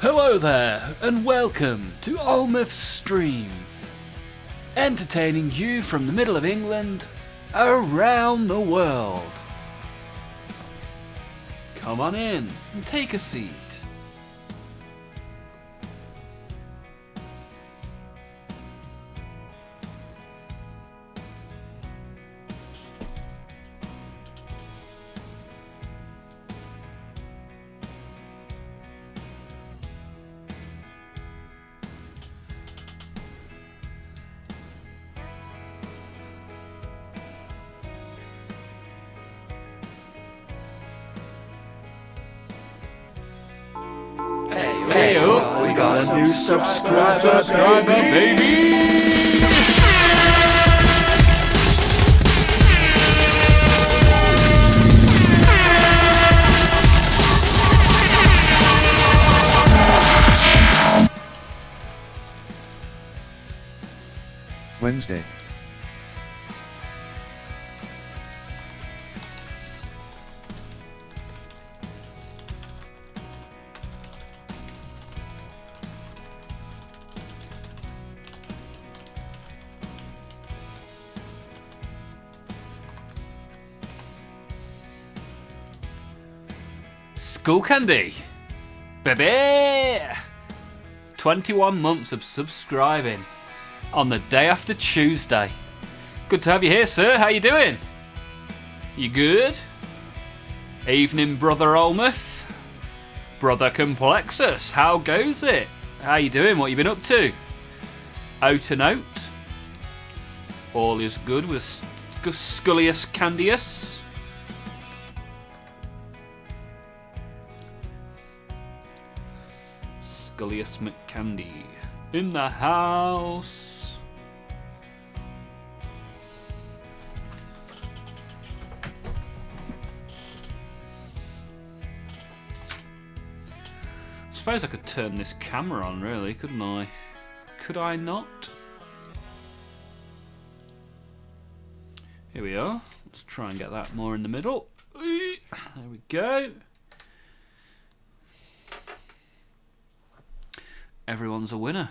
Hello there, and welcome to Almouth's Stream. Entertaining you from the middle of England, around the world. Come on in and take a seat. Hey, we got a new subscriber, baby! Wednesday. School candy, baby! 21 months of subscribing on the day after Tuesday. Good to have you here, sir. How you doing? You good? Evening, Brother Olmouth. Brother Complexus, how goes it? How you doing? What you been up to? Out and out? All is good with Scullius Candius. Scullius McCandy in the house. Suppose I could turn this camera on, really, couldn't I? Could I not? Here we are. Let's try and get that more in the middle. There we go. Everyone's a winner.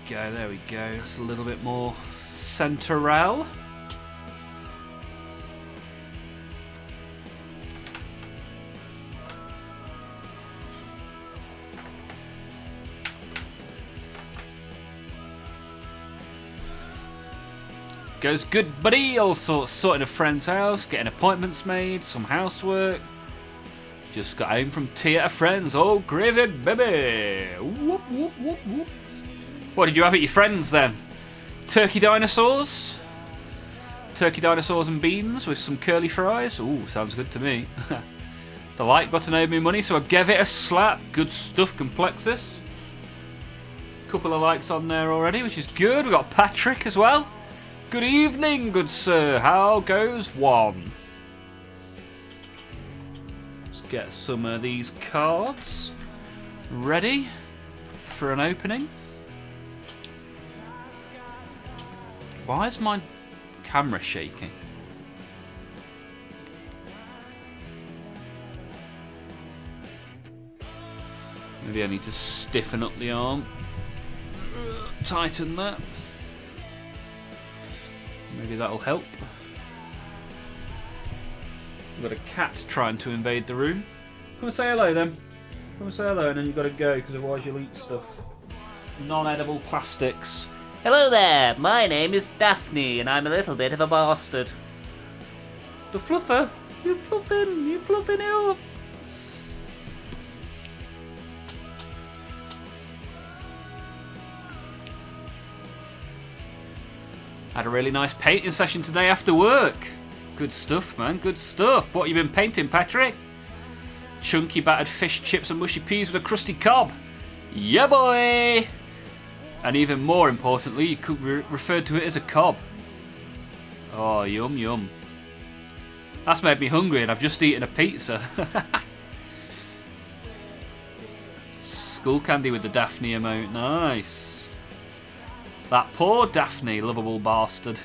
There we go. It's a little bit more central. Goes good, buddy. All sorts, sorting a friend's house, getting appointments made, some housework. Just got home from tea at a friend's. Oh, gravy, baby. Whoop, whoop, whoop, whoop. What did you have at your friend's then? Turkey dinosaurs? Turkey dinosaurs and beans with some curly fries? Ooh, sounds good to me. The like button owed me money, so I gave it a slap. Good stuff, Complexus. Couple of likes on there already, which is good. We've got Patrick as well. Good evening, good sir. How goes one? Let's get some of these cards ready for an opening. Why is my camera shaking? Maybe I need to stiffen up the arm. Tighten that. Maybe that'll help. We've got a cat trying to invade the room. Come and say hello then. Come and say hello and then you've got to go because otherwise you'll eat stuff. Non-edible plastics. Hello there, my name is Daphne and I'm a little bit of a bastard. The fluffer! You're fluffing it up! Had a really nice painting session today after work. Good stuff, man, good stuff. What have you been painting, Patrick? Chunky battered fish chips and mushy peas with a crusty cob. Yeah, boy! And even more importantly, you could refer to it as a cob. Oh, yum, yum. That's made me hungry and I've just eaten a pizza. School candy with the Daphne emote, nice. That poor Daphne, lovable bastard.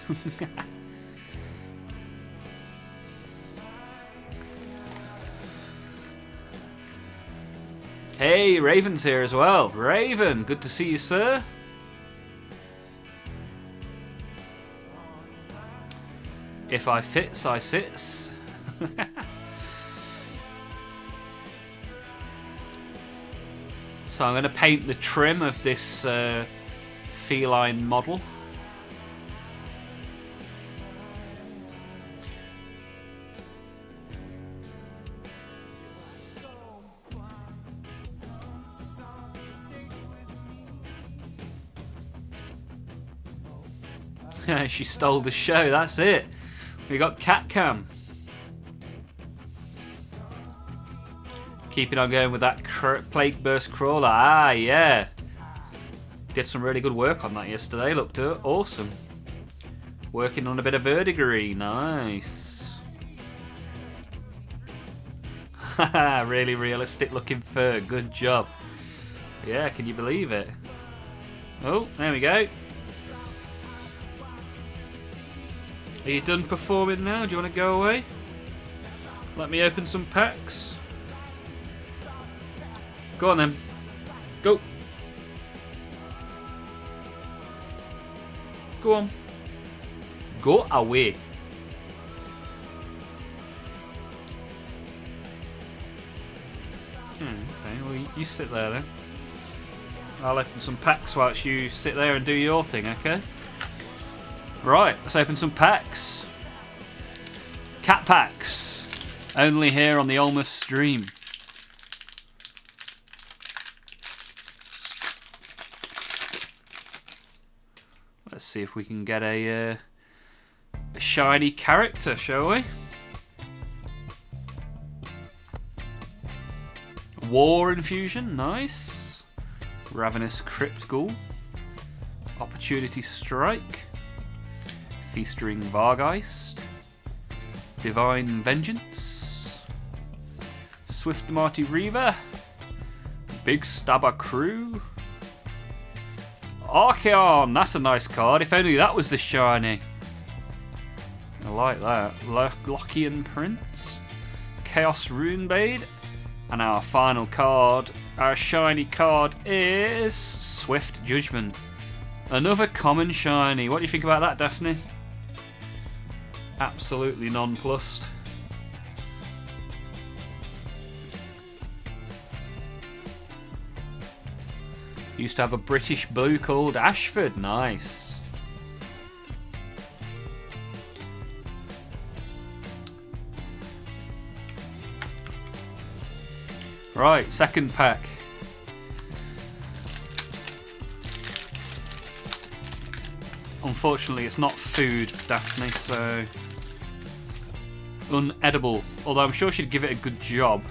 Hey, Raven's here as well. Raven, good to see you, sir. If I fits, I sits. So I'm going to paint the trim of this feline model. She stole the show, that's it. We got cat cam. Keeping on going with that plague burst crawler. Ah, yeah. Did some really good work on that yesterday. Looked awesome. Working on a bit of verdigris. Nice. Haha, really realistic looking fur. Good job. Yeah, can you believe it? Oh, there we go. Are you done performing now? Do you want to go away? Let me open some packs. Go on then. Go. Go on. Go away. Okay, well you sit there then. I'll open some packs whilst you sit there and do your thing, okay? Right, let's open some packs. Cat packs. Only here on the Olmouth stream. Let's see if we can get a shiny character, shall we? War Infusion, nice. Ravenous Crypt Ghoul. Opportunity Strike. Feastering Vargeist. Divine Vengeance. Swift Marty Reaver. Big Stabber Crew. Archeon, that's a nice card. If only that was the shiny. I like that. Lockian Prince. Chaos Runebade. And our final card, our shiny card is Swift Judgment. Another common shiny. What do you think about that, Daphne? Absolutely nonplussed. Used to have a British blue called Ashford. Nice. Right, second pack. Unfortunately, it's not food, Daphne, so unedible. Although I'm sure she'd give it a good job.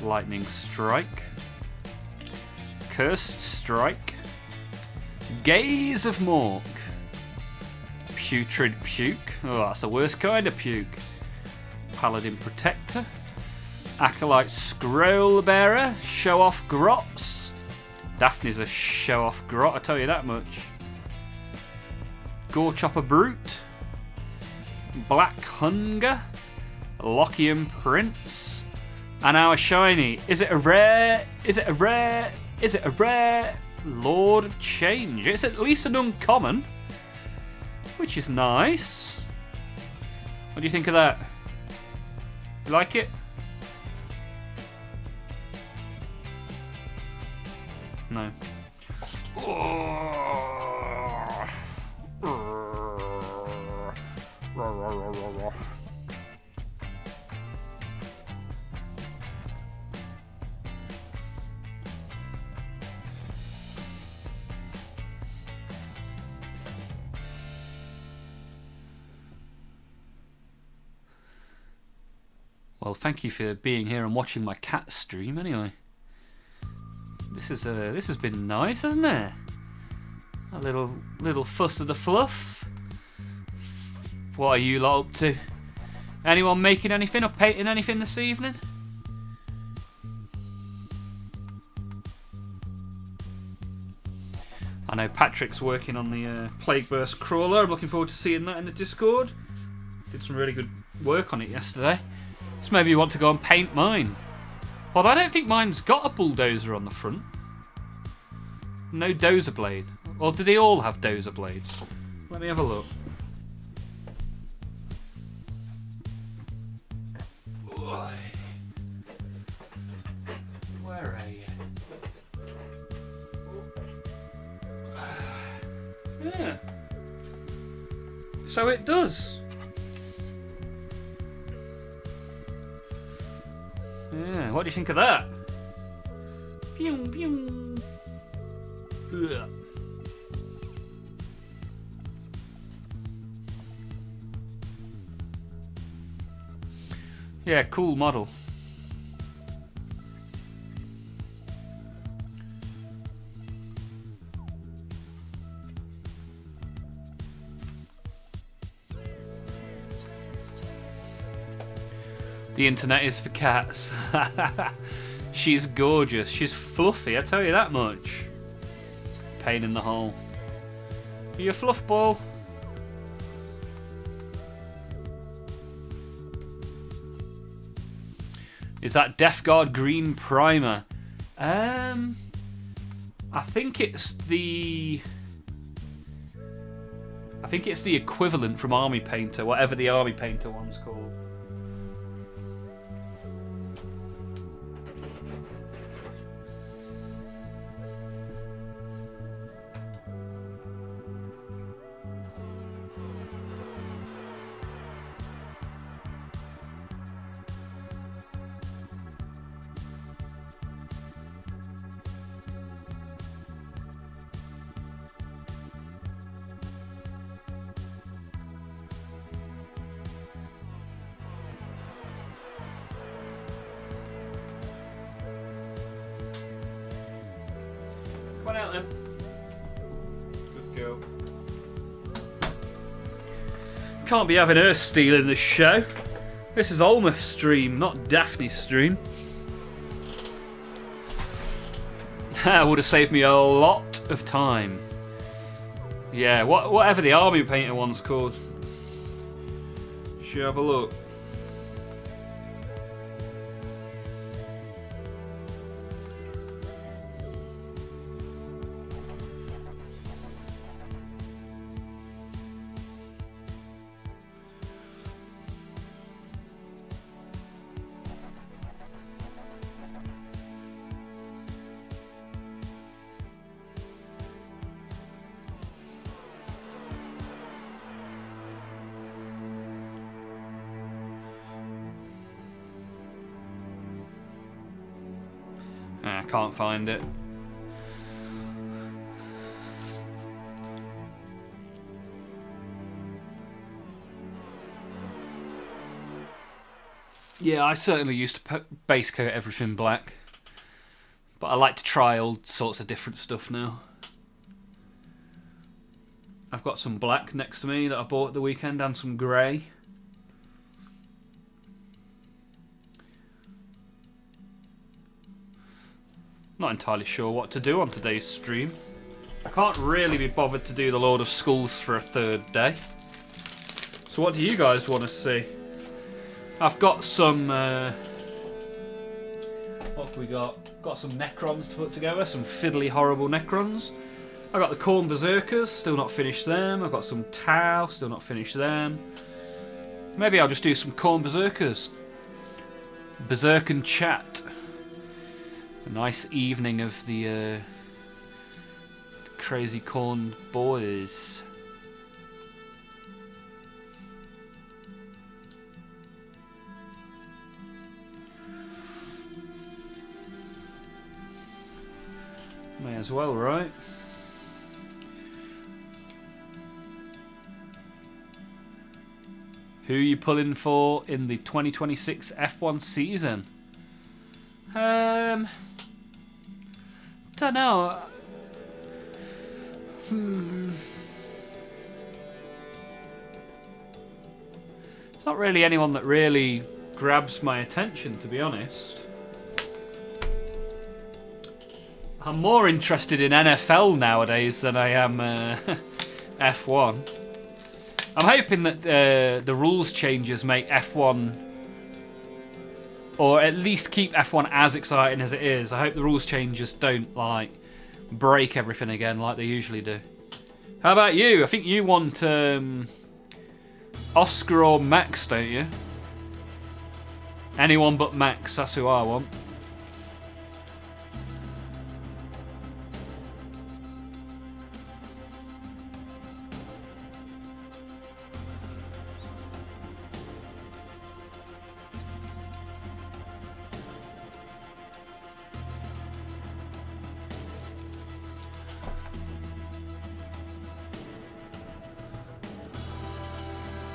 Lightning Strike. Cursed Strike. Gaze of Mork. Putrid Puke. Oh, that's the worst kind of puke. Paladin Protector. Acolyte Scroll Bearer. Show Off Grots. Daphne's a show off grot, I tell you that much. Gore Chopper Brute. Black Hunger. Lockian Prince. And our shiny. Is it a rare? Is it a rare? Is it a rare? Lord of Change. It's at least an uncommon. Which is nice. What do you think of that? You like it? No. Well, thank you for being here and watching my cat stream anyway. This has been nice, hasn't it? A little fuss of the fluff. What are you lot up to? Anyone making anything or painting anything this evening? know Patrick's working on the Plague Burst crawler. I'm looking forward to seeing that in the Discord. Did some really good work on it yesterday. So maybe you want to go and paint mine. Well, I don't think mine's got a bulldozer on the front. No dozer blade. Or do they all have dozer blades? Let me have a look. Where are you? Yeah. So it does. Yeah, what do you think of that? Pew, pew. Ugh. Yeah, cool model. The internet is for cats. She's gorgeous. She's fluffy, I tell you that much. Pain in the hole. Are you a fluff ball? Is that Death Guard green primer? I think it's the equivalent from Army Painter, whatever the Army Painter one's called. Come on out then. Good girl. Can't be having her stealing the show. This is Olmeth's stream, not Daphne's stream. That would have saved me a lot of time. Yeah, whatever the Army Painter one's called. Should have a look. I can't find it. Yeah, I certainly used to base coat everything black, but I like to try all sorts of different stuff now. I've got some black next to me that I bought at the weekend and some grey. Not entirely sure what to do on today's stream. I can't really be bothered to do the Lord of Schools for a third day. So what do you guys want to see? I've got some... what have we got? Got some Necrons to put together, some fiddly horrible Necrons. I got the Khorne Berserkers, still not finished them. I've got some Tau, still not finished them. Maybe I'll just do some Khorne Berserkers. Berserk and chat. A nice evening of the crazy Khorne boys. May as well, right? Who are you pulling for in the 2026 F1 season? Don't know. It's not really anyone that really grabs my attention, to be honest. I'm more interested in NFL nowadays than I am F1. I'm hoping that the rules changes make F1, or at least keep F1 as exciting as it is. I hope the rules changes don't like break everything again like they usually do. How about you? I think you want Oscar or Max, don't you? Anyone but Max, that's who I want.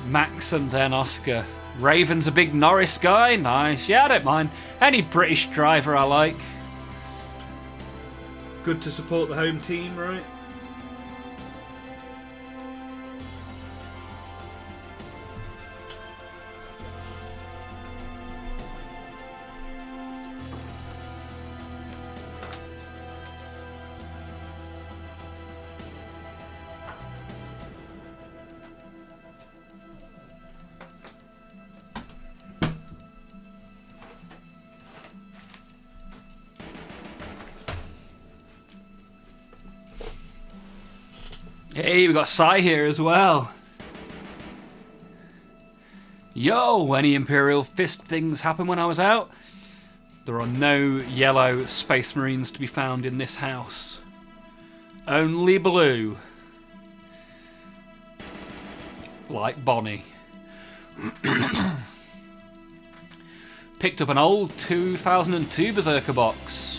Max and then Oscar. Raven's a big Norris guy. Nice. Yeah, I don't mind. Any British driver I like. Good to support the home team, right? Hey, we got Sai here as well. Yo, any Imperial Fist things happen when I was out? There are no yellow Space Marines to be found in this house. Only blue. Like Bonnie. Picked up an old 2002 Berserker box.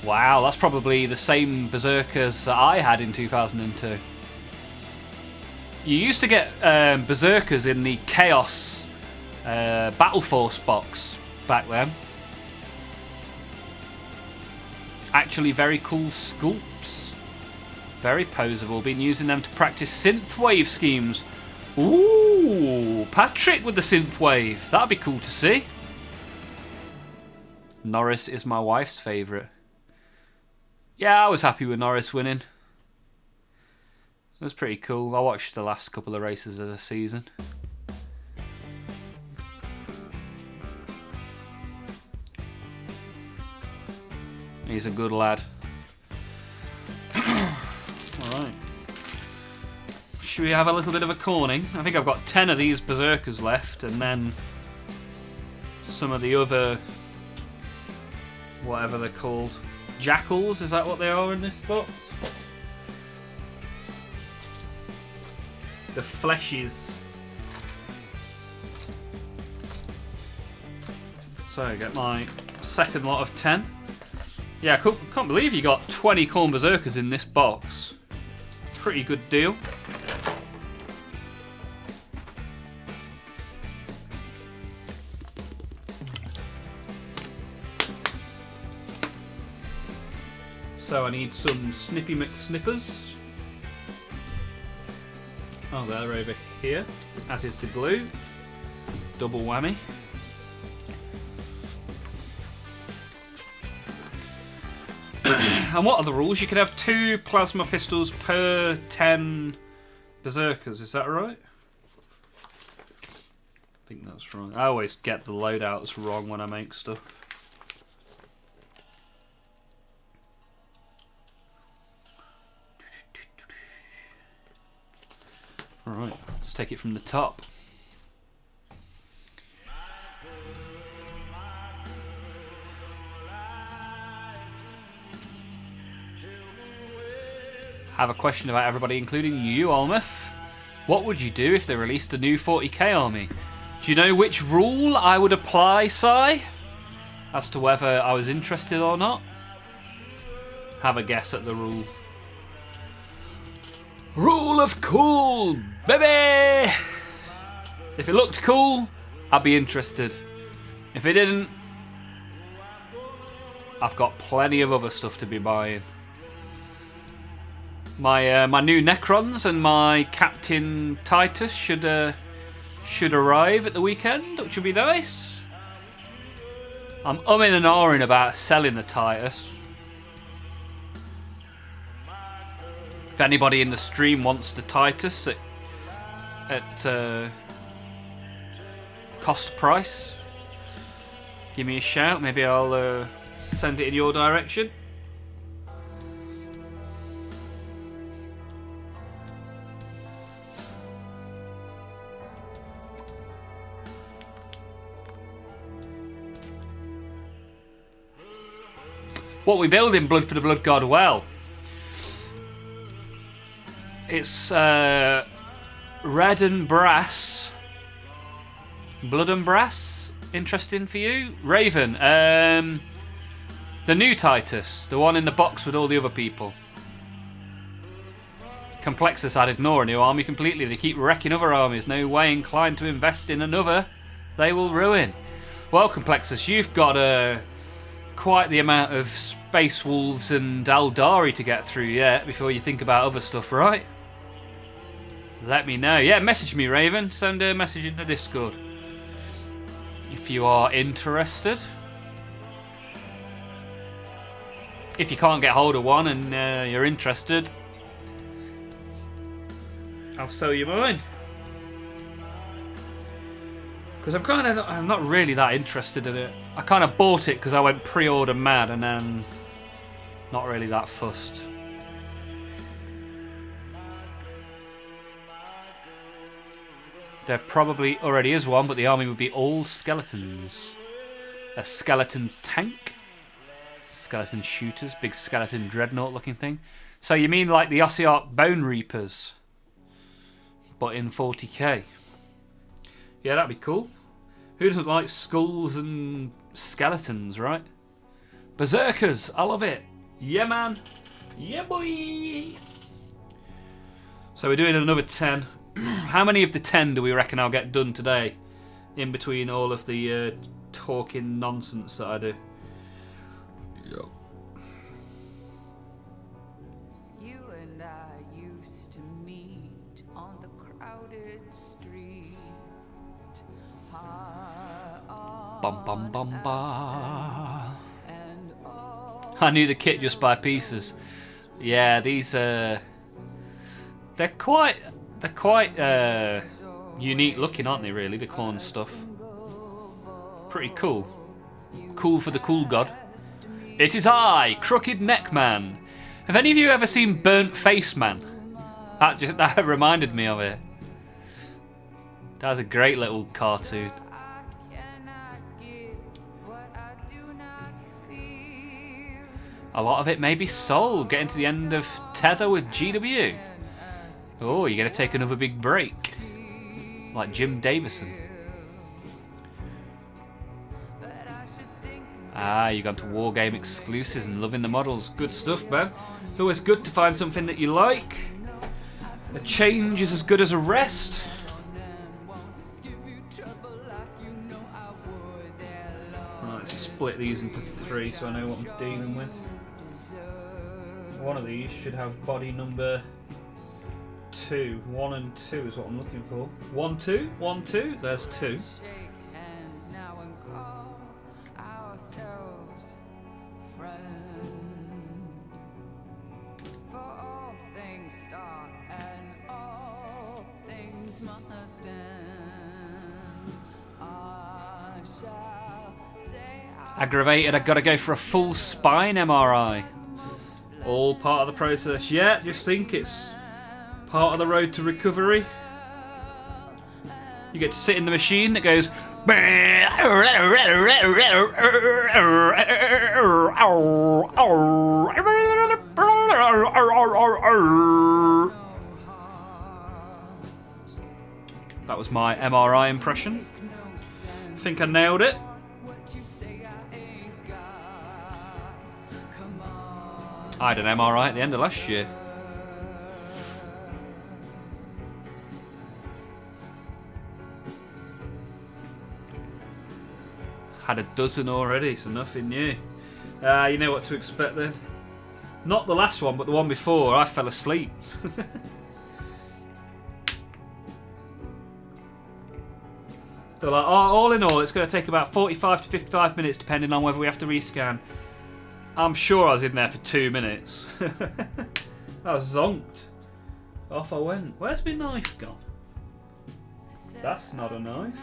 Wow, that's probably the same Berserkers that I had in 2002. You used to get Berserkers in the Chaos Battle Force box back then. Actually very cool sculpts. Very poseable. Been using them to practice synthwave schemes. Ooh, Patrick with the synthwave. That'd be cool to see. Norris is my wife's favourite. Yeah, I was happy with Norris winning. It was pretty cool. I watched the last couple of races of the season. He's a good lad. Alright. Should we have a little bit of a corning? I think I've got 10 of these Berserkers left, and then some of the other, whatever they're called. Jackals, is that what they are in this box? The fleshies. So I get my second lot of 10. Yeah, I can't believe you got 20 Khorne Berserkers in this box. Pretty good deal. So I need some Snippy McSnippers. Oh, they're over here, as is the glue. Double whammy. And what are the rules? You can have 2 plasma pistols per 10 Berserkers, is that right? I think that's right. I always get the loadouts wrong when I make stuff. Alright, let's take it from the top. Have a question about everybody, including you, Olmeth. What would you do if they released a new 40k army? Do you know which rule I would apply, Si? As to whether I was interested or not? Have a guess at the rule. Rule of cool, baby! If it looked cool, I'd be interested. If it didn't, I've got plenty of other stuff to be buying. My new Necrons and my Captain Titus should arrive at the weekend, which would be nice. I'm umming and ahhing about selling the Titus. If anybody in the stream wants the Titus at cost price, give me a shout. Maybe I'll send it in your direction. What we build in Blood for the Blood God? Well, it's red and brass. Blood and brass. Interesting for you, Raven. The new Titus, the one in the box with all the other people. Complexus, I'd ignore a new army completely. They keep wrecking other armies. No way inclined to invest in another. They will ruin. Well, Complexus, you've got quite the amount of Space Wolves and Aldari to get through yet before you think about other stuff, right? Let me know. Yeah, message me, Raven. Send a message in the Discord if you are interested. If you can't get hold of one and you're interested, I'll sell you mine. Because I'm not really that interested in it. I kind of bought it because I went pre-order mad and then not really that fussed. There probably already is one, but the army would be all skeletons. A skeleton tank? Skeleton shooters, big skeleton dreadnought looking thing. So you mean like the Ossiarch Bone Reapers, but in 40k? Yeah, that'd be cool. Who doesn't like skulls and skeletons, right? Berserkers, I love it. Yeah, man. Yeah, boy. So we're doing another 10. How many of the 10 do we reckon I'll get done today? In between all of the talking nonsense that I do. Yo. You and I used to meet on the crowded street. Bum bum bum ba. I knew the kit just by pieces. Yeah, these they're quite unique looking, aren't they? Really, the corn stuff. Pretty cool. Cool for the cool god. It is I, Crooked Neck Man. Have any of you ever seen Burnt Face Man? That reminded me of it. That was a great little cartoon. A lot of it may be sold. Getting to the end of Tether with GW. Oh, you're going to take another big break. Like Jim Davison. Ah, you've gone to Wargame exclusives and loving the models. Good stuff, man. It's always good to find something that you like. A change is as good as a rest. Right, split these into 3 so I know what I'm dealing with. One of these should have body number 2. 1 and 2 is what I'm looking for. 1, 2, 1, 2. There's 2. Aggravated, I've got to go for a full spine MRI. All part of the process. Yeah, just think it's part of the road to recovery. You get to sit in the machine that goes. That was my MRI impression. I think I nailed it. I had an MRI at the end of last year. Had a dozen already, so nothing new. You know what to expect then. Not the last one, but the one before. I fell asleep. They're like, oh, all in all, it's going to take about 45 to 55 minutes, depending on whether we have to rescan. I'm sure I was in there for 2 minutes. I was zonked. Off I went. Where's my knife gone? That's not a knife.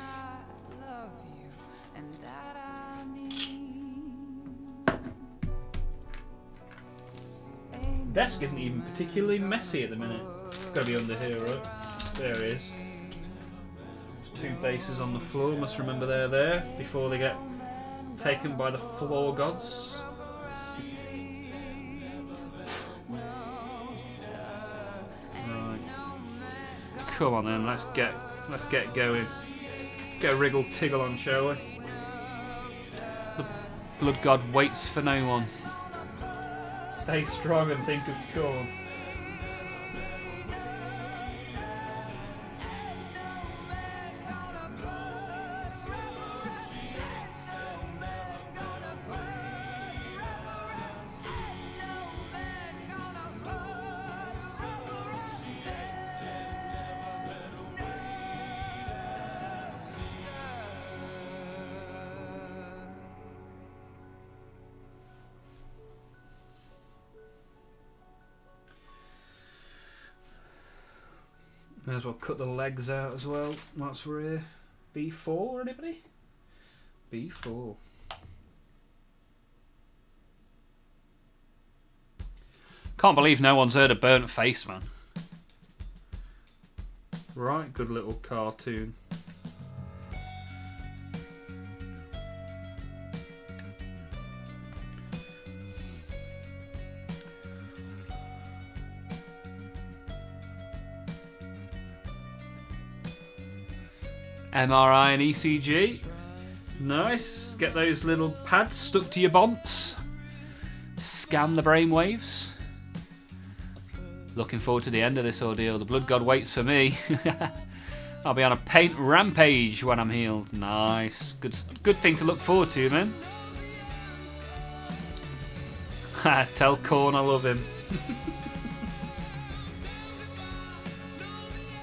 Love you, and that I mean. Desk isn't even particularly messy at the minute. It's got to be under here, right? There it is. There's 2 bases on the floor. Must remember they're there before they get taken by the floor gods. Right. Come on then, let's get going. Get a wriggle tiggle on, shall we? The blood god waits for no one. Stay strong and think of corn. May as well cut the legs out as well. Whilst we're here. B4, anybody? B4. Can't believe no one's heard of Burnt Face, man. Right, good little cartoon. MRI and ECG. Nice. Get those little pads stuck to your bonds. Scan the brainwaves. Looking forward to the end of this ordeal. The blood god waits for me. I'll be on a paint rampage when I'm healed. Nice. Good thing to look forward to, man. Tell Korn I love him.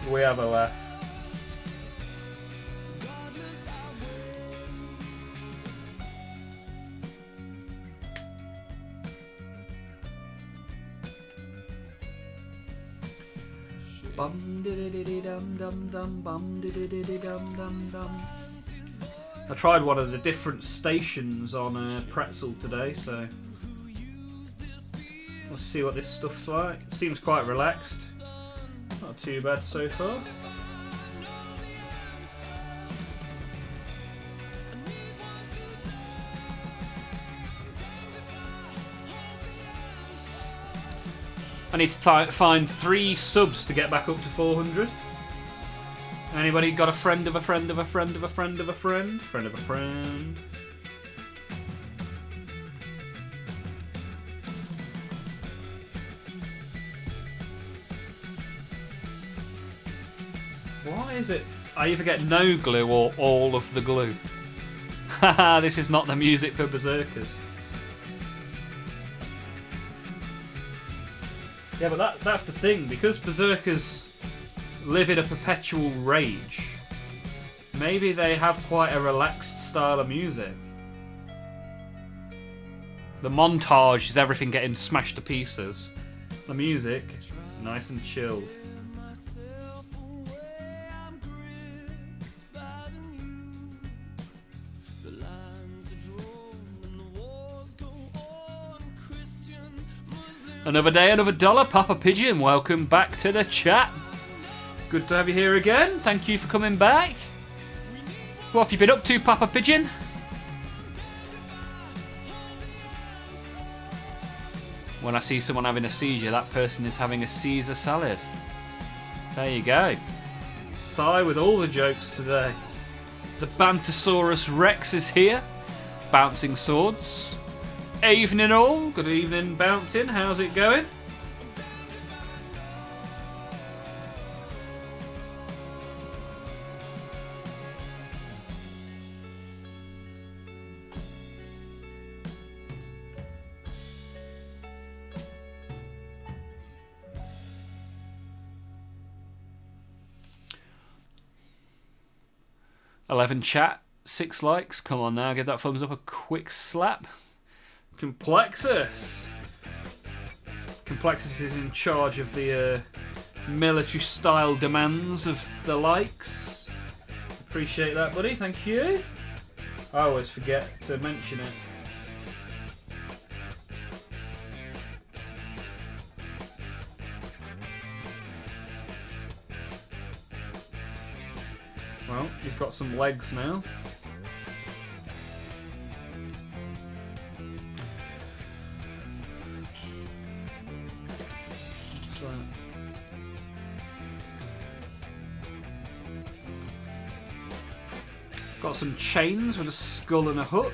We have a laugh. I tried one of the different stations on Pretzel today, so let's see what this stuff's like. Seems quite relaxed. Not too bad so far. I need to find 3 subs to get back up to 400. Anybody got a friend of a friend of a friend of a friend of a friend? Friend of a friend. Why is it I either get no glue or all of the glue? Haha, this is not the music for Berserkers. Yeah, but that's the thing, because Berserkers live in a perpetual rage, maybe they have quite a relaxed style of music. The montage is everything getting smashed to pieces. The music, nice and chilled. Another day, another dollar. Papa Pigeon, welcome back to the chat. Good to have you here again. Thank you for coming back. What have you been up to, Papa Pigeon? When I see someone having a seizure, that person is having a Caesar salad. There you go. Sigh with all the jokes today. The Bantosaurus Rex is here. Bouncing swords. Evening all. Good evening, Bouncing. How's it going? $11 chat, 6 likes. Come on now, give that thumbs up a quick slap. Complexus. Complexus is in charge of the military style demands of the likes. Appreciate that, buddy. Thank you. I always forget to mention it. Well, he's got some legs now. What's that? Got some chains with a skull and a hook.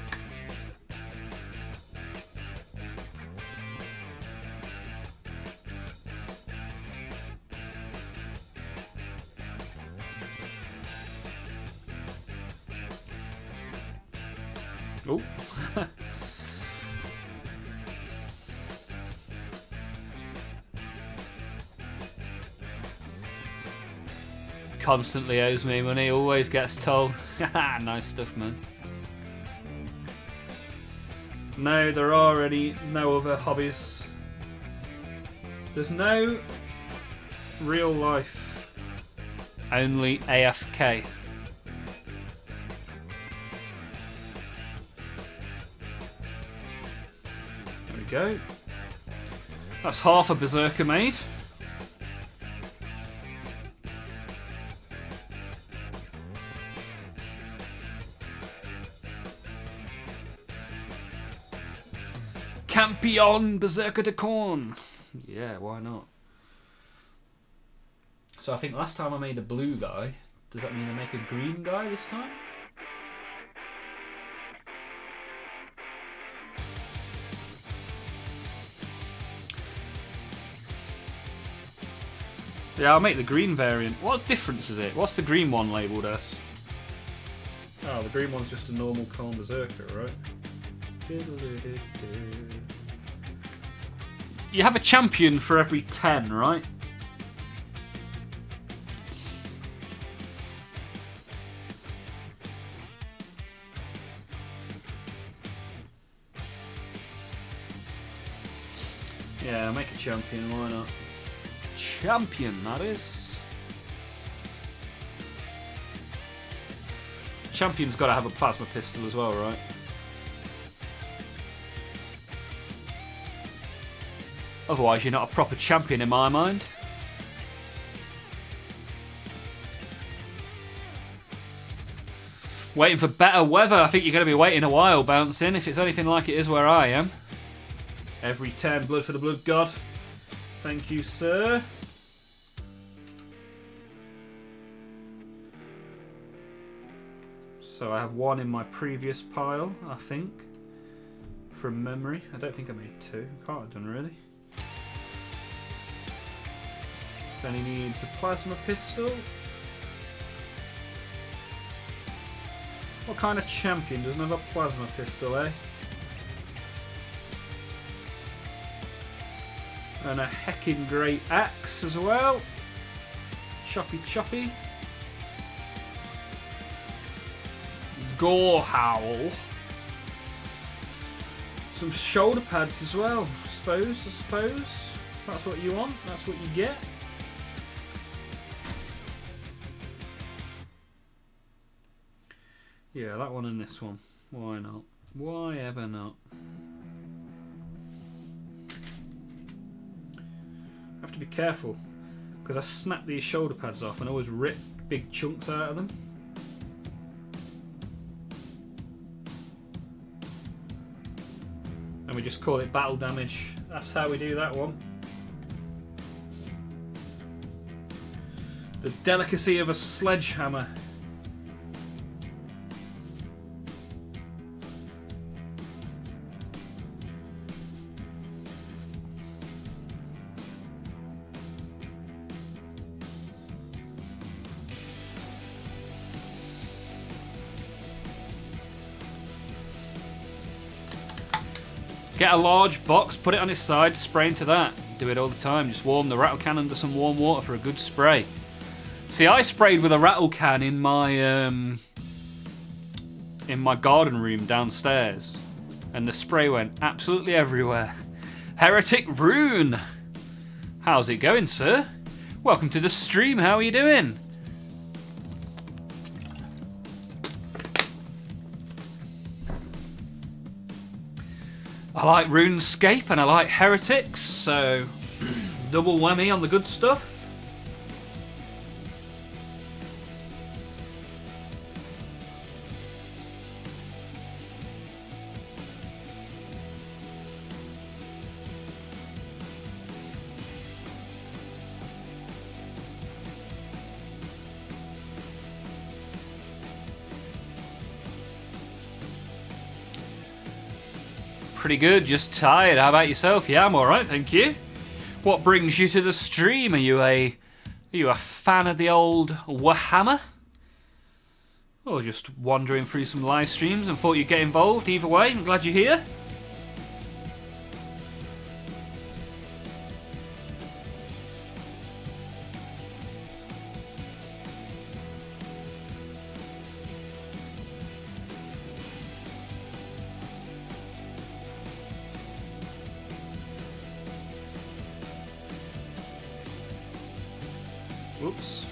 Oh. Constantly owes me money, always gets told. Nice stuff, man. No, there are no other hobbies. There's no real life. Only AFK. There we go. That's half a berserker made. Campion Berserker de Corn. Yeah, why not? So I think last time I made a blue guy. Does that mean I make a green guy this time? Yeah, I'll make the green variant. What difference is it? What's the green one labelled as? Oh, the green one's just a normal Corn Berserker, right? You have a champion for every 10, right? Yeah, make a champion, why not? Champion, that is. Champion's got to have a plasma pistol as well, right? Otherwise, you're not a proper champion in my mind. Waiting for better weather. I think you're going to be waiting a while, Bouncing, if it's anything like it is where I am. Every 10 blood for the blood god. Thank you, sir. So I have one in my previous pile, I think. From memory. I don't think I made two. Can't have done, really. Then he needs a plasma pistol. What kind of champion doesn't have a plasma pistol, eh? And a heckin' great axe as well. Choppy choppy. Gore howl. Some shoulder pads as well, I suppose. That's what you want, that's what you get. Yeah, that one and this one. Why not? Why ever not? I have to be careful because I snap these shoulder pads off and always rip big chunks out of them. And we just call it battle damage. That's how we do that one. The delicacy of a sledgehammer. Get a large box, put it on its side, spray into that. Do it all the time. Just warm the rattle can under some warm water for a good spray. See, I sprayed with a rattle can in my garden room downstairs, and the spray went absolutely everywhere. Heretic Rune, how's it going, sir? Welcome to the stream. How are you doing? I like RuneScape and I like Heretics, so double whammy on the good stuff. Pretty good, just tired. How about yourself? Yeah, I'm alright, thank you. What brings you to the stream? Are you a fan of the old Warhammer? Or just wandering through some live streams and thought you'd get involved? Either way, I'm glad you're here. Whoops.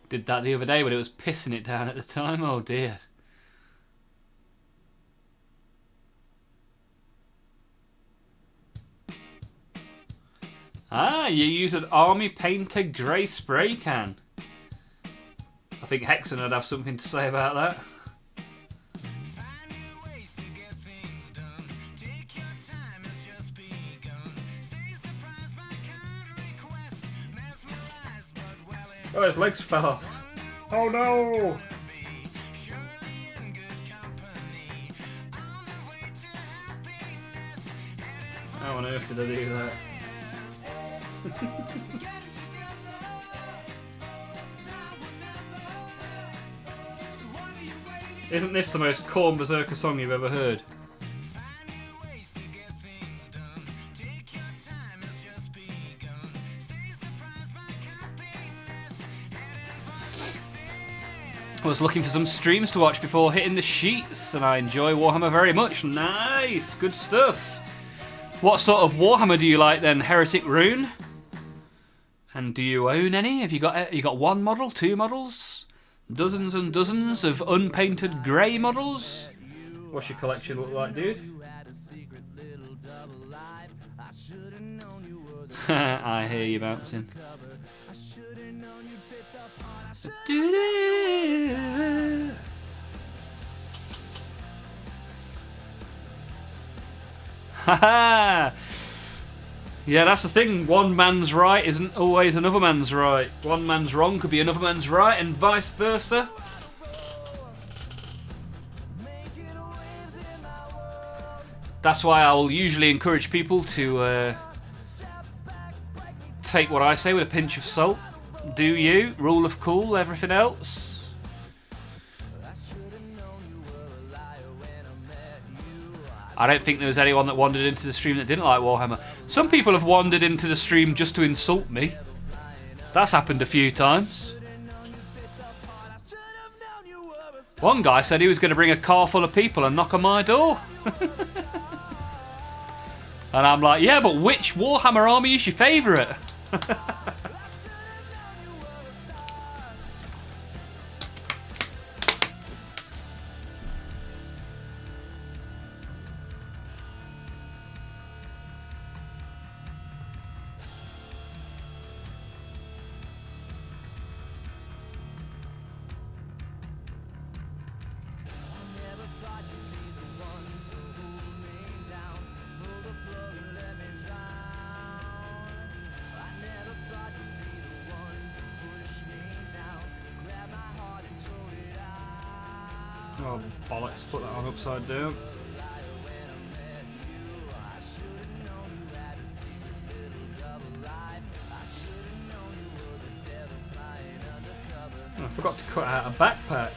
Did that the other day when it was pissing it down at the time. Oh dear. Ah, you use an army painter grey spray can. I think Hexen would have something to say about that. Oh, his legs fell off. Oh no! How on earth did I do that? Isn't this the most corn berserker song you've ever heard? I was looking for some streams to watch before hitting the sheets, and I enjoy Warhammer very much. Nice, good stuff. What sort of Warhammer do you like then? Heretic Rune? And do you own any? Have you got one model, two models, dozens and dozens of unpainted grey models? What's your collection look like, dude? I hear you bouncing. Haha! Yeah, that's the thing. One man's right isn't always another man's right. One man's wrong could be another man's right, and vice versa. That's why I will usually encourage people to take what I say with a pinch of salt. Do you? Rule of cool, everything else. I don't think there was anyone that wandered into the stream that didn't like Warhammer. Some people have wandered into the stream just to insult me. That's happened a few times. One guy said he was going to bring a car full of people and knock on my door. And I'm like, yeah, but which Warhammer army is your favourite? Oh, bollocks, put that on upside down. Oh, I forgot to cut out a backpack.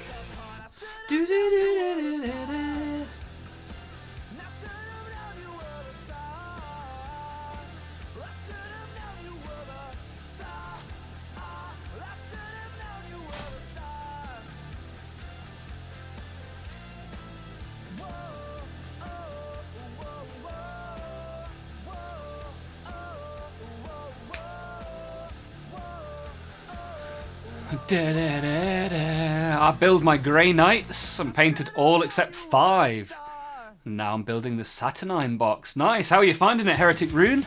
I build my Grey Knights and painted all except 5. Now I'm building the Saturnine box. Nice, how are you finding it, Heretic Rune?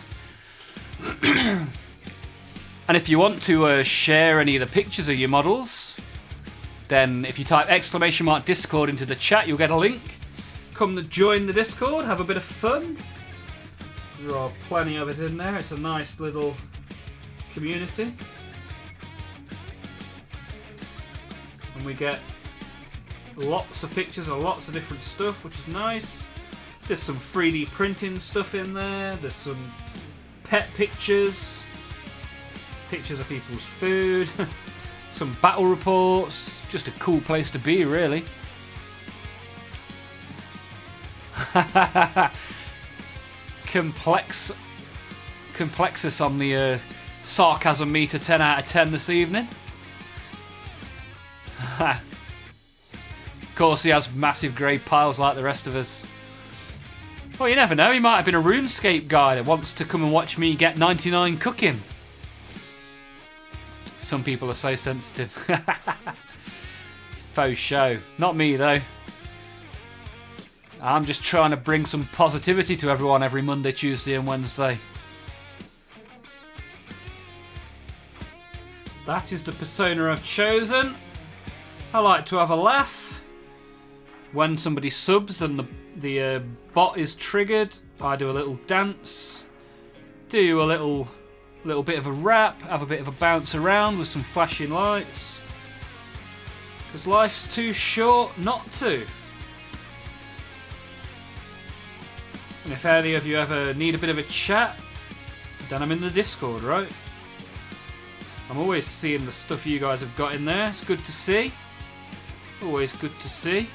And if you want to share any of the pictures of your models, then if you type !Discord into the chat, you'll get a link. Come to join the Discord, have a bit of fun. There are plenty of it in there. It's a nice little community. And we get lots of pictures of lots of different stuff, which is nice. There's some 3D printing stuff in there. There's some pet pictures. Pictures of people's food. Some battle reports. It's just a cool place to be, really. Complexus on the sarcasm meter 10 out of 10 this evening. Of course, he has massive grey piles like the rest of us. Well, you never know. He might have been a RuneScape guy that wants to come and watch me get 99 cooking. Some people are so sensitive. Faux show. Not me, though. I'm just trying to bring some positivity to everyone every Monday, Tuesday and Wednesday. That is the persona I've chosen. I like to have a laugh. When somebody subs and the bot is triggered, I do a little dance. Do a little bit of a rap. Have a bit of a bounce around with some flashing lights. Because life's too short not to. And if any of you ever need a bit of a chat, then I'm in the Discord, right? I'm always seeing the stuff you guys have got in there. It's good to see. Always good to see.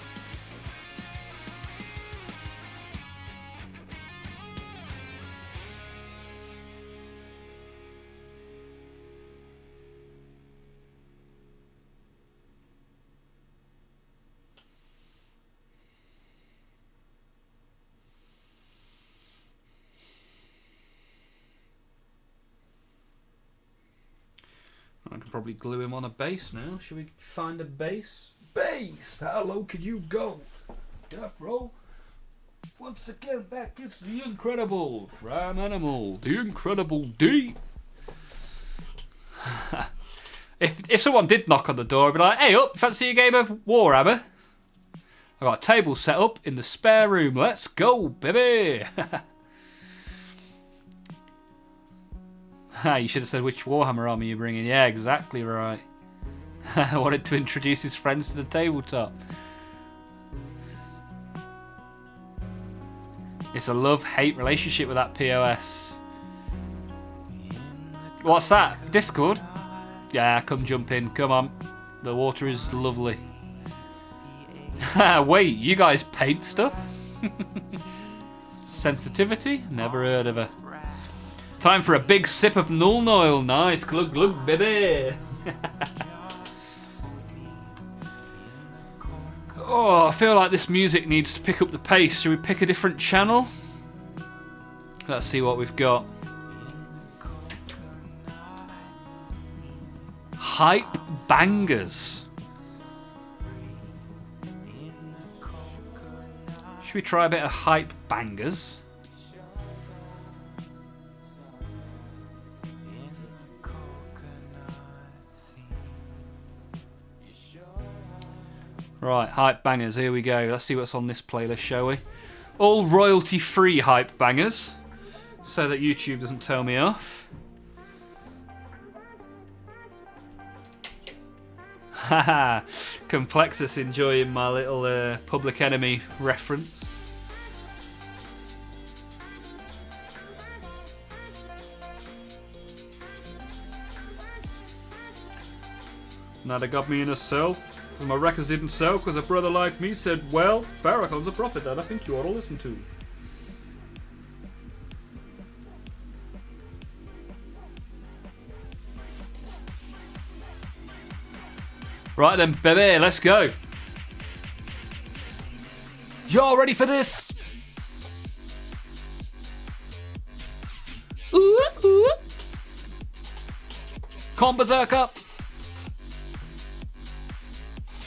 I can probably glue him on a base now. Should we find a base? Base! How low can you go? Death row? Once again, back is the incredible Prime Animal, the Incredible D. If someone did knock on the door, I'd be like, hey up, fancy a game of Warhammer? I've got a table set up in the spare room. Let's go, baby! You should have said which Warhammer army you're bringing. Yeah, exactly right. I wanted to introduce his friends to the tabletop. It's a love-hate relationship with that POS. What's that? Discord? Yeah, come jump in. Come on. The water is lovely. Wait, you guys paint stuff? Sensitivity? Never heard of her. Time for a big sip of Null Oil. Nice. Glug glug, baby. Oh, I feel like this music needs to pick up the pace. Should we pick a different channel? Let's see what we've got. Hype bangers. Should we try a bit of hype bangers? Right, hype bangers, here we go. Let's see what's on this playlist, shall we? All royalty-free hype bangers, so that YouTube doesn't tell me off. Haha, Complexus enjoying my little Public Enemy reference. Now they got me in a cell. My records didn't sell because a brother like me said, well, Farrakhan's a prophet that I think you ought to listen to. Right then, baby, let's go. Y'all ready for this? Ooh, ooh. Come berserker.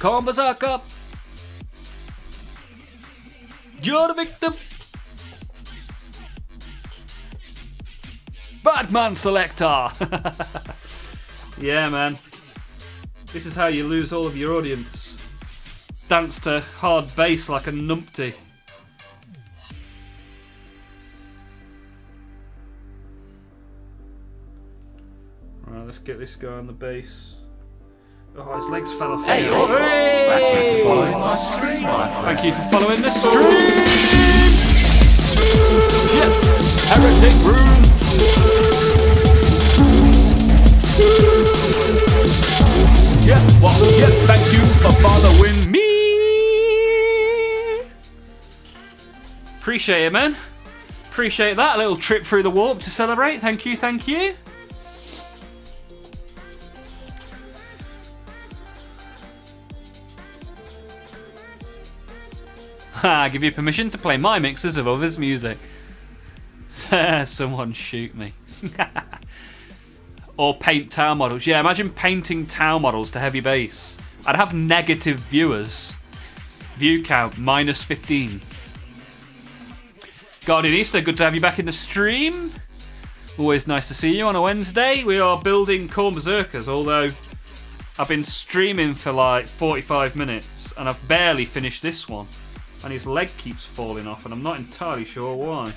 Corn Berserker. You're the victim. Batman Selector. Yeah, man. This is how you lose all of your audience. Dance to hard bass like a numpty. Right, let's get this guy on the bass. Oh, his legs fell off. Hey, here. thank you for following my stream, my friend. Thank you for following the stream. Yeah, heretic room. Yeah, well, yeah, thank you for following me. Appreciate it, man. Appreciate that. A little trip through the warp to celebrate. Thank you, thank you. I give you permission to play my mixes of others' music. Someone shoot me. Or paint tower models. Yeah, imagine painting tower models to heavy bass. I'd have negative viewers. View count -15. Guardian Easter, good to have you back in the stream. Always nice to see you on a Wednesday. We are building Corn Berserkers, although I've been streaming for like 45 minutes and I've barely finished this one. And his leg keeps falling off and I'm not entirely sure why.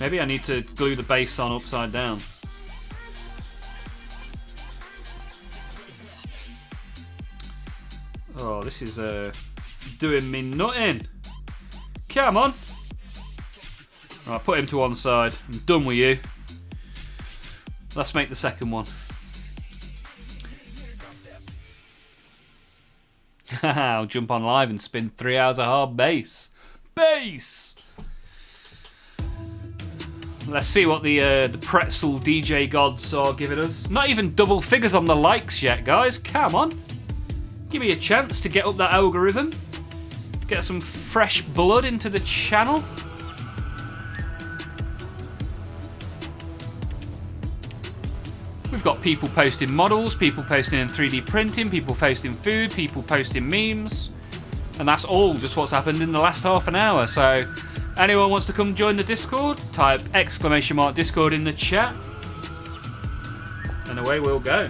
Maybe I need to glue the base on upside down. Oh, this is doing me nothing. Come on. Right, put him to one side. I'm done with you. Let's make the second one. I'll jump on live and spin 3 hours of hard bass. Bass! Let's see what the pretzel DJ gods are giving us. Not even double figures on the likes yet, guys. Come on. Give me a chance to get up that algorithm. Get some fresh blood into the channel. We've got people posting models, people posting in 3D printing, people posting food, people posting memes. And that's all just what's happened in the last half an hour. So anyone wants to come join the Discord, type !Discord in the chat. And away we'll go.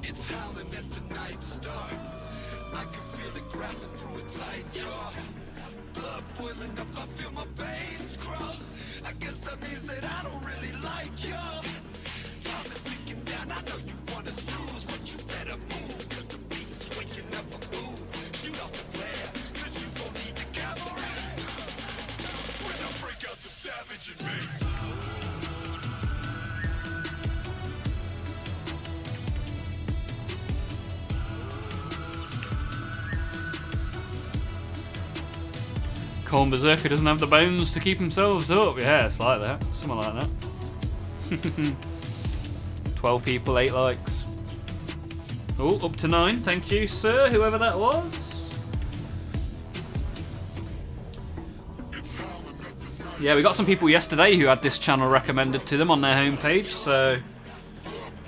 It's howling at the night star. I can feel it grappling through a tight jaw. Blood boiling up, I feel my veins crawl. I guess that means that I don't really like y'all. Time is ticking down, I know you wanna snooze, but you better move, cause the beast is waking up a move. Shoot off the flare, cause you gon' need the cavalry. When I break out the savage in me. Corn Berserker doesn't have the bones to keep themselves up. Yeah, it's like that. Something like that. 12 people, 8 likes. Oh, up to 9. Thank you, sir, whoever that was. Yeah, we got some people yesterday who had this channel recommended to them on their homepage, so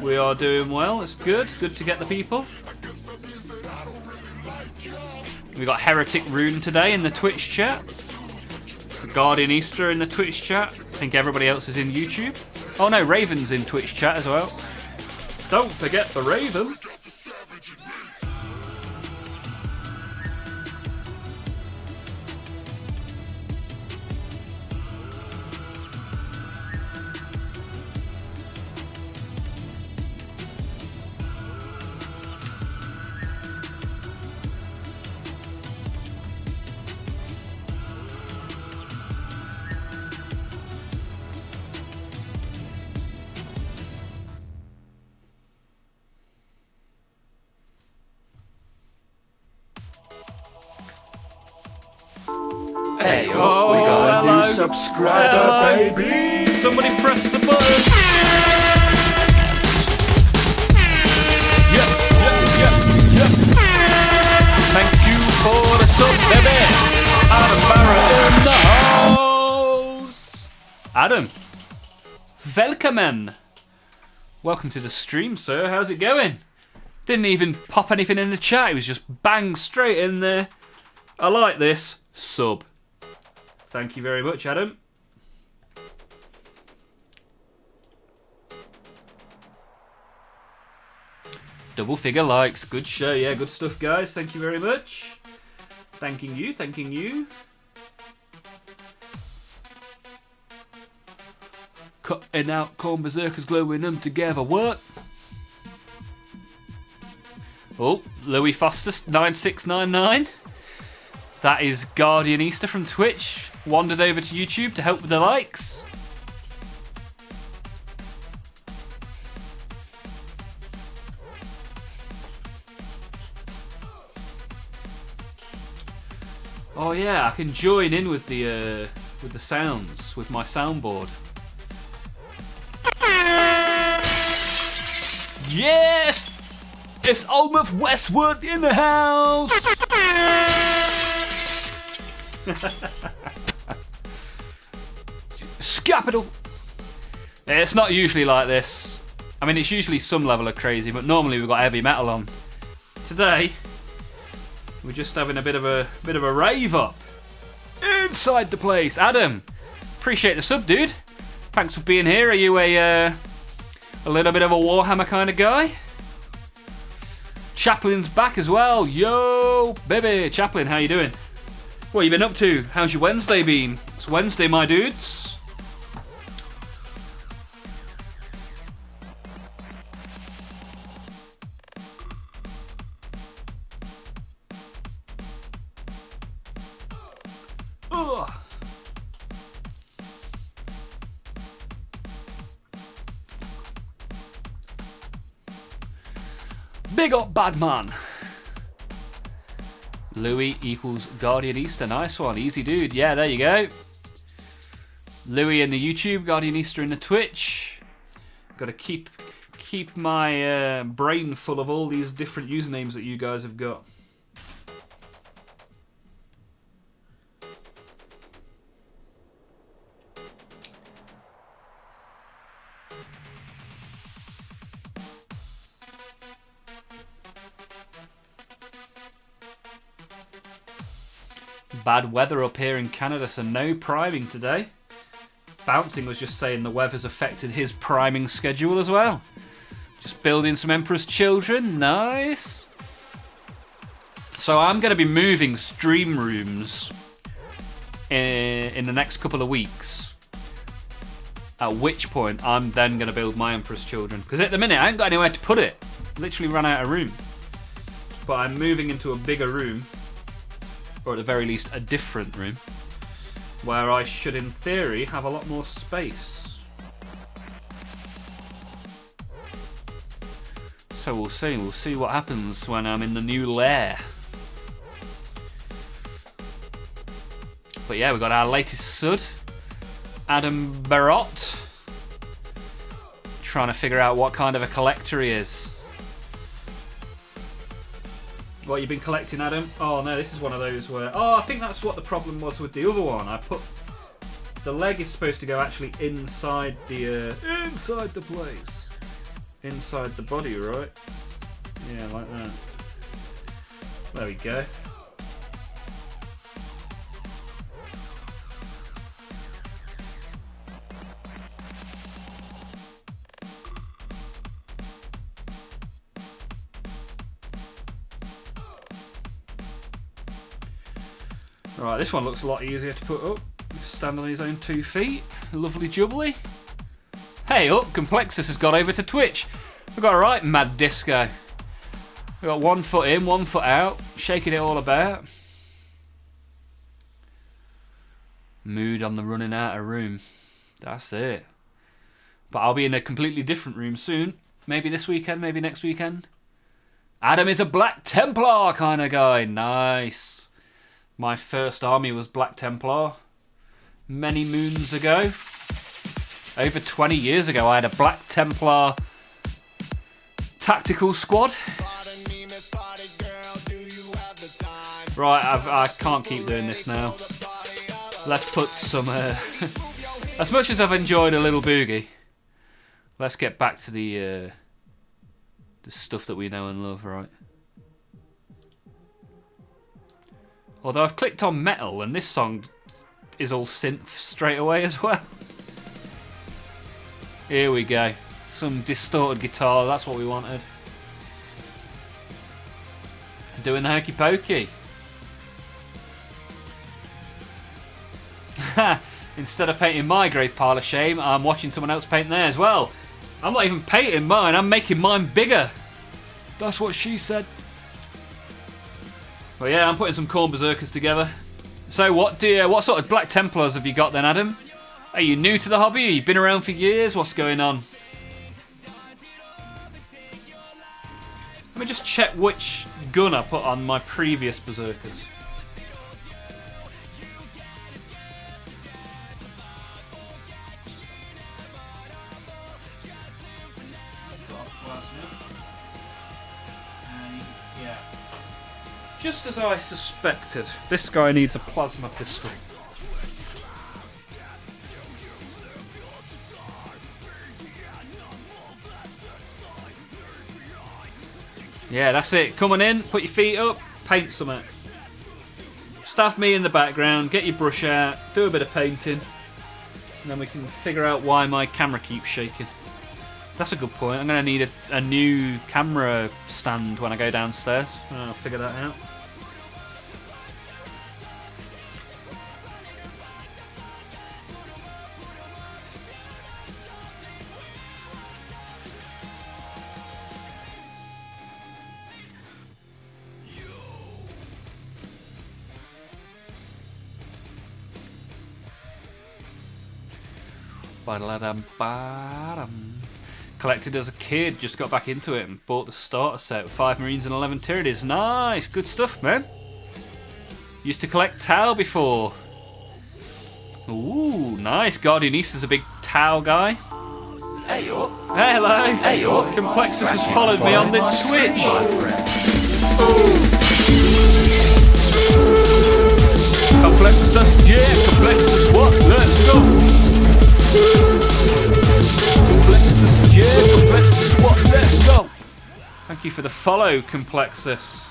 we are doing well. It's good. Good to get the people. We got Heretic Rune today in the Twitch chat. Guardian Easter in the Twitch chat. I think everybody else is in YouTube. Oh no, Raven's in Twitch chat as well. Don't forget the Raven. Hey, Oh, we got a hello. new subscriber, baby. Somebody press the button. Yeah. Thank you for the sub, baby. I Adam. Welcome. Welcome to the stream, sir. How's it going? Didn't even pop anything in the chat. It was just bang straight in there. I like this. Sub. Thank you very much, Adam. Double figure likes. Good show. Yeah, good stuff, guys. Thank you very much. Thanking you. Cutting out corn berserkers, gluing them together. What? Oh, Louis Foster 9699. That is Guardian Easter from Twitch. Wandered over to YouTube to help with the likes. Oh yeah, I can join in with the sounds with my soundboard. Yes! It's Olmouth Westwood in the house! Capital! It's not usually like this. I mean, it's usually some level of crazy, but normally we've got heavy metal on. Today, we're just having a bit of a rave up inside the place. Adam, appreciate the sub, dude. Thanks for being here. Are you a little bit of a Warhammer kind of guy? Chaplin's back as well. Yo, baby. Chaplin, how you doing? What you been up to? How's your Wednesday been? It's Wednesday, my dudes. Ugh. Big up, bad man. Louis equals Guardian Easter. Nice one. Easy, dude. Yeah, there you go. Louis in the YouTube, Guardian Easter in the Twitch. Got to keep my brain full of all these different usernames that you guys have got. Bad weather up here in Canada, so no priming today. Bouncing was just saying the weather's affected his priming schedule as well. Just building some Emperor's Children, nice. So I'm going to be moving stream rooms in the next couple of weeks. At which point I'm then going to build my Emperor's Children. Because at the minute I ain't got anywhere to put it. Literally ran out of room. But I'm moving into a bigger room. Or at the very least, a different room, where I should, in theory, have a lot more space. So we'll see what happens when I'm in the new lair. But yeah, we've got our latest sud, Adam Barot, trying to figure out what kind of a collector he is. What you been collecting, Adam? Oh no, this is one of those where... Oh, I think that's what the problem was with the other one. I put... The leg is supposed to go actually inside the... inside the place. Inside the body, right? Yeah, like that. There we go. Right, this one looks a lot easier to put up. Stand on his own 2 feet. Lovely jubbly. Hey up, Complexus has got over to Twitch. We've got a right mad disco. We've got 1 foot in, 1 foot out, shaking it all about. Mood on the running out of room. That's it. But I'll be in a completely different room soon. Maybe this weekend, maybe next weekend. Adam is a Black Templar kind of guy. Nice. My first army was Black Templar many moons ago. Over 20 years ago, I had a Black Templar tactical squad. Right, I can't keep doing this now. Let's put some As much as I've enjoyed a little boogie, let's get back to the stuff that we know and love, right? Although I've clicked on metal and this song is all synth straight away as well. Here we go. Some distorted guitar, that's what we wanted. Doing the hokey pokey. Instead of painting my great pile of shame, I'm watching someone else paint theirs. Well, I'm not even painting mine, I'm making mine bigger. That's what she said. Well, yeah, I'm putting some Corn Berserkers together. So what sort of Black Templars have you got then, Adam? Are you new to the hobby? You've been around for years? What's going on? Let me just check which gun I put on my previous Berserkers. Just as I suspected, this guy needs a plasma pistol. Yeah, that's it. Come on in, put your feet up, paint something. Staff me in the background, get your brush out, do a bit of painting, and then we can figure out why my camera keeps shaking. That's a good point. I'm going to need a new camera stand when I go downstairs. I'll figure that out. Collected as a kid, just got back into it and bought the starter set with 5 Marines and 11 Tyranids. Nice, good stuff, man. Used to collect Tau before. Ooh, nice. Guardianista's a big Tau guy. Hey, yo. Hello. Hey, yo. Complexus has followed me on the Twitch. Complexus, yeah, Complexus, what? Let's go. Complexus, yeah, Complexus, what? Let's go. Thank you for the follow, Complexus.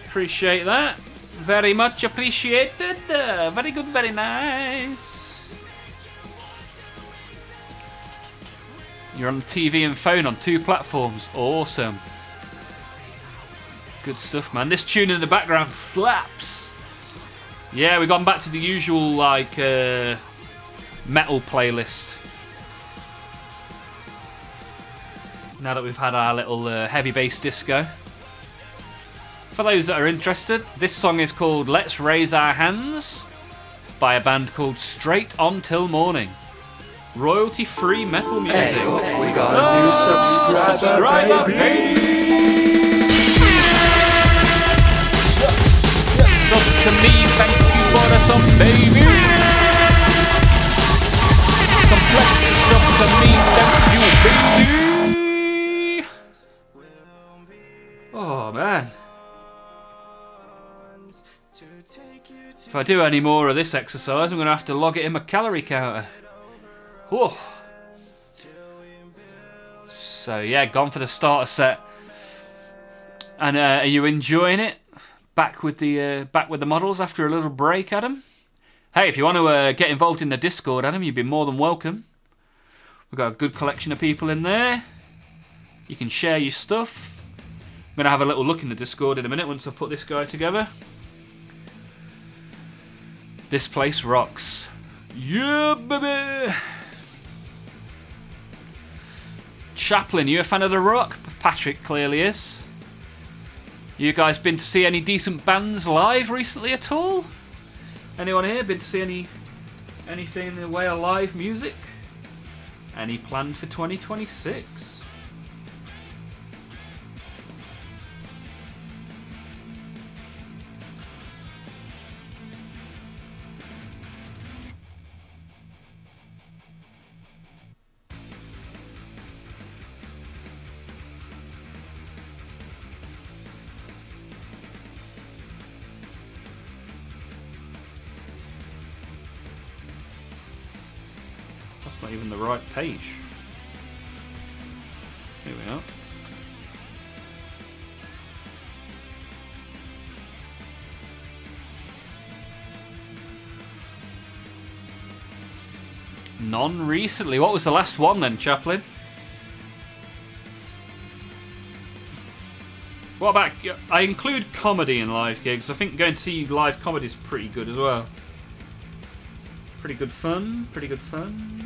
Appreciate that. Very much appreciated. Very good, very nice. You're on the TV and phone on 2 platforms. Awesome. Good stuff, man. This tune in the background slaps. Yeah, we've gone back to the usual, like, metal playlist. Now that we've had our little heavy bass disco. For those that are interested, this song is called Let's Raise Our Hands by a band called Straight On Till Morning. Royalty-free metal music. Hey, yo. We got a new subscriber, baby. Sub to me, thank you for the sub, baby. Complex sub to me, thank you, baby. Oh, man. If I do any more of this exercise, I'm going to have to log it in my calorie counter. Whoa. So, yeah, gone for the starter set. And are you enjoying it? Back with the models after a little break, Adam? Hey, if you want to get involved in the Discord, Adam, you'd be more than welcome. We've got a good collection of people in there. You can share your stuff. I'm going to have a little look in the Discord in a minute once I've put this guy together. This place rocks. Yeah, baby! Chaplin, you a fan of The Rock? Patrick clearly is. You guys been to see any decent bands live recently at all? Anyone here been to see anything in the way of live music? Any planned for 2026? It's not even the right page. Here we are. None recently. What was the last one then, Chaplin? What about... I include comedy in live gigs. I think going to see live comedy is pretty good as well. Pretty good fun. Pretty good fun.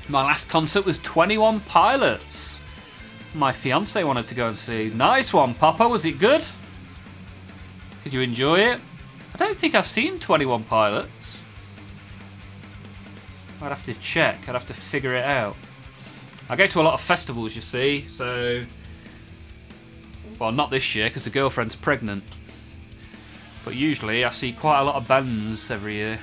My last concert was 21 Pilots. My fiance wanted to go and see. Nice one, Papa. Was it good? Did you enjoy it? I don't think I've seen 21 Pilots. I'd have to check. I'd have to figure it out. I go to a lot of festivals, you see, so... Well, not this year, because the girlfriend's pregnant. But usually I see quite a lot of bands every year.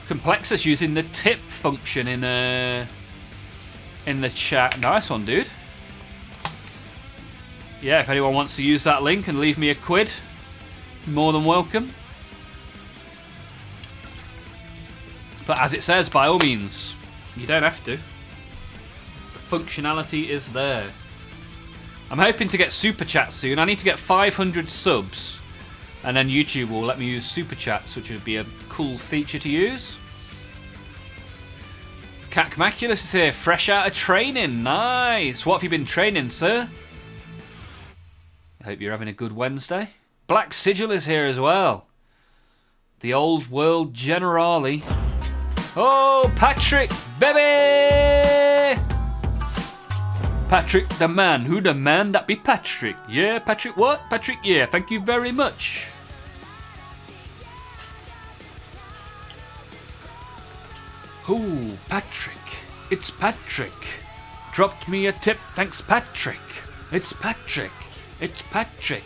Complexus using the tip function in the chat. Nice one, dude. Yeah, if anyone wants to use that link and leave me a quid, more than welcome. But as it says, by all means, you don't have to. The functionality is there. I'm hoping to get Super Chat soon. I need to get 500 subs. And then YouTube will let me use Super Chats, which would be a cool feature to use. Cacmaculus is here, fresh out of training. Nice. What have you been training, sir? I hope you're having a good Wednesday. Black Sigil is here as well. The old world generale. Oh, Patrick, baby! Patrick the man. Who the man? That be Patrick. Yeah, Patrick what? Patrick, yeah. Thank you very much. Oh, Patrick. It's Patrick. Dropped me a tip. Thanks, Patrick. It's Patrick. It's Patrick.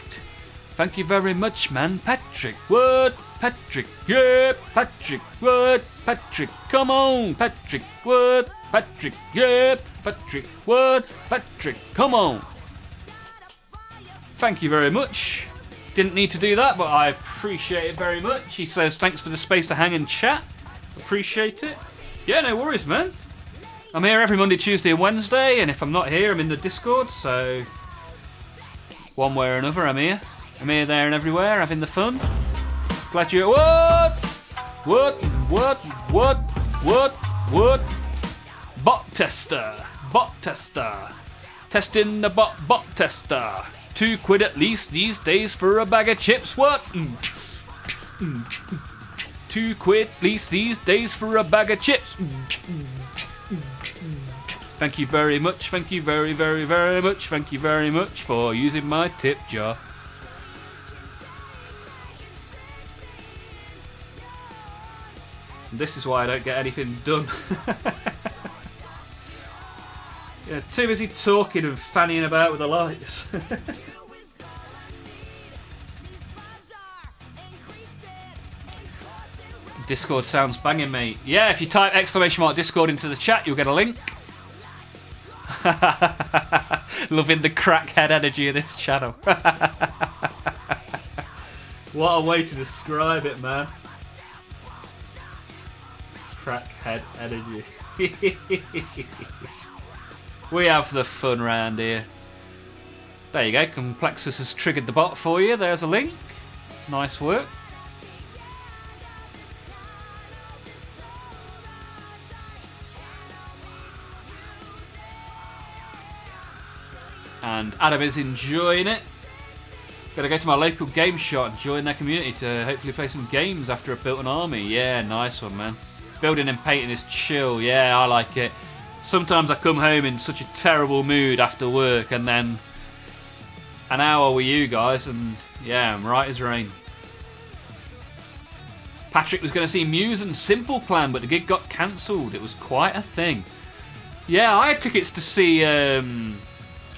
Thank you very much, man. Patrick. What? Patrick. Yeah, Patrick. What? Patrick. Come on, Patrick. What? Patrick. Yeah, Patrick. What? Patrick. Come on. Thank you very much. Didn't need to do that, but I appreciate it very much. He says, thanks for the space to hang and chat. Appreciate it. Yeah, no worries, man. I'm here every Monday, Tuesday and Wednesday, and if I'm not here, I'm in the Discord, so... One way or another, I'm here. I'm here, there and everywhere, having the fun. Glad you're... What? What? Bot tester. Bot tester. Testing the bot tester. £2 at least these days for a bag of chips. What? £2 at least these days for a bag of chips. Thank you very much. Thank you very, very, very much. Thank you very much for using my tip jar. This is why I don't get anything done. Yeah, too busy talking and fannying about with the lights. Discord sounds banging, mate. Yeah, if you type !Discord into the chat, you'll get a link. Loving the crackhead energy of this channel. What a way to describe it, man. Crackhead energy. We have the fun round here. There you go, Complexus has triggered the bot for you. There's a link. Nice work. And Adam is enjoying it. Gotta go to my local game shop and join their community to hopefully play some games after I've built an army. Yeah, nice one, man. Building and painting is chill. Yeah, I like it. Sometimes I come home in such a terrible mood after work and then an hour with you guys, and yeah, I'm right as rain. Patrick was going to see Muse and Simple Plan, but the gig got cancelled. It was quite a thing. Yeah, I had tickets to see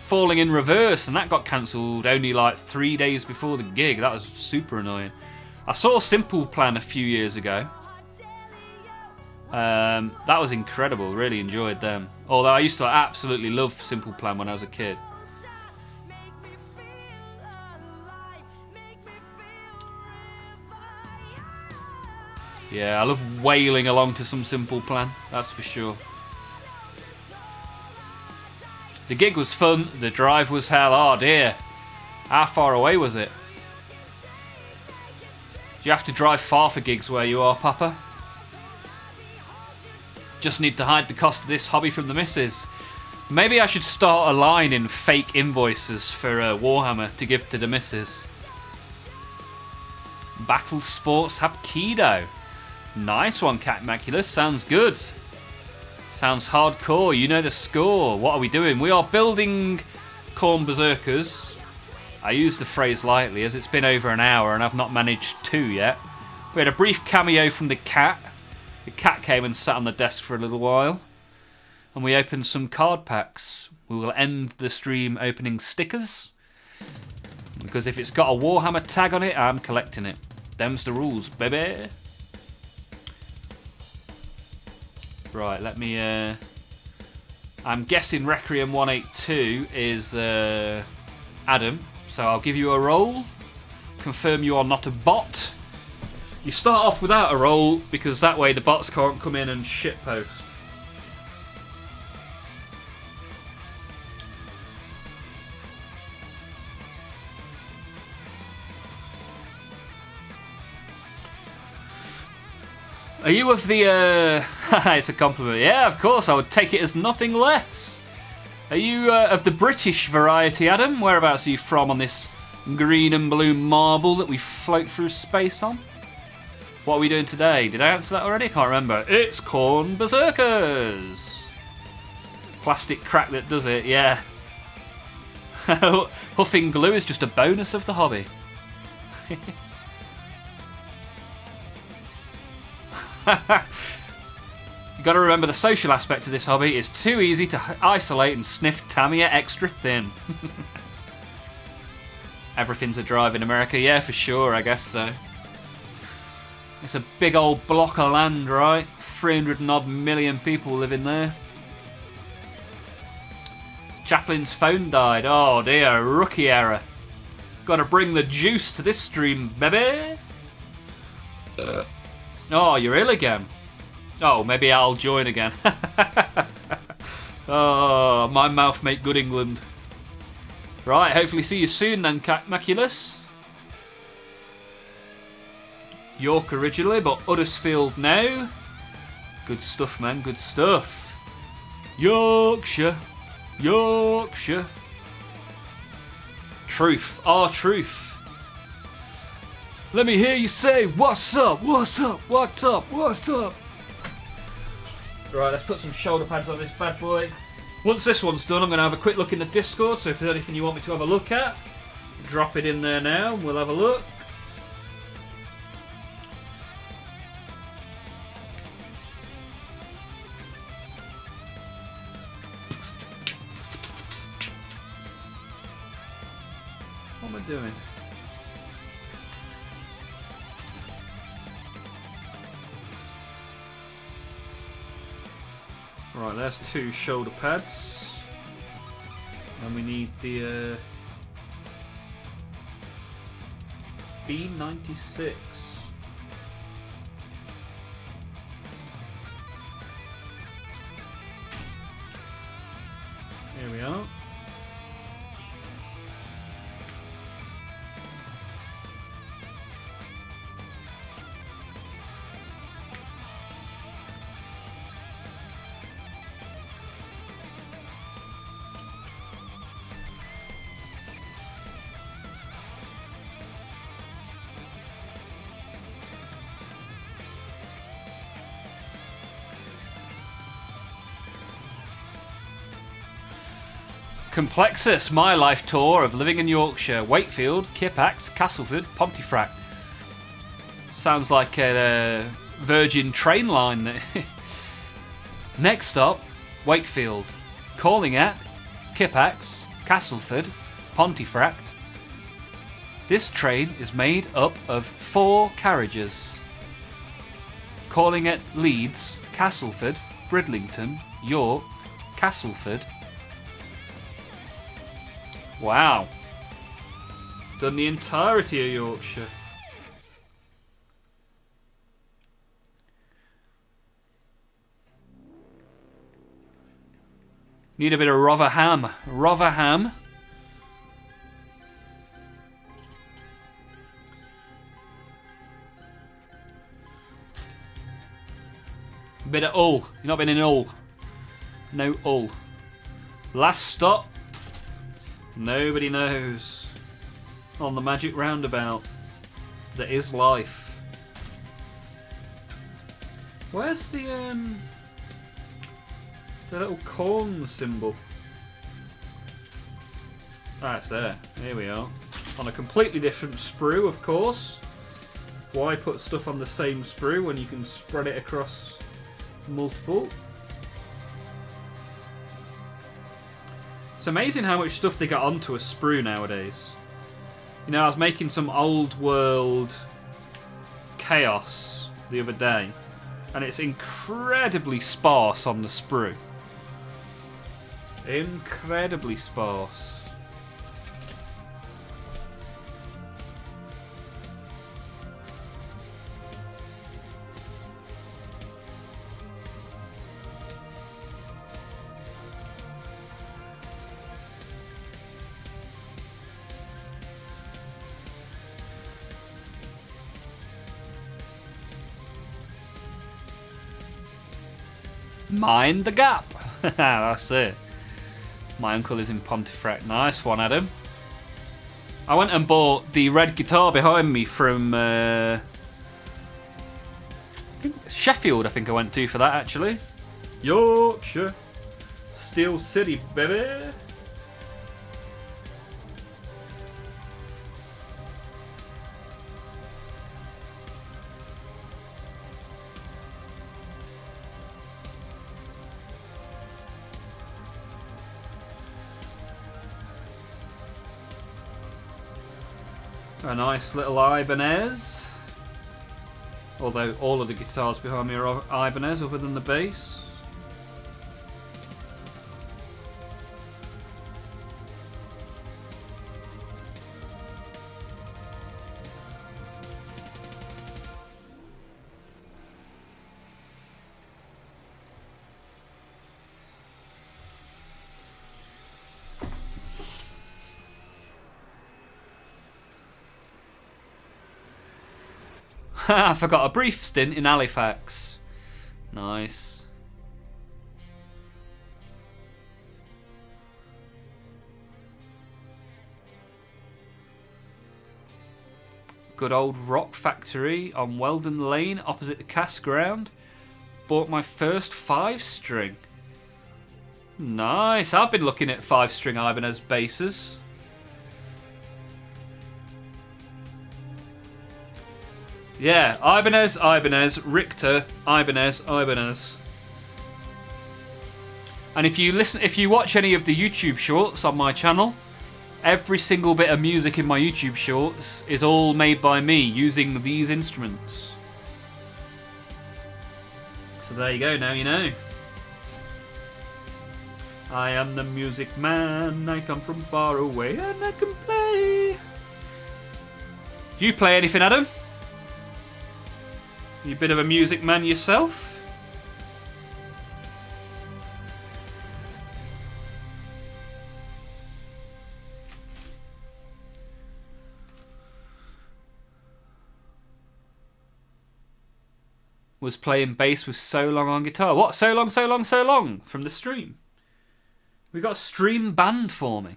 Falling in Reverse, and that got cancelled only like 3 days before the gig. That was super annoying. I saw Simple Plan a few years ago. That was incredible. Really enjoyed them. Although I used to absolutely love Simple Plan when I was a kid. Yeah, I love wailing along to some Simple Plan. That's for sure. The gig was fun. The drive was hell. Oh dear. How far away was it? Do you have to drive far for gigs where you are, Papa? Just need to hide the cost of this hobby from the missus. Maybe I should start a line in fake invoices for Warhammer to give to the missus. Battle Sports Hapkido. Nice one, Cat Maculus. Sounds good. Sounds hardcore. You know the score. What are we doing? We are building Khorne Berserkers. I use the phrase lightly as it's been over an hour and I've not managed 2 yet. We had a brief cameo from the cat. The cat came and sat on the desk for a little while. And we opened some card packs. We will end the stream opening stickers. Because if it's got a Warhammer tag on it, I'm collecting it. Them's the rules, baby. Right, let me... I'm guessing Requiem 182 is Adam. So I'll give you a roll. Confirm you are not a bot. You start off without a roll because that way the bots can't come in and shitpost. Are you of the, it's a compliment. Yeah, of course, I would take it as nothing less. Are you of the British variety, Adam? Whereabouts are you from on this green and blue marble that we float through space on? What are we doing today? Did I answer that already? I can't remember. It's Khorne Berserkers. Plastic crack that does it, yeah. Huffing glue is just a bonus of the hobby. You got to remember the social aspect of this hobby is too easy to isolate and sniff Tamiya extra thin. Everything's a drive in America, yeah, for sure, I guess so. It's a big old block of land, right? 300 and odd million people living there. Chaplin's phone died. Oh dear, rookie error. Got to bring the juice to this stream, baby. Oh, you're ill again. Oh, maybe I'll join again. Oh, my mouth make good England. Right, hopefully see you soon then, Maculus. York originally, but Huddersfield now. Good stuff, man, good stuff. Yorkshire. Yorkshire. Truth. Oh, truth. Let me hear you say, what's up, what's up, what's up, what's up. Right, let's put some shoulder pads on this bad boy. Once this one's done, I'm going to have a quick look in the Discord, so if there's anything you want me to have a look at, drop it in there now, and we'll have a look. What am I doing? Right, there's 2 shoulder pads. And we need the B96. Here we are. Complexus, my life tour of living in Yorkshire. Wakefield, Kippax, Castleford, Pontefract. Sounds like a Virgin train line. Next stop, Wakefield. Calling at Kippax, Castleford, Pontefract. This train is made up of 4 carriages. Calling at Leeds, Castleford, Bridlington, York, Castleford. Wow. Done the entirety of Yorkshire. Need a bit of Rotherham. Rotherham. Bit of Hull. You've not been in Hull. No Hull. Last stop. Nobody knows. On the magic roundabout that is life. Where's the little corn symbol? Ah, it's there. Here we are. On a completely different sprue, of course. Why put stuff on the same sprue when you can spread it across multiple? It's amazing how much stuff they got onto a sprue nowadays. You know, I was making some old world chaos the other day, and it's incredibly sparse on the sprue. Incredibly sparse. Mind the gap. That's it. My uncle is in Pontefract. Nice one, Adam. I went and bought the red guitar behind me from I think Sheffield. I think I went to for that, actually. Yorkshire, Steel City, baby. A nice little Ibanez. Although all of the guitars behind me are Ibanez other than the bass. I forgot a brief stint in Halifax. Nice. Good old Rock Factory on Weldon Lane opposite the cast ground. Bought my first 5-string. Nice. I've been looking at 5-string Ibanez basses. Yeah, Ibanez, Ibanez, Richter, Ibanez, Ibanez. And if you watch any of the YouTube shorts on my channel, every single bit of music in my YouTube shorts is all made by me using these instruments. So there you go, now you know. I am the music man, I come from far away and I can play. Do you play anything, Adam? You a bit of a music man yourself? Was playing bass with so long on guitar. What? So long, so long, so long? From the stream. We got a stream band forming.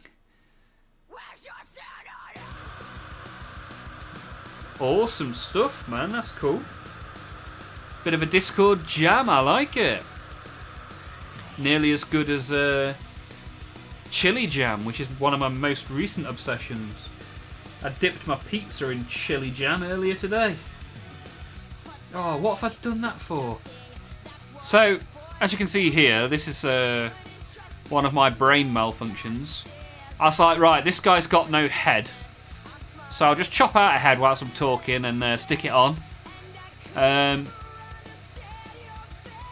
Awesome stuff, man. That's cool. Bit of a Discord jam, I like it. Nearly as good as chili jam, which is one of my most recent obsessions. I dipped my pizza in chili jam earlier today. Oh, what have I done that for? So, as you can see here, this is one of my brain malfunctions. I was like, right, this guy's got no head. So I'll just chop out a head whilst I'm talking and stick it on.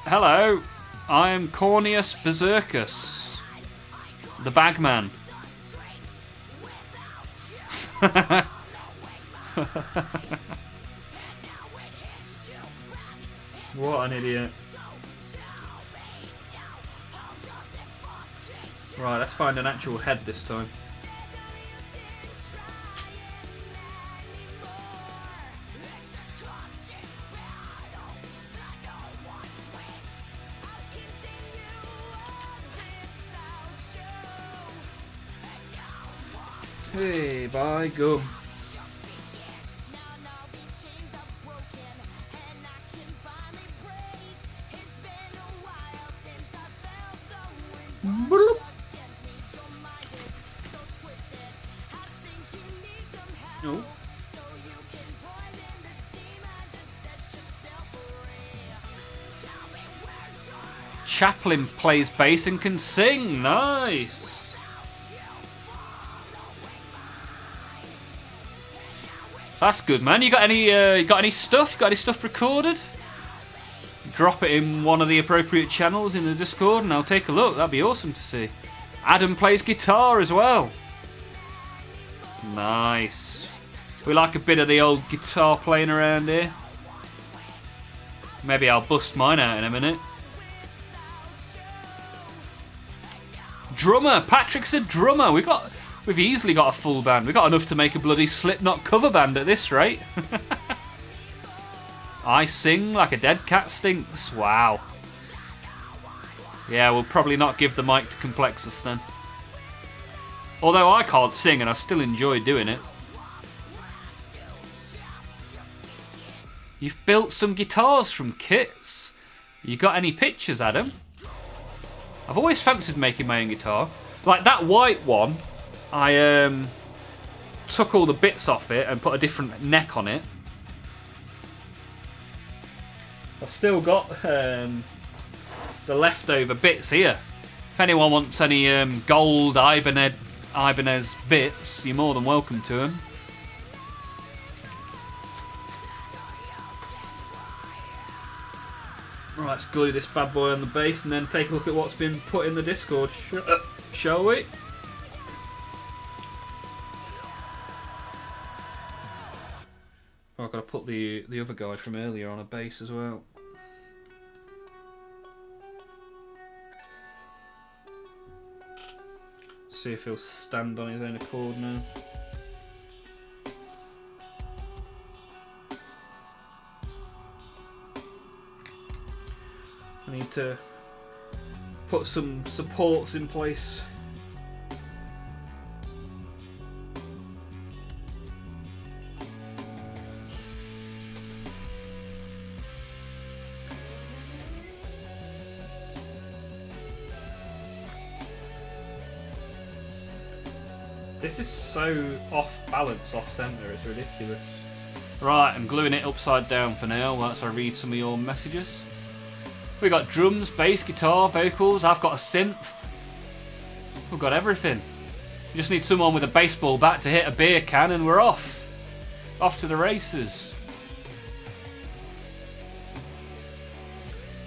Hello, I am Corneus Berserkus, the bagman. What an idiot. Right, let's find an actual head this time. Hey, by gum. Bloop. Oh. Chaplin plays bass and can sing. Nice. That's good, man. You got any stuff? You got any stuff recorded? Drop it in one of the appropriate channels in the Discord, and I'll take a look. That'd be awesome to see. Adam plays guitar as well. Nice. We like a bit of the old guitar playing around here. Maybe I'll bust mine out in a minute. Drummer. Patrick's a drummer. We've easily got a full band. We've got enough to make a bloody Slipknot cover band at this rate. I sing like a dead cat stinks. Wow. Yeah, we'll probably not give the mic to Complexus then. Although I can't sing and I still enjoy doing it. You've built some guitars from kits. You got any pictures, Adam? I've always fancied making my own guitar. Like that white one. I took all the bits off it and put a different neck on it. I've still got the leftover bits here. If anyone wants any gold Ibanez bits, you're more than welcome to them. Right, let's glue this bad boy on the base and then take a look at what's been put in the Discord. Shall we? Oh, I've got to put the other guy from earlier on a base as well. See if he'll stand on his own accord now. I need to put some supports in place. This is so off balance, off centre, it's ridiculous. Right, I'm gluing it upside down for now whilst I read some of your messages. We got drums, bass, guitar, vocals, I've got a synth. We've got everything. You just need someone with a baseball bat to hit a beer can and we're off. Off to the races.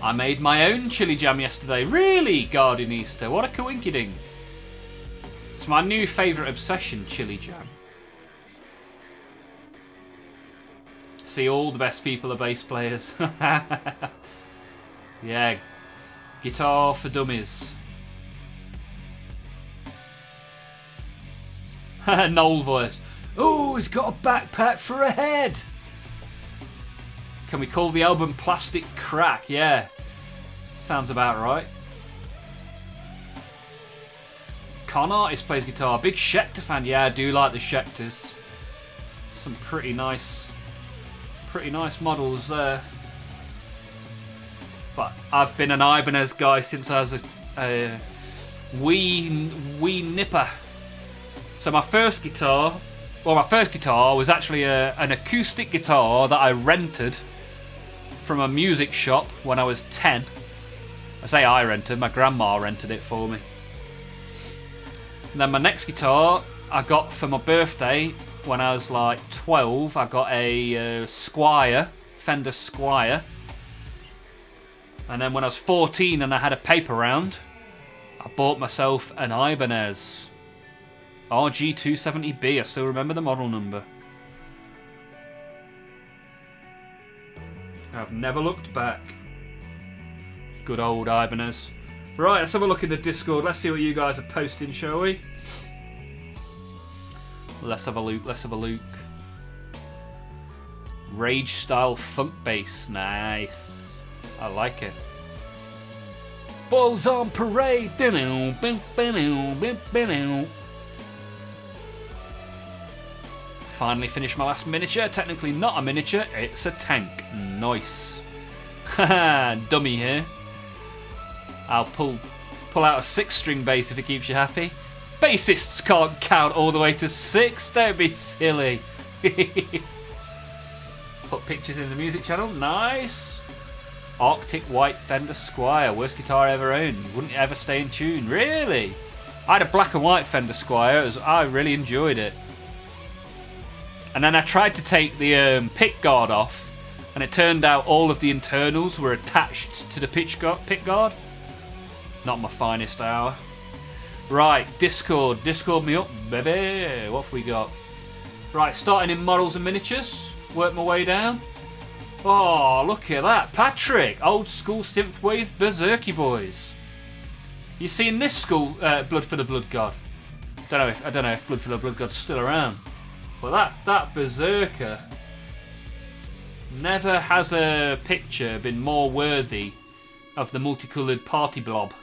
I made my own chili jam yesterday. Really, Guardian Easter? What a coinkyding. It's my new favourite obsession, chili jam. See, all the best people are bass players. Yeah, guitar for dummies. Noel voice. Oh, he's got a backpack for a head. Can we call the album Plastic Crack? Yeah, sounds about right. Con Artist plays guitar. Big Schecter fan. Yeah, I do like the Schecters. Some pretty nice models there. But I've been an Ibanez guy since I was Wee nipper. So my first guitar was actually an acoustic guitar that I rented from a music shop when I was 10. I say I rented, my grandma rented it for me. And then my next guitar I got for my birthday when I was like 12. I got a Squier, Fender Squier. And then when I was 14 and I had a paper round, I bought myself an Ibanez RG270B. I still remember the model number. I've never looked back. Good old Ibanez. Right, let's have a look in the Discord. Let's see what you guys are posting, shall we? Let's have a look. Rage style funk bass. Nice. I like it. Balls on parade. Finally finished my last miniature. Technically not a miniature, it's a tank. Nice. Haha, dummy here. I'll pull out a 6-string bass if it keeps you happy. Bassists can't count all the way to 6. Don't be silly. Put pictures in the music channel. Nice. Arctic White Fender Squier. Worst guitar I ever owned. Wouldn't ever stay in tune. Really? I had a black and white Fender Squier. I really enjoyed it. And then I tried to take the pick guard off. And it turned out all of the internals were attached to the pick guard. Not my finest hour. Right, Discord me up, baby. What have we got? Right, starting in models and miniatures. Work my way down. Oh, look at that. Patrick, old school synthwave berserky boys. You seen this school Blood for the Blood God? I don't know if Blood for the Blood God's still around. But that berserker, never has a picture been more worthy of the multicoloured party blob.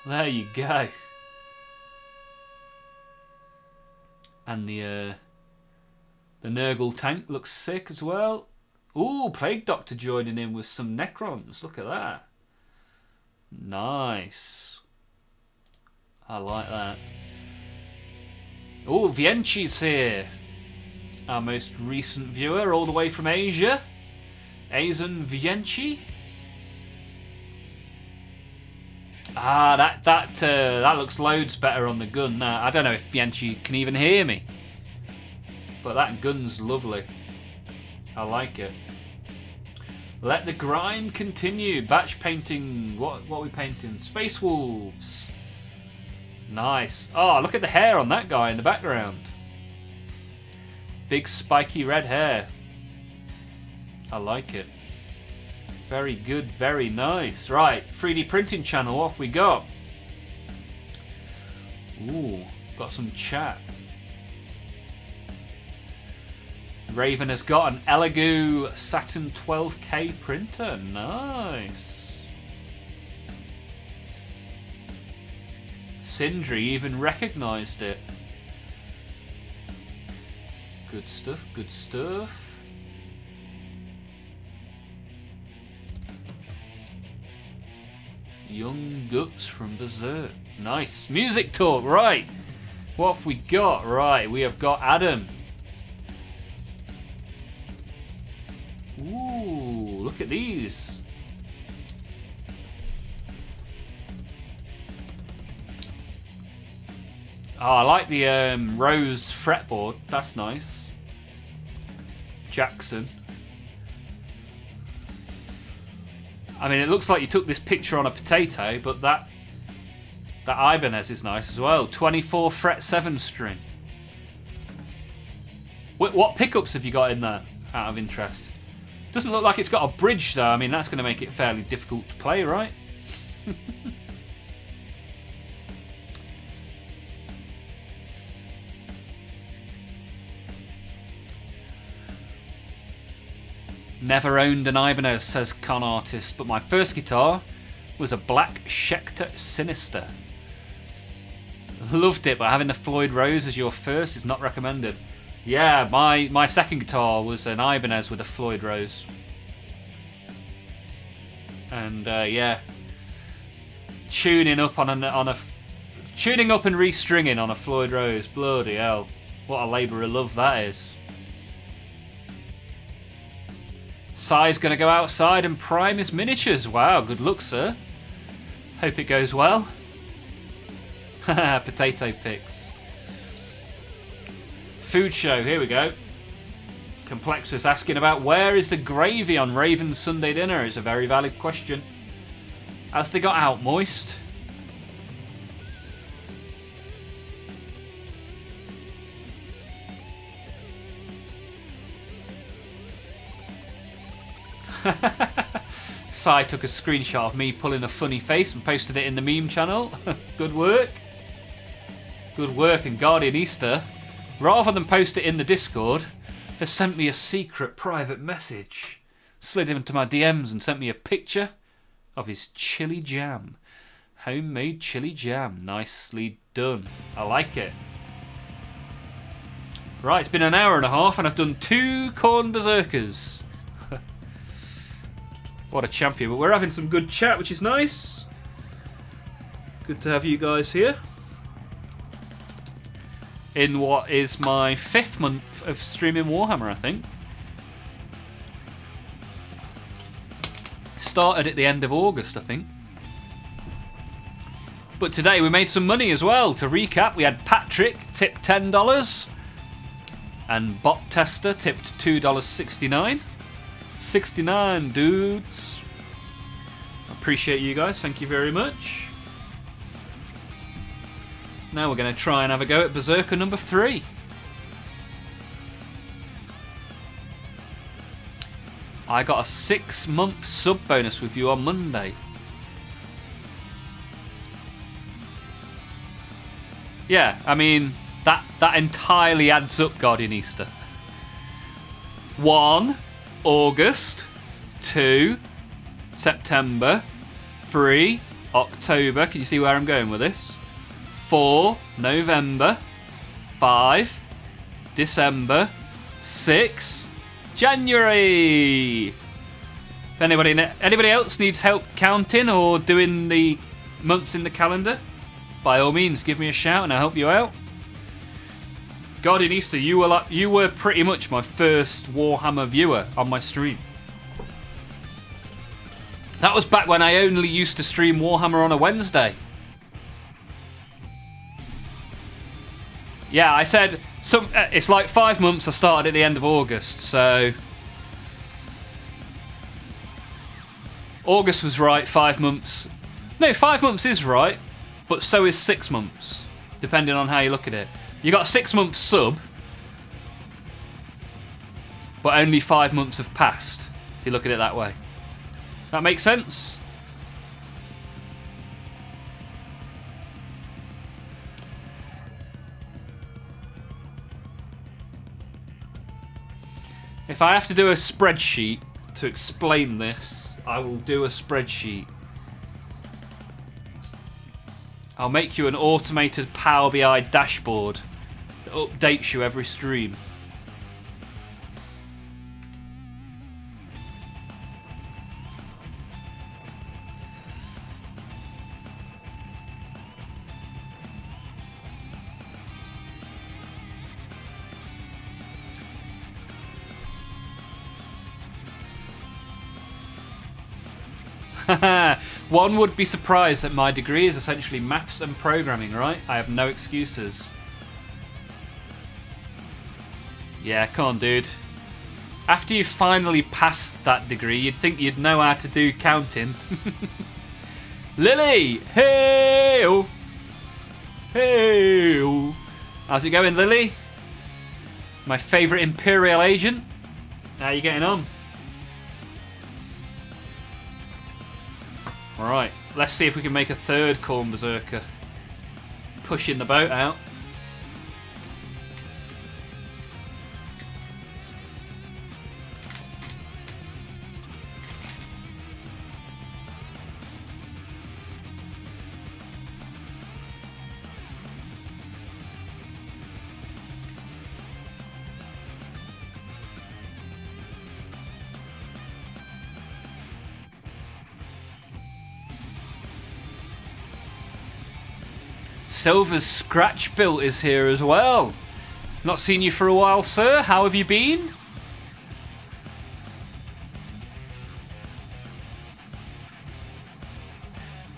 There you go. And the Nurgle tank looks sick as well. Ooh, Plague Doctor joining in with some Necrons. Look at that. Nice. I like that. Ooh, Vienchi's here. Our most recent viewer, all the way from Asia. Aizen Vienchi. Ah, that looks loads better on the gun now. I don't know if Bianchi can even hear me. But that gun's lovely. I like it. Let the grind continue. Batch painting. What are we painting? Space Wolves. Nice. Oh, look at the hair on that guy in the background. Big spiky red hair. I like it. Very good, very nice. Right, 3D printing channel, what have we got? Ooh, got some chat. Raven has got an Elegoo Saturn 12K printer. Nice. Sindri even recognised it. Good stuff, good stuff. Young Guts from Berserk. Nice. Music talk, right. What have we got? Right, we have got Adam. Ooh, look at these. Oh, I like the rose fretboard. That's nice. Jackson. I mean, it looks like you took this picture on a potato, but that Ibanez is nice as well. 24 fret 7 string. What pickups have you got in there, out of interest? Doesn't look like it's got a bridge though. I mean, that's going to make it fairly difficult to play, right? Never owned an Ibanez, says Con Artist, but my first guitar was a black Schecter Sinister. Loved it, but having the Floyd Rose as your first is not recommended. Yeah, my second guitar was an Ibanez with a Floyd Rose. And yeah, tuning up on tuning up and restringing on a Floyd Rose. Bloody hell. What a labour of love that is. Si's going to go outside and prime his miniatures. Wow, good luck, sir. Hope it goes well. Potato picks. Food show, here we go. Complexus asking about where is the gravy on Raven's Sunday dinner? It's a very valid question. Has they got out moist? Si took a screenshot of me pulling a funny face and posted it in the meme channel. Good work. Good work. And Guardian Easter, rather than post it in the Discord, has sent me a secret private message. Slid into my DMs and sent me a picture of his chili jam. Homemade chili jam. Nicely done. I like it. Right, it's been an hour and a half and I've done 2 Corn Berserkers. What a champion. But we're having some good chat, which is nice. Good to have you guys here. In what is my 5th month of streaming Warhammer, I think. Started at the end of August, I think. But today we made some money as well. To recap, we had Patrick tipped $10 and Bot Tester tipped $2.69. 69 dudes. Appreciate you guys, thank you very much. Now we're going to try and have a go at Berserker number 3. I got a 6-month sub bonus with you on Monday. Yeah, I mean, that entirely adds up, Guardian Easter. 1 August, 2 September, 3 October. Can you see where I'm going with this? 4 November, 5 December, 6 January. If anybody else needs help counting or doing the months in the calendar, by all means give me a shout and I'll help you out. Guardian Easter, you were pretty much my first Warhammer viewer on my stream. That was back when I only used to stream Warhammer on a Wednesday. Yeah, I said it's like 5 months. I started at the end of August, so August was right. 5 months. No, 5 months is right, but so is 6 months, depending on how you look at it. You got a 6 month sub, but only 5 months have passed, if you look at it that way. That makes sense? If I have to do a spreadsheet to explain this, I will do a spreadsheet. I'll make you an automated Power BI dashboard that updates you every stream. One would be surprised that my degree is essentially maths and programming, right? I have no excuses. Yeah, come on, dude. After you finally passed that degree, you'd think you'd know how to do counting. Lily! Hey! Hey! How's it going, Lily? My favourite Imperial agent? How are you getting on? Alright, let's see if we can make a third Corn Berserker. Pushing the boat out. Silver's Scratch Built is here as well. Not seen you for a while, sir. How have you been?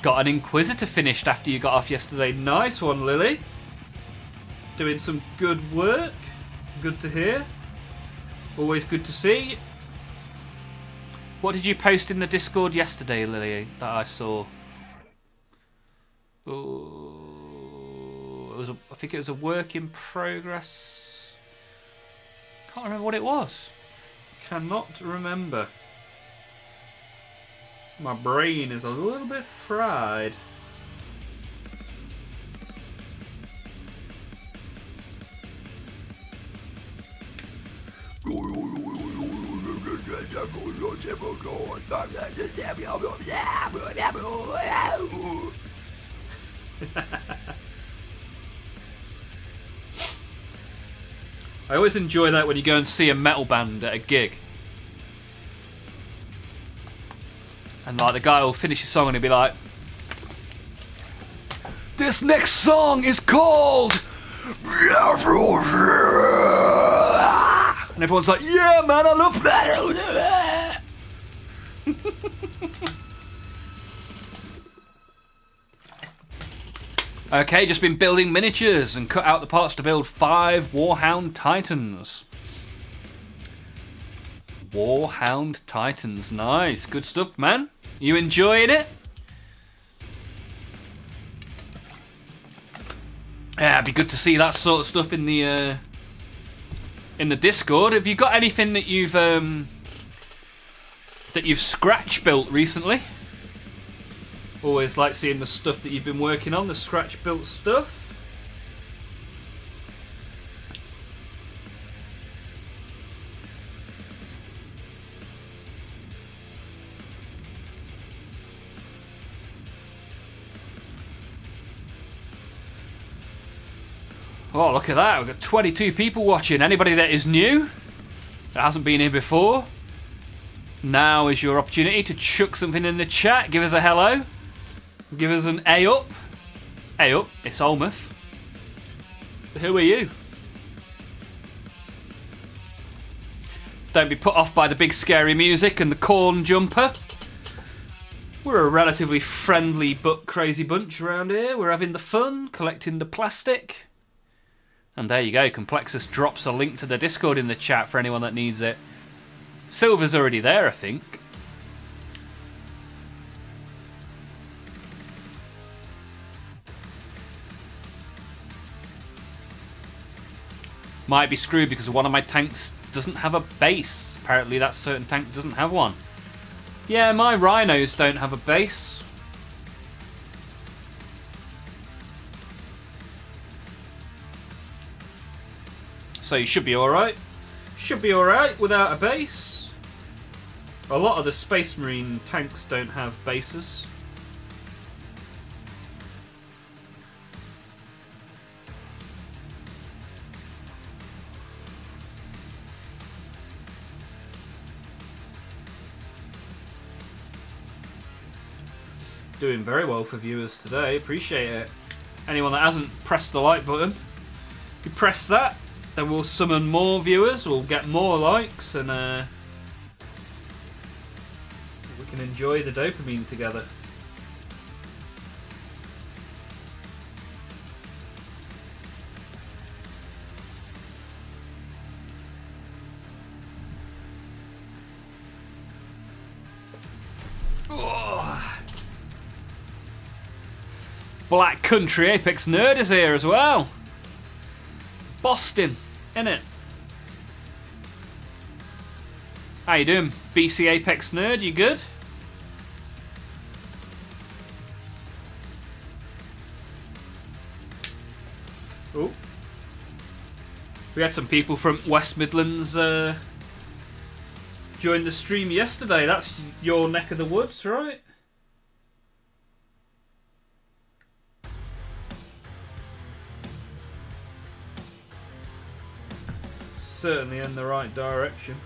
Got an Inquisitor finished after you got off yesterday. Nice one, Lily. Doing some good work. Good to hear. Always good to see. What did you post in the Discord yesterday, Lily, that I saw? Oh, I think it was a work in progress. Can't remember what it was. Cannot remember. My brain is a little bit fried. I always enjoy that when you go and see a metal band at a gig. And like the guy will finish his song and he'll be like, "This next song is called..." And everyone's like, "Yeah, man, I love that." Okay, just been building miniatures and cut out the parts to build 5 Warhound Titans. Warhound Titans, nice. Good stuff, man. You enjoying it? Yeah, it'd be good to see that sort of stuff in the Discord. Have you got anything that you've scratch built recently? Always like seeing the stuff that you've been working on, the scratch built stuff. Oh, look at that. We've got 22 people watching. Anybody that is new, that hasn't been here before, now is your opportunity to chuck something in the chat. Give us a hello. Give us an A up. A up. It's Olmouth. Who are you? Don't be put off by the big scary music and the corn jumper. We're a relatively friendly but crazy bunch around here. We're having the fun, collecting the plastic. And there you go, Complexus drops a link to the Discord in the chat for anyone that needs it. Silver's already there, I think. Might be screwed because one of my tanks doesn't have a base. Apparently that certain tank doesn't have one. Yeah, my rhinos don't have a base. So you should be alright. Should be alright without a base. A lot of the Space Marine tanks don't have bases. Doing very well for viewers today, appreciate it. Anyone that hasn't pressed the like button, if you press that, then we'll summon more viewers, we'll get more likes, and we can enjoy the dopamine together. Black Country Apex Nerd is here as well. Boston, innit? How you doing, BC Apex Nerd? You good? Oh, we had some people from West Midlands join the stream yesterday. That's your neck of the woods, right? Certainly in the right direction.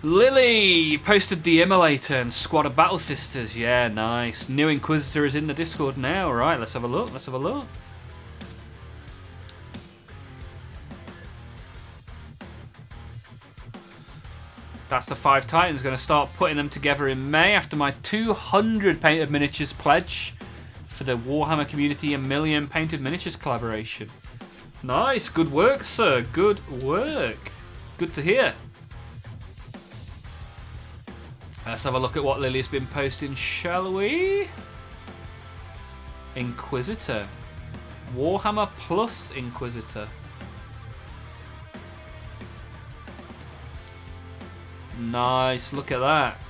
Lily posted the Immolator and Squad of Battle Sisters. Yeah, nice. New Inquisitor is in the Discord now. Right, let's have a look. Let's have a look. That's the 5 Titans. Going to start putting them together in May after my 200 painted miniatures pledge for the Warhammer Community a Million Painted Miniatures collaboration. Nice. Good work, sir. Good work. Good to hear. Let's have a look at what Lily's been posting, shall we? Inquisitor. Warhammer Plus Inquisitor. Nice, look at that.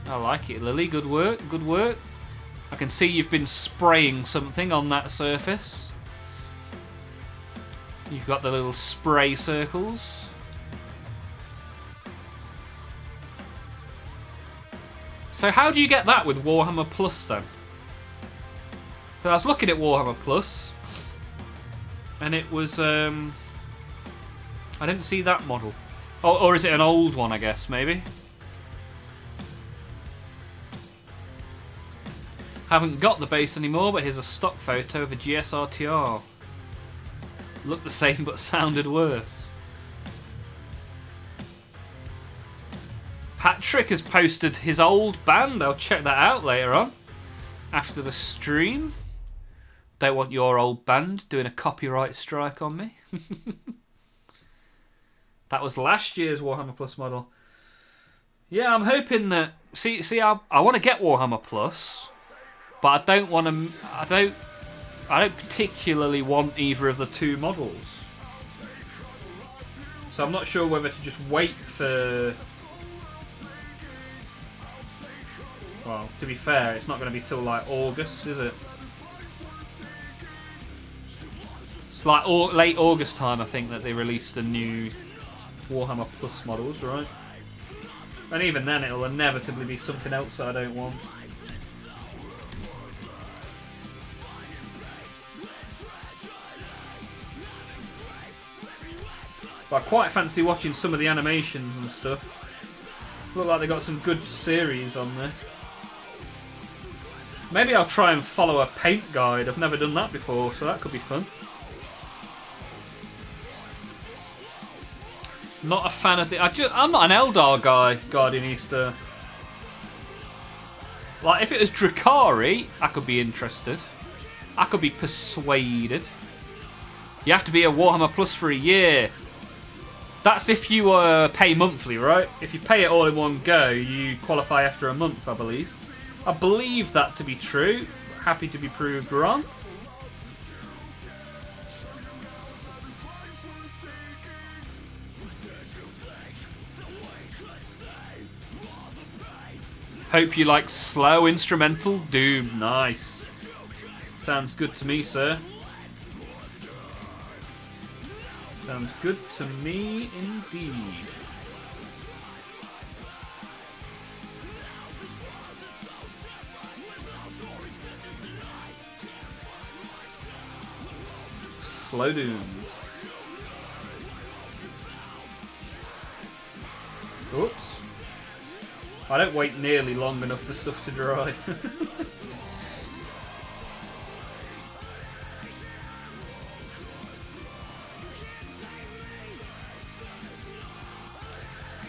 I like it, Lily. Good work, good work. I can see you've been spraying something on that surface. You've got the little spray circles. So how do you get that with Warhammer Plus then? I was looking at Warhammer Plus and it was I didn't see that model. Or is it an old one, I guess, maybe? Haven't got the base anymore, but here's a stock photo of a GSRTR. Looked the same but sounded worse. Patrick has posted his old band. I'll check that out later on. After the stream. Don't want your old band doing a copyright strike on me. That was last year's Warhammer Plus model. Yeah, I'm hoping that... See, I want to get Warhammer Plus, but I don't want to... I don't particularly want either of the two models. So I'm not sure whether to just wait for... Well, to be fair, it's not going to be till like August, is it? It's like late August time, I think, that they released the new Warhammer Plus models, right? And even then, it'll inevitably be something else that I don't want. But I quite fancy watching some of the animations and stuff. Look like they got some good series on there. Maybe I'll try and follow a paint guide. I've never done that before, so that could be fun. Not a fan of the... I'm not an Eldar guy, Guardian Easter. Like, if it was Drakari, I could be interested. I could be persuaded. You have to be a Warhammer Plus for a year. That's if you pay monthly, right? If you pay it all in one go, you qualify after a month, I believe. I believe that to be true. Happy to be proved wrong. Hope you like slow instrumental doom. Nice. Sounds good to me, sir. Sounds good to me indeed. Slow doom. Oops. I don't wait nearly long enough for stuff to dry.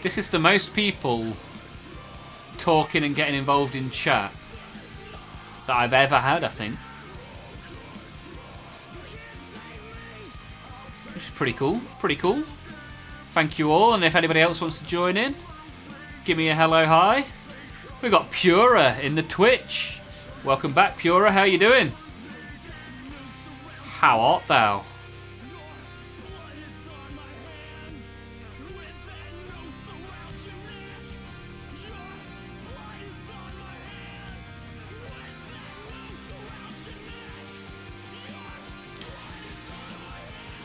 This is the most people talking and getting involved in chat that I've ever had, I think. Which is pretty cool, pretty cool. Thank you all, and if anybody else wants to join in, give me a hello, hi. We've got Pura in the Twitch. Welcome back, Pura, how you doing? How art thou?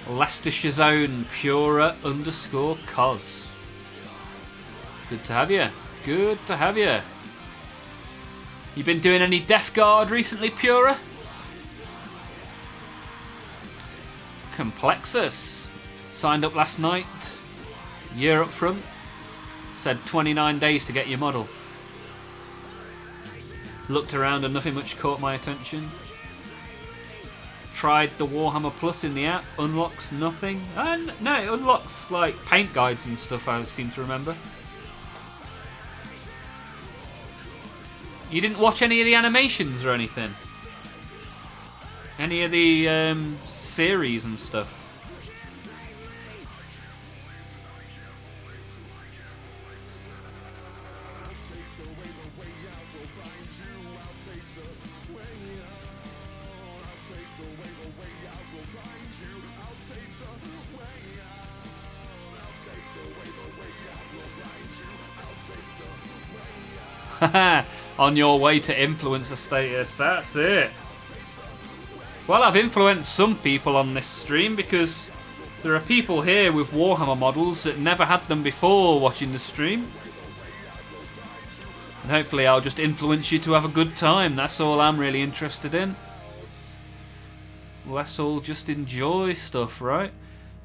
Leicestershire's own Pura_cos. Good to have you. Good to have you. You been doing any Death Guard recently, Pura? Complexus. Signed up last night. Year up front. said 29 days to get your model. Looked around and nothing much caught my attention. Tried the Warhammer Plus in the app, unlocks nothing. And no, it unlocks like paint guides and stuff, I seem to remember. You didn't watch any of the animations or anything? Any of the series and stuff? On your way to influencer status, that's it. Well, I've influenced some people on this stream because there are people here with Warhammer models that never had them before watching the stream. And hopefully I'll just influence you to have a good time. That's all I'm really interested in. Let's all just enjoy stuff, right?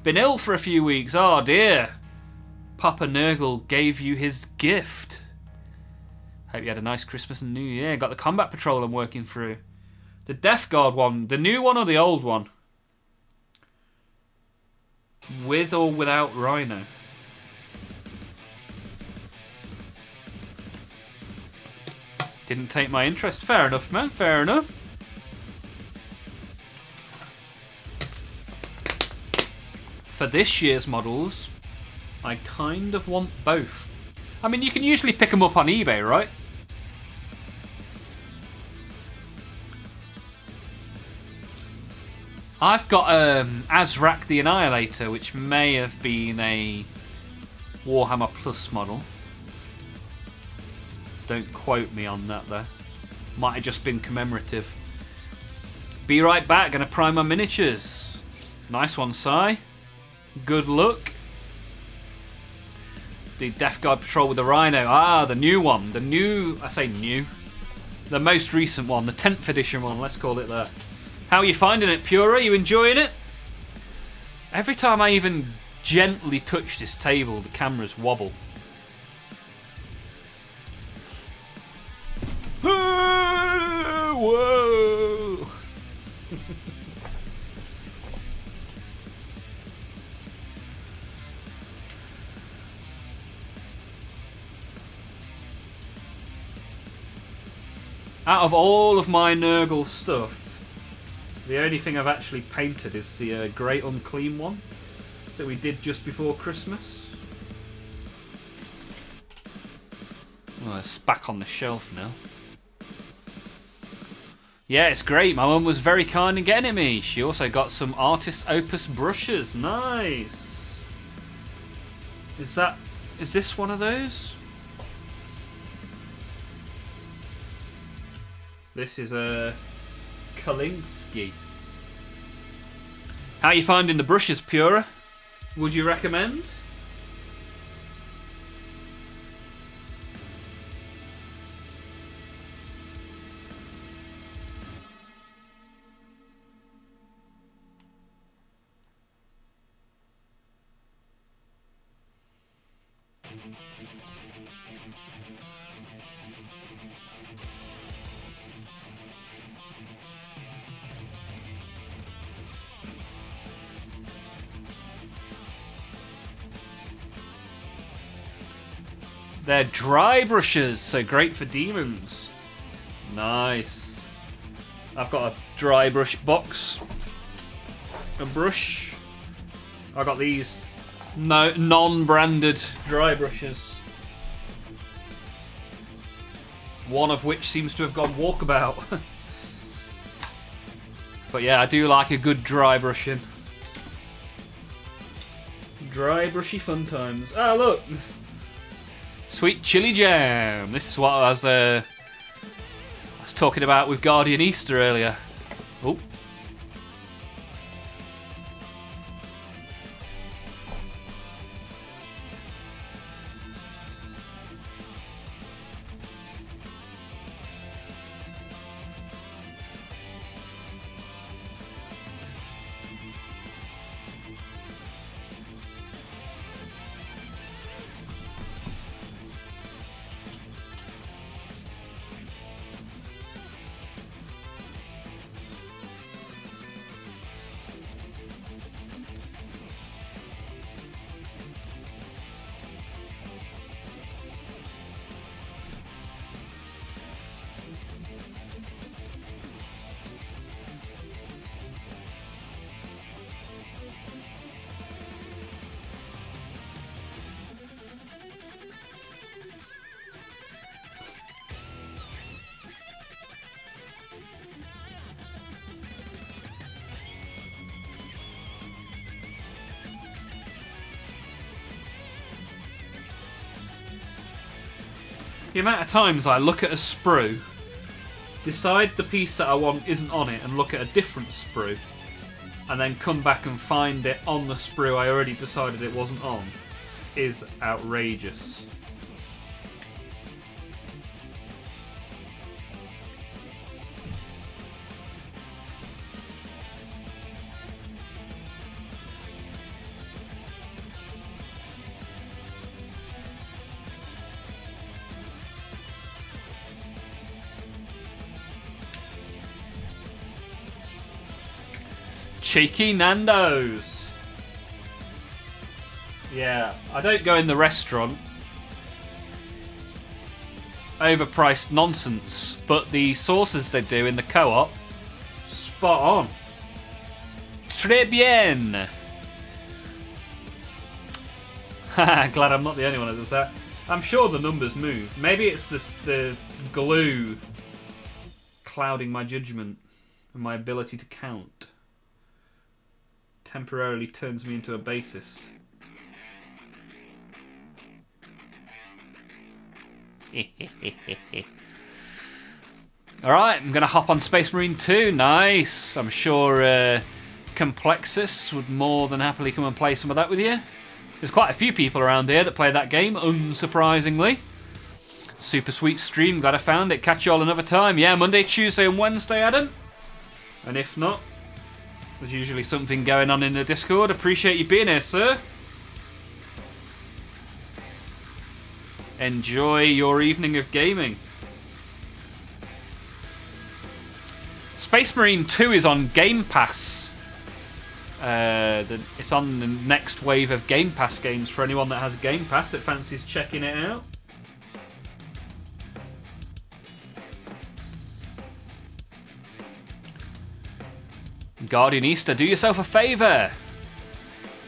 Been ill for a few weeks, oh dear. Papa Nurgle gave you his gift. Hope you had a nice Christmas and New Year. Got the Combat Patrol I'm working through. The Death Guard one. The new one or the old one? With or without Rhino? Didn't take my interest. Fair enough, man. Fair enough. For this year's models, I kind of want both. I mean, you can usually pick them up on eBay, right? I've got Azrak the Annihilator, which may have been a Warhammer Plus model. Don't quote me on that though. Might have just been commemorative. Be right back, gonna prime my miniatures. Nice one, Si. Good luck. The Death Guard Patrol with the Rhino. Ah, the new one. The new, I say new. The most recent one, the 10th edition one, let's call it that. How are you finding it, Pura? Are you enjoying it? Every time I even gently touch this table, the cameras wobble. Whoa! Out of all of my Nurgle stuff, the only thing I've actually painted is the Great Unclean one that we did just before Christmas. Oh, it's back on the shelf now. Yeah, it's great. My mum was very kind in getting it me. She also got some Artist Opus brushes. Nice. Is this one of those? This is a Kalinsky. How are you finding the brushes, Pura? Would you recommend? They're dry brushes, so great for demons. Nice. I've got a dry brush box. A brush. I got these non-branded dry brushes. One of which seems to have gone walkabout. But yeah, I do like a good dry brushing. Dry brushy fun times. Oh look! Sweet chili jam. This is what I was talking about with Guardian Easter earlier. Oh. The amount of times I look at a sprue, decide the piece that I want isn't on it, and look at a different sprue, and then come back and find it on the sprue I already decided it wasn't on, is outrageous. Cheeky Nando's. Yeah, I don't go in the restaurant. Overpriced nonsense, but the sauces they do in the co-op, spot on. Très bien. Haha, glad I'm not the only one that does that. I'm sure the numbers move. Maybe it's the glue clouding my judgment and my ability to count. Temporarily turns me into a bassist. Alright, I'm going to hop on Space Marine 2. Nice. I'm sure Complexus would more than happily come and play some of that with you. There's quite a few people around here that play that game, unsurprisingly. Super sweet stream, glad I found it. Catch you all another time. Yeah, Monday, Tuesday and Wednesday, Adam. And if not, there's usually something going on in the Discord. Appreciate you being here, sir. Enjoy your evening of gaming. Space Marine 2 is on Game Pass. It's on the next wave of Game Pass games for anyone that has Game Pass that fancies checking it out. Guardian Easter, do yourself a favour.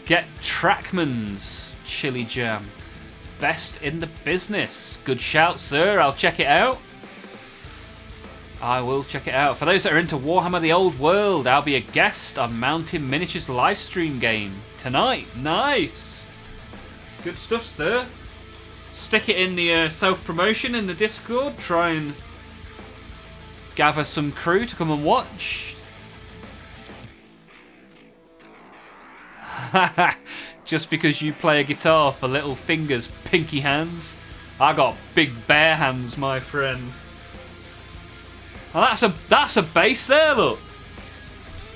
Get Trackman's Chili Jam. Best in the business. Good shout, sir. I'll check it out. I will check it out. For those that are into Warhammer The Old World, I'll be a guest on Mountain Miniatures livestream game tonight. Nice. Good stuff, sir. Stick it in the self-promotion in the Discord. Try and gather some crew to come and watch. Just because you play a guitar for little fingers, pinky hands. I got big bare hands, my friend. Oh, that's a bass there, look.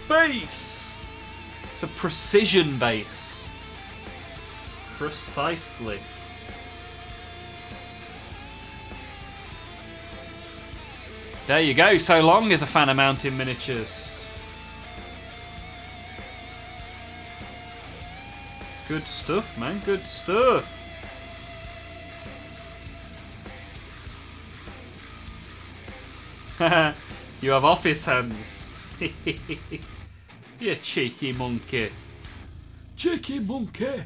Bass. It's a precision bass. Precisely. There you go. So Long is a fan of Mountain Miniatures. Good stuff, man. Good stuff. You have office hands. You cheeky monkey. Cheeky monkey.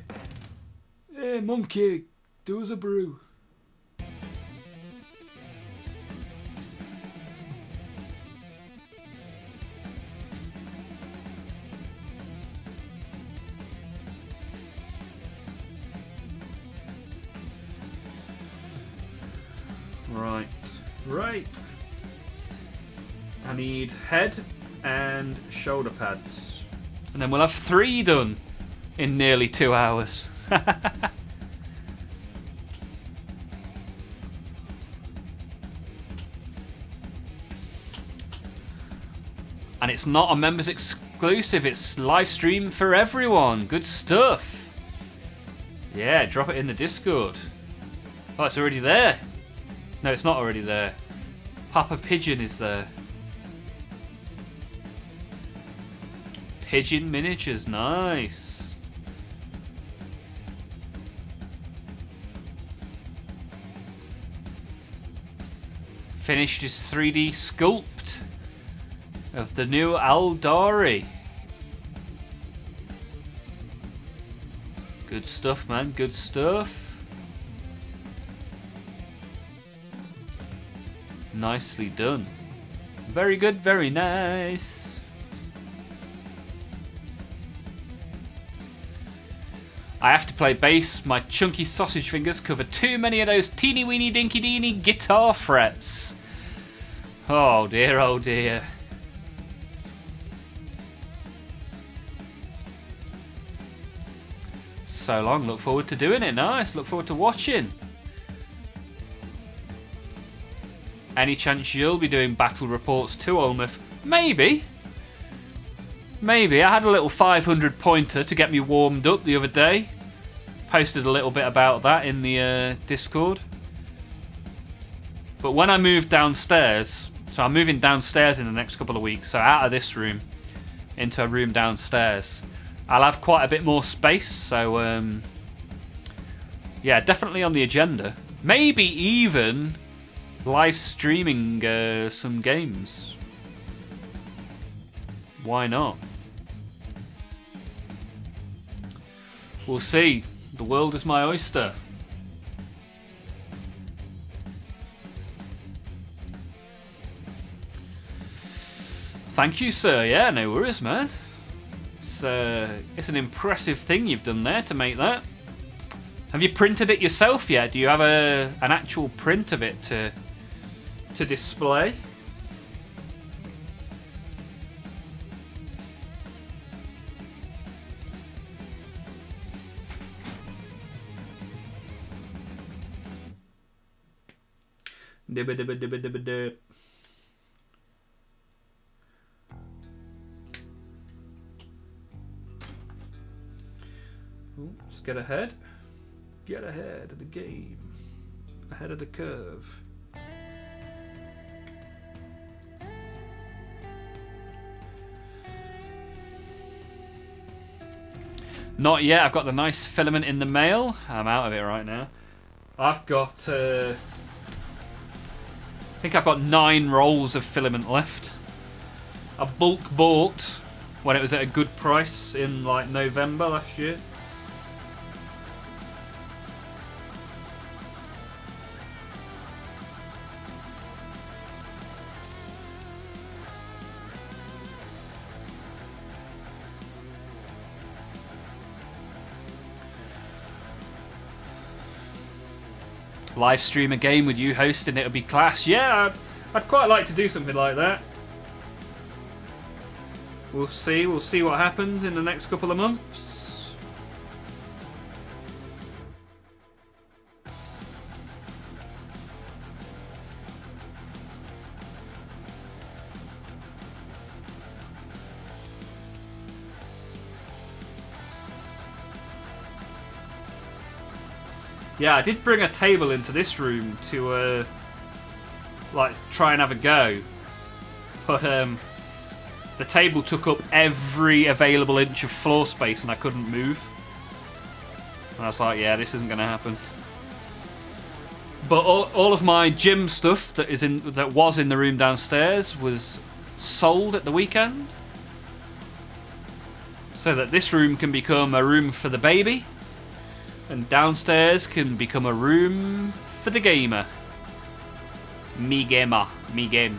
Hey, monkey, do us a brew. Right. I need head and shoulder pads. And then we'll have 3 done in nearly 2 hours. And it's not a members exclusive, it's live stream for everyone. Good stuff. Yeah, drop it in the Discord. Oh, it's already there. No, it's not already there. Papa Pigeon is there. Pigeon Miniatures, nice. Finished his 3D sculpt of the new Aldari. Good stuff, man, good stuff. Nicely done. Very good, very nice. I have to play bass. My chunky sausage fingers cover too many of those teeny weeny dinky deeny guitar frets. Oh dear, oh dear. So long, look forward to doing it. Nice, look forward to watching. Any chance you'll be doing battle reports too, Olmeth? Maybe. Maybe. I had a little 500 pointer to get me warmed up the other day. Posted a little bit about that in the Discord. But when I move downstairs, so I'm moving downstairs in the next couple of weeks, so out of this room into a room downstairs, I'll have quite a bit more space, so yeah, definitely on the agenda. Maybe even live streaming some games. Why not? We'll see. The world is my oyster. Thank you, sir. Yeah, no worries, man. It's an impressive thing you've done there to make that. Have you printed it yourself yet? Do you have an actual print of it to display? Dibba dibba dibba dibba dib. Let's get ahead. Get ahead of the game. Ahead of the curve. Not yet. I've got the nice filament in the mail. I'm out of it right now. I've got... I think I've got 9 rolls of filament left. I bulk bought when it was at a good price in like November last year. Live stream a game with you hosting, it would be class. Yeah, I'd quite like to do something like that. We'll see what happens in the next couple of months. Yeah, I did bring a table into this room to like try and have a go, but the table took up every available inch of floor space and I couldn't move. And I was like, yeah, this isn't going to happen. But all of my gym stuff that was in the room downstairs was sold at the weekend, so that this room can become a room for the baby. And downstairs can become a room for the gamer. Me gamer. Me game.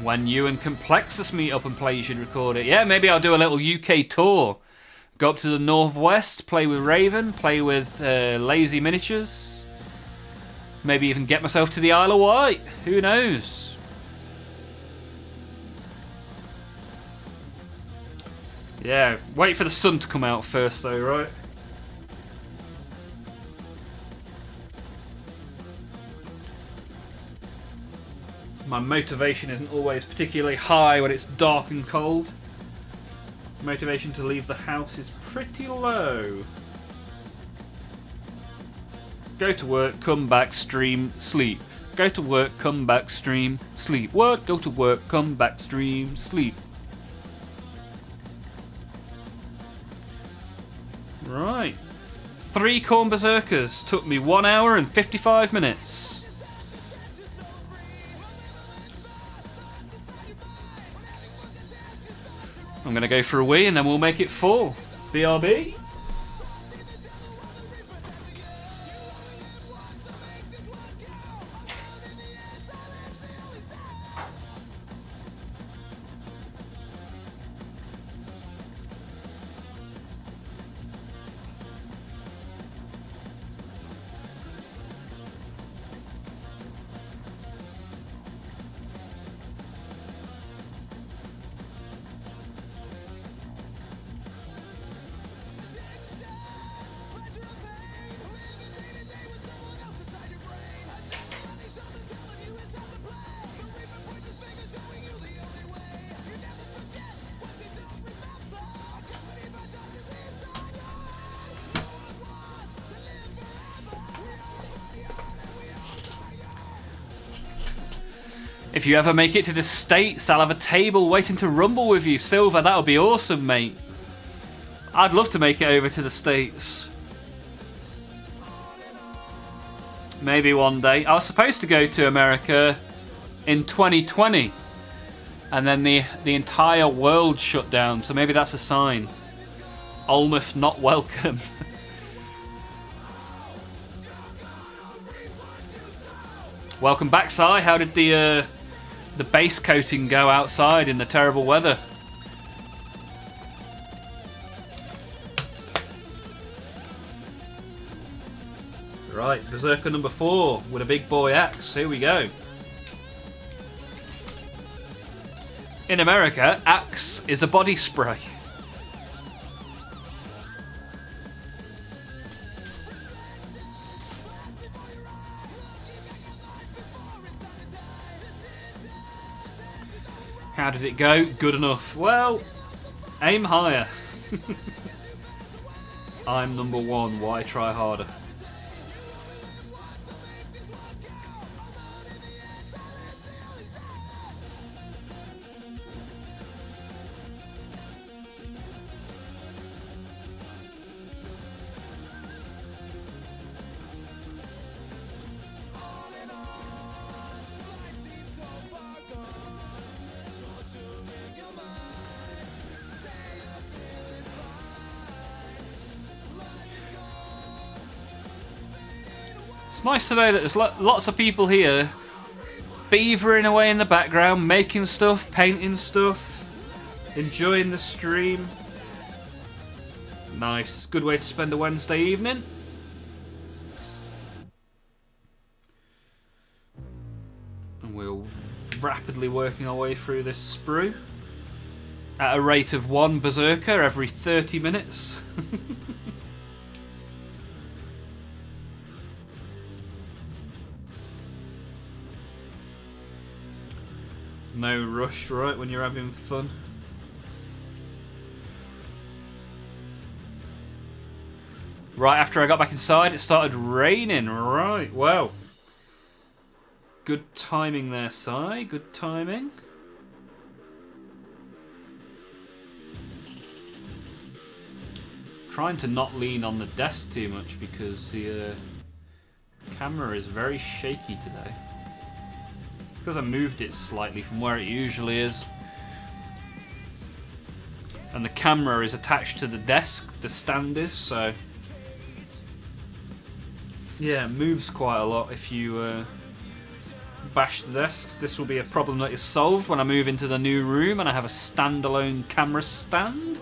When you and Complexus meet up and play, you should record it. Yeah, maybe I'll do a little UK tour. Go up to the northwest, play with Raven, play with Lazy Miniatures. Maybe even get myself to the Isle of Wight. Who knows? Yeah, wait for the sun to come out first though, right? My motivation isn't always particularly high when it's dark and cold. Motivation to leave the house is pretty low. Go to work, come back, stream, sleep. Go to work, come back, stream, sleep. Work, go to work, come back, stream, sleep. Right. 3 Corn Berserkers took me 1 hour and 55 minutes. I'm going to go for a wee and then we'll make it 4. BRB. If you ever make it to the States, I'll have a table waiting to rumble with you, Silver. That'll be awesome, mate. I'd love to make it over to the States. Maybe one day. I was supposed to go to America in 2020. And then the entire world shut down. So maybe that's a sign. Almost not welcome. Welcome back, Si. How did the base coating go outside in the terrible weather? Right, Berserker number 4 with a big boy axe. Here we go. In America, axe is a body spray. How did it go? Good enough. Well, aim higher. I'm number 1. Why try harder? It's nice to know that there's lots of people here beavering away in the background, making stuff, painting stuff, enjoying the stream. Nice. Good way to spend a Wednesday evening. And we're rapidly working our way through this sprue at a rate of 1 Berserker every 30 minutes. No rush, right, when you're having fun. Right after I got back inside, it started raining. Right, well. Good timing there, Si. Good timing. Trying to not lean on the desk too much because the camera is very shaky today. Because I moved it slightly from where it usually is. And the camera is attached to the desk, the stand is, so... yeah, it moves quite a lot if you bash the desk. This will be a problem that is solved when I move into the new room and I have a standalone camera stand.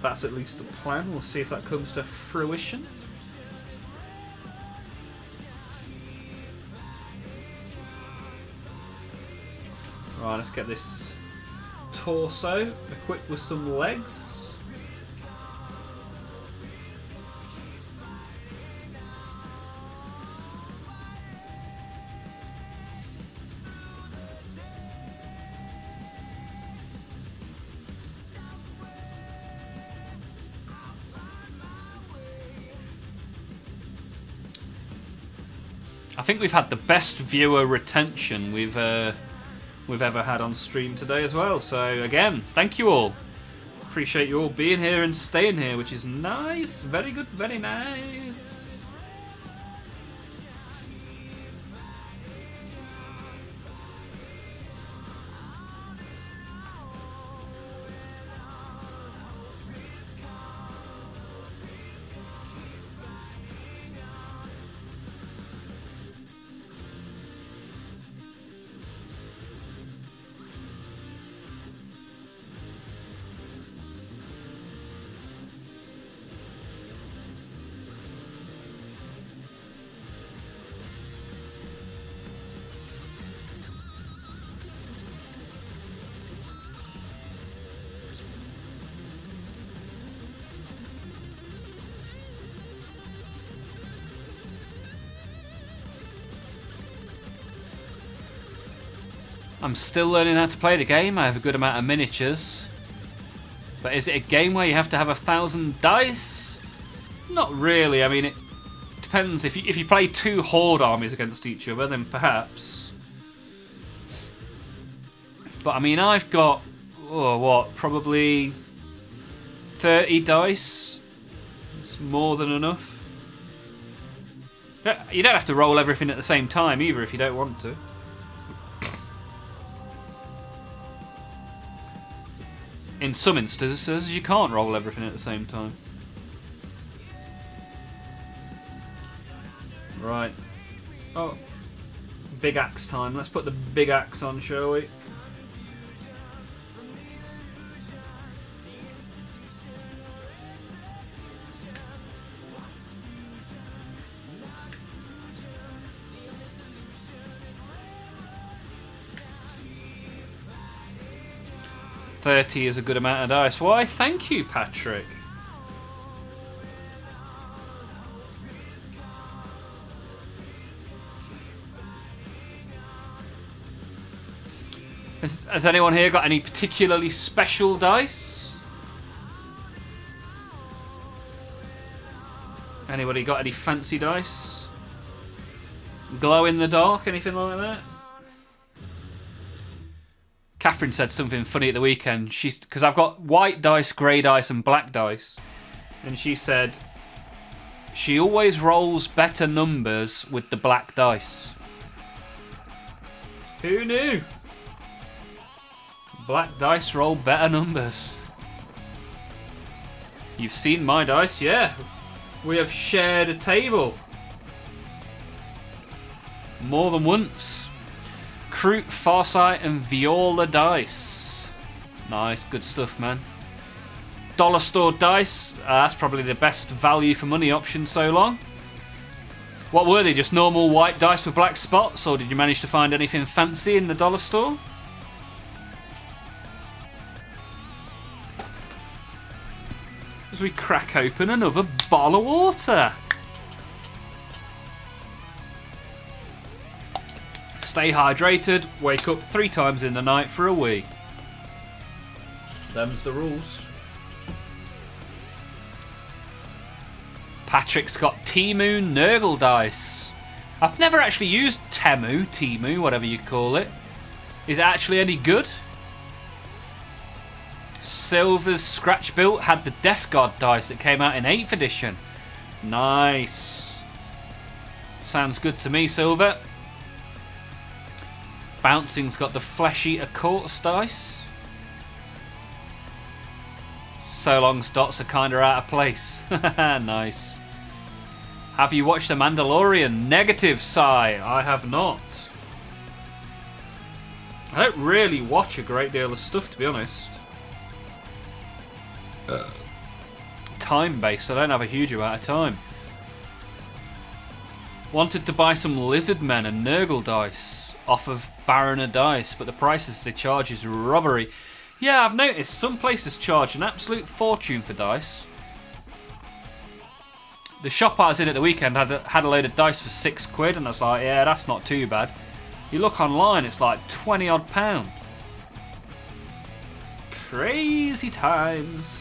That's at least the plan. We'll see if that comes to fruition. Right, let's get this torso equipped with some legs. I think we've had the best viewer retention we've ever had on stream today as well. So again, thank you all. Appreciate you all being here and staying here, which is nice. Very good, very nice. I'm still learning how to play the game. I have a good amount of miniatures. But is it a game where you have to have 1,000 dice? Not really. I mean, it depends. If you play 2 horde armies against each other, then perhaps. But I mean, I've got, probably 30 dice. It's more than enough. You don't have to roll everything at the same time either if you don't want to. In some instances, you can't roll everything at the same time. Right. Oh. Big axe time. Let's put the big axe on, shall we? $30 is a good amount of dice. Why, thank you, Patrick. Has anyone here got any particularly special dice? Anybody got any fancy dice? Glow in the dark, anything like that? Catherine said something funny at the weekend. Because I've got white dice, grey dice, and black dice. And she said she always rolls better numbers with the black dice. Who knew? Black dice roll better numbers. You've seen my dice, yeah. We have shared a table. More than once. Crute, Farsight, and Viola dice. Nice, good stuff, man. Dollar store dice. That's probably the best value for money option so long. What were they? Just normal white dice with black spots, or did you manage to find anything fancy in the dollar store? As we crack open another bottle of water. Stay hydrated, wake up 3 times in the night for a wee. Them's the rules. Patrick's got Temu Nurgle dice. I've never actually used Temu, whatever you call it. Is it actually any good? Silver's Scratch Built had the Death God dice that came out in 8th edition. Nice. Sounds good to me, Silver. Bouncing's got the Flesh Eater Quartz dice. So Long's dots are kinda out of place. Nice. Have you watched The Mandalorian? Negative, Sai. I have not. I don't really watch a great deal of stuff, to be honest. Time-based, I don't have a huge amount of time. Wanted to buy some Lizard Men and Nurgle dice off of Baroner Dice, but the prices they charge is robbery. Yeah, I've noticed some places charge an absolute fortune for dice. The shop I was in at the weekend had a load of dice for £6, and I was like, yeah, that's not too bad. You look online, it's like £20 odd. Crazy times.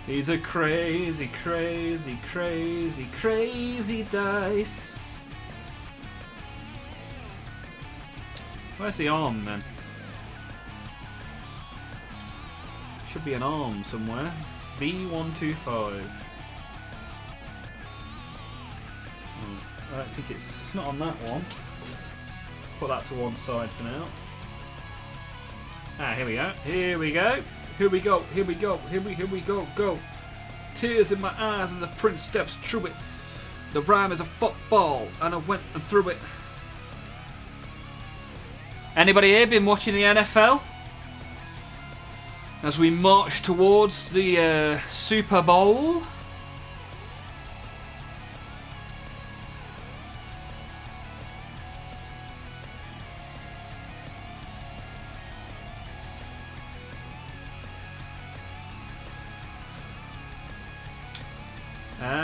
These are crazy, crazy, crazy, crazy dice. Where's the arm then? Should be an arm somewhere. B125. I don't think it's not on that one. Put that to one side for now. Ah, here we go. Here we go. Here we go. Here we go. Here we go. Go. Tears in my eyes and the prince steps through it. The rhyme is a football and I went and threw it. Anybody here been watching the NFL? As we march towards the Super Bowl.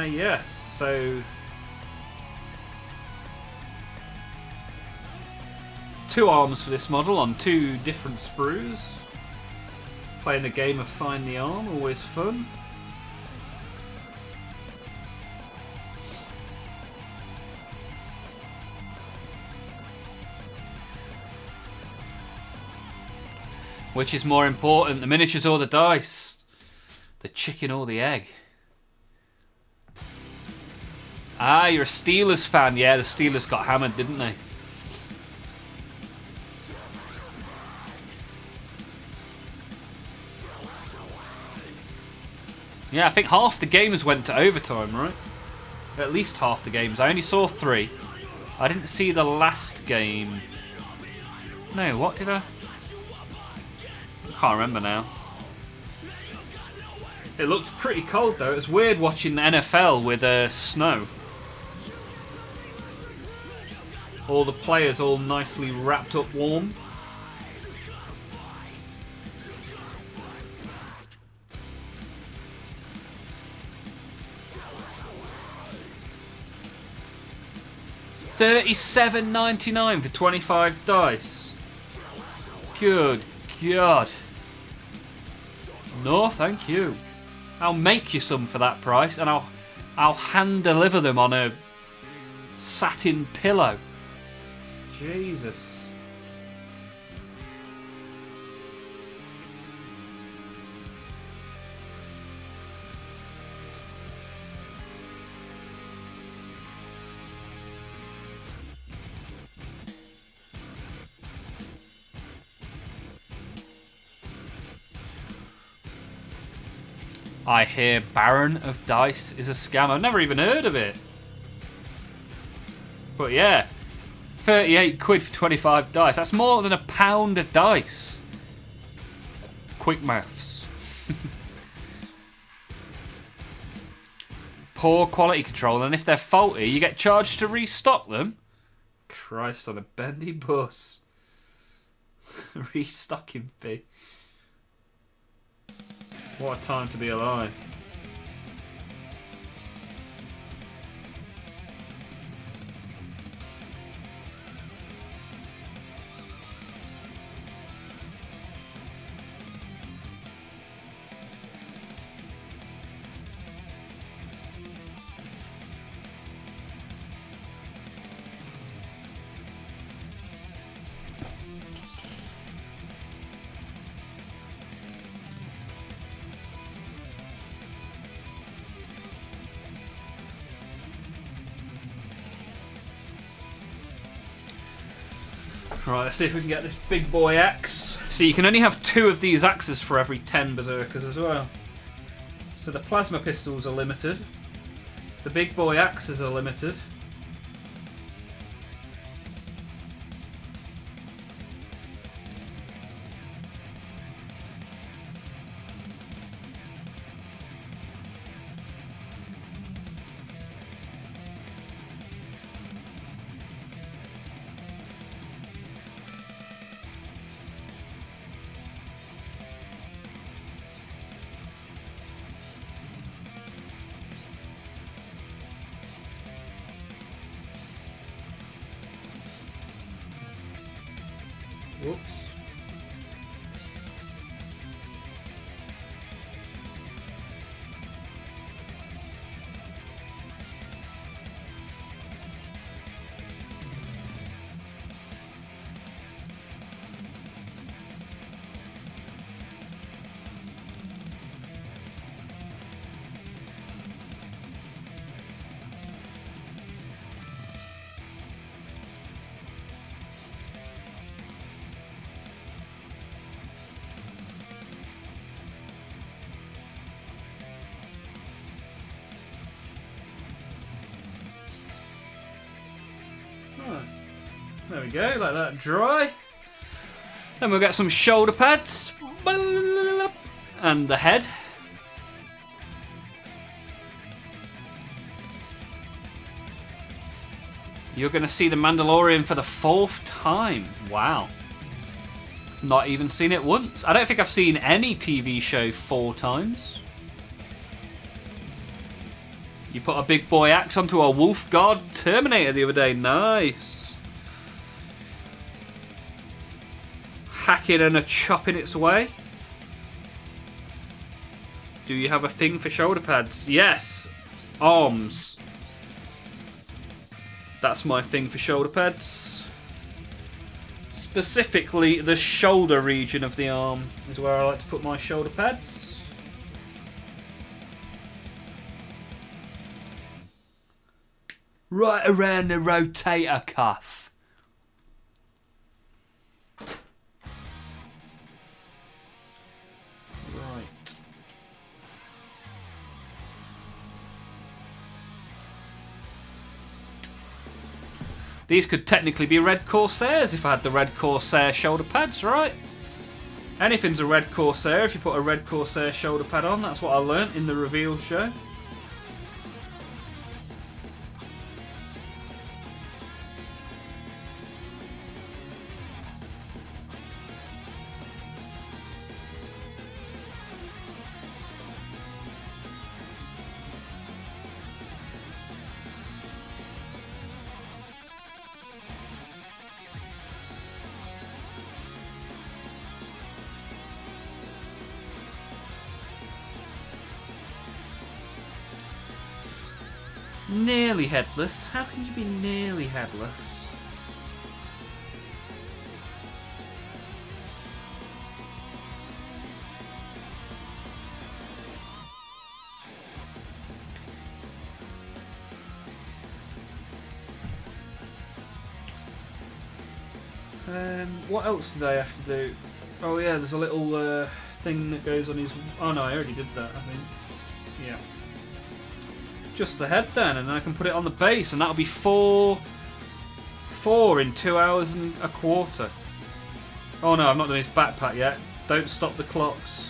Yes, so 2 arms for this model on 2 different sprues. Playing the game of Find the Arm, always fun. Which is more important, the miniatures or the dice? The chicken or the egg? Ah, you're a Steelers fan. Yeah, the Steelers got hammered, didn't they? Yeah, I think half the games went to overtime, right? At least half the games. I only saw 3. I didn't see the last game. No, what did I can't remember now. It looked pretty cold though. It was weird watching the NFL with snow. All the players all nicely wrapped up warm. $37.99 for 25 dice. Good God. No, thank you. I'll make you some for that price, and I'll hand deliver them on a satin pillow. Jesus. I hear Baron of Dice is a scam. I've never even heard of it. But yeah, 38 quid for 25 dice. That's more than £1 of dice. Quick maths. Poor quality control, and if they're faulty, you get charged to restock them. Christ on a bendy bus. Restocking fee. What a time to be alive. Right, let's see if we can get this big boy axe. So you can only have 2 of these axes for every 10 berserkers as well. So the plasma pistols are limited. The big boy axes are limited. Whoops. There we go, let that dry. Then we'll get some shoulder pads. And the head. You're going to see The Mandalorian for the 4th time. Wow. Not even seen it once. I don't think I've seen any TV show 4 times. You put a big boy axe onto a Wolf Guard Terminator the other day. Nice. Hacking and a chopping its way. Do you have a thing for shoulder pads? Yes. Arms. That's my thing for shoulder pads. Specifically, the shoulder region of the arm is where I like to put my shoulder pads. Right around the rotator cuff. Right. These could technically be Red Corsairs if I had the Red Corsair shoulder pads, right? Anything's a Red Corsair if you put a Red Corsair shoulder pad on. That's what I learnt in the reveal show. Nearly headless? How can you be nearly headless? What else did I have to do? Oh yeah, there's a little thing that goes on his... Oh no, I already did that, I think. Yeah. Just the head then, and then I can put it on the base, and that'll be four in 2 hours and a quarter. Oh no, I've not done his backpack yet. Don't stop the clocks.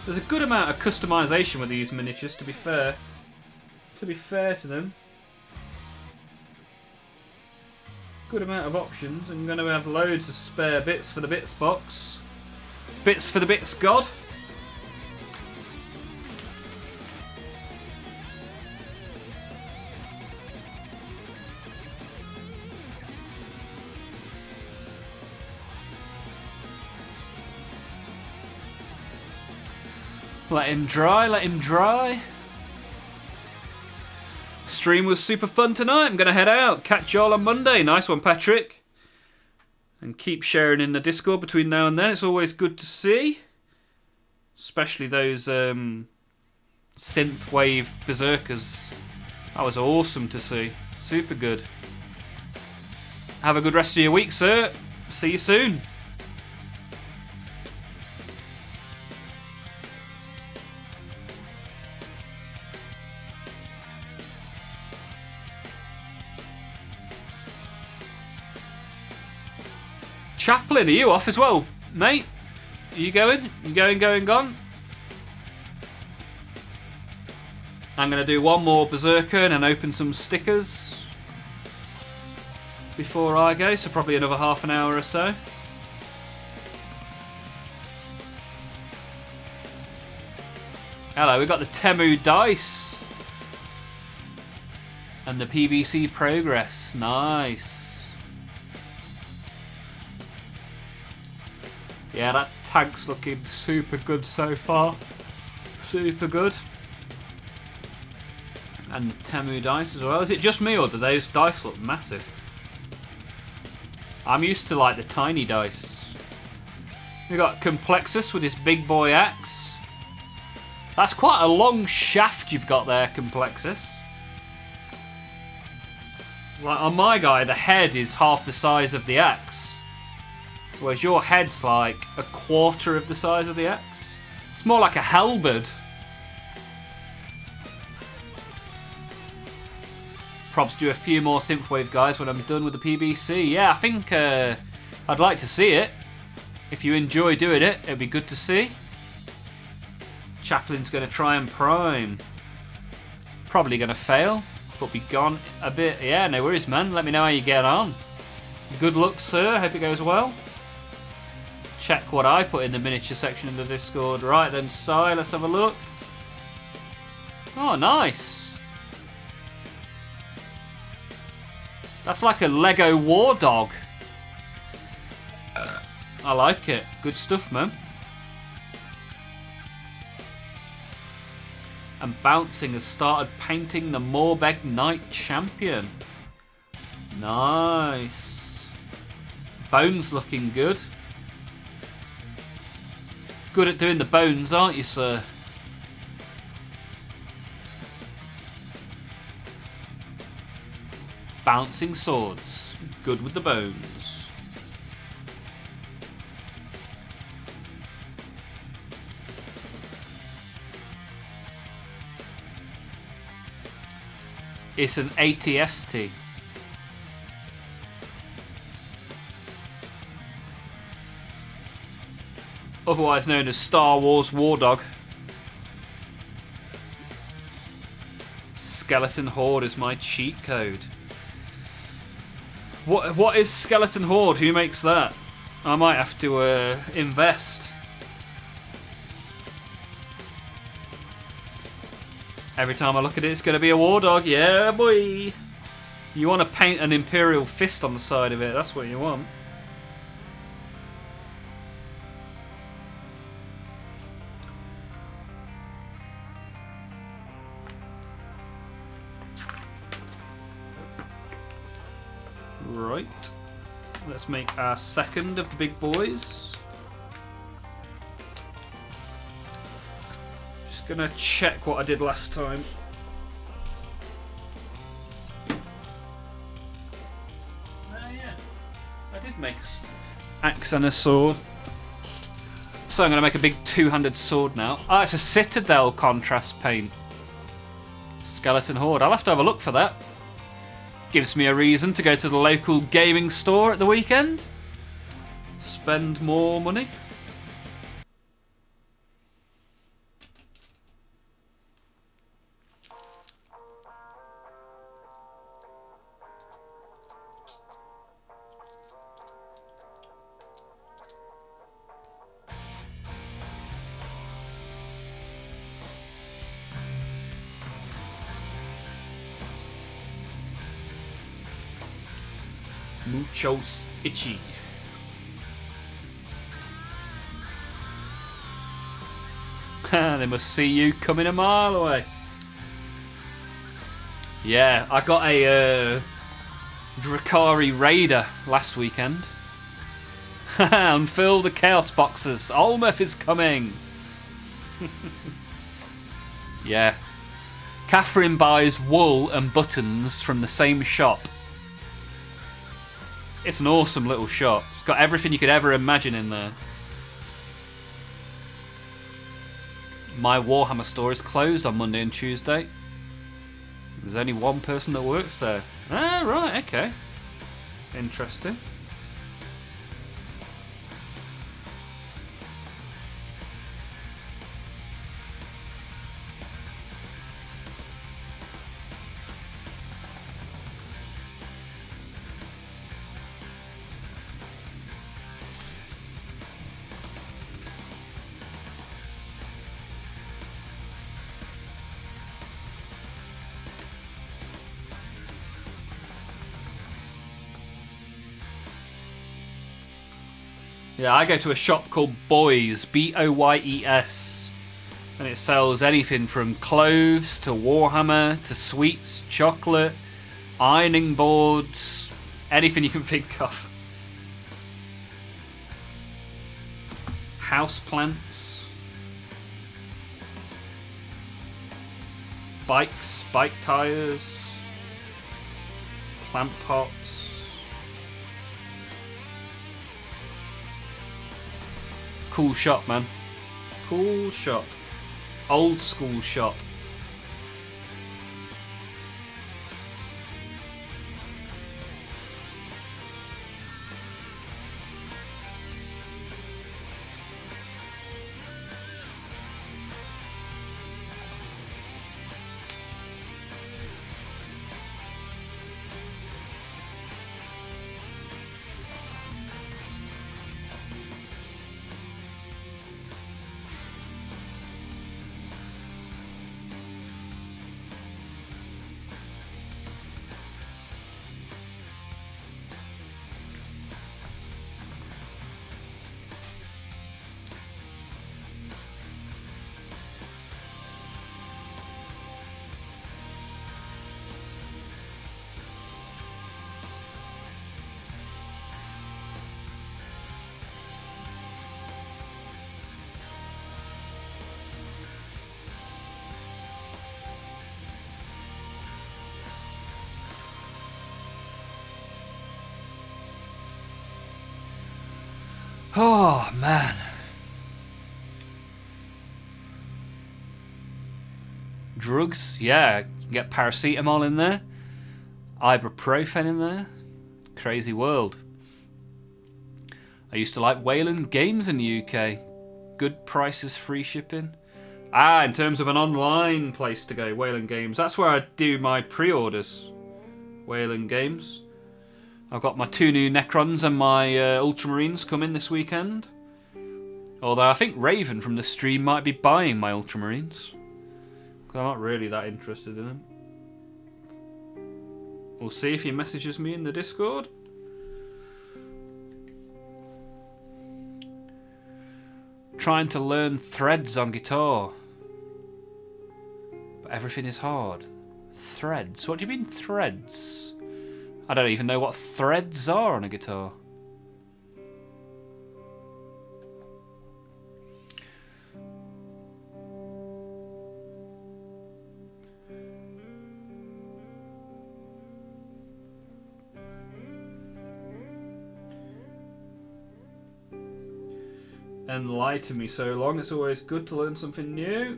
There's a good amount of customization with these miniatures, to be fair. To be fair to them. Good amount of options. I'm going to have loads of spare bits for the bits box. Bits for the bits god. Let him dry, let him dry. Stream was super fun tonight. I'm going to head out. Catch y'all on Monday. Nice one, Patrick. And keep sharing in the Discord between now and then. It's always good to see. Especially those synthwave berserkers. That was awesome to see. Super good. Have a good rest of your week, sir. See you soon. Chaplain, are you off as well, mate? Are you going? You going, gone? I'm going to do one more Berserker and then open some stickers before I go, so probably another half an hour or so. Hello, we've got the Temu dice and the PVC progress. Nice. Yeah, that tank's looking super good so far. Super good. And the Temu dice as well. Is it just me or do those dice look massive? I'm used to like the tiny dice. We've got Complexus with his big boy axe. That's quite a long shaft you've got there, Complexus. Like on my guy, the head is half the size of the axe. Whereas your head's like a quarter of the size of the axe. It's more like a halberd. Probs do a few more synthwave guys when I'm done with the PBC. Yeah, I think I'd like to see it. If you enjoy doing it, it'd be good to see. Chaplain's going to try and prime. Probably going to fail, but be gone a bit. Yeah, no worries, man. Let me know how you get on. Good luck, sir. Hope it goes well. Check what I put in the miniature section of the Discord. Right then, Si, let's have a look. Oh, nice. That's like a Lego war dog. I like it. Good stuff, man. And Bouncing has started painting the Morbeg Knight champion. Nice. Bones looking good. Good at doing the bones, aren't you, sir? Bouncing swords. Good with the bones. It's an ATST. Otherwise known as Star Wars War Dog. Skeleton Horde is my cheat code. What is Skeleton Horde? Who makes that? I might have to invest. Every time I look at it, it's going to be a war dog. Yeah, boy. You want to paint an Imperial fist on the side of it. That's what you want. Right. Let's make our second of the big boys. Just gonna check what I did last time. Yeah. I did make an axe and a sword. So I'm gonna make a big two-handed sword now. Ah, it's a Citadel contrast paint. Skeleton Horde. I'll have to have a look for that. Gives me a reason to go to the local gaming store at the weekend. Spend more money. Muchos itchy. They must see you coming a mile away. Yeah, I got a Drakari Raider last weekend. Unfill the Chaos Boxes. Olmeth is coming. Yeah. Catherine buys wool and buttons from the same shop. It's an awesome little shop. It's got everything you could ever imagine in there. My Warhammer store is closed on Monday and Tuesday. There's only one person that works there. Ah, right, okay. Interesting. Yeah, I go to a shop called Boys, B-O-Y-E-S, and it sells anything from clothes to Warhammer to sweets, chocolate, ironing boards, anything you can think of. Houseplants, bikes, bike tires, plant pots. Cool shop, man. Cool shop. Old school shop. Oh, man. Drugs, yeah. You can get paracetamol in there. Ibuprofen in there. Crazy world. I used to like Wayland Games in the UK. Good prices, free shipping. In terms of an online place to go, Wayland Games. That's where I do my pre-orders. Wayland Games. I've got my 2 new Necrons and my Ultramarines coming this weekend. Although I think Raven from the stream might be buying my Ultramarines. I'm not really that interested in them. We'll see if he messages me in the Discord. Trying to learn threads on guitar. But everything is hard. Threads? What do you mean threads? I don't even know what threads are on a guitar. And lie to me so long. It's always good to learn something new.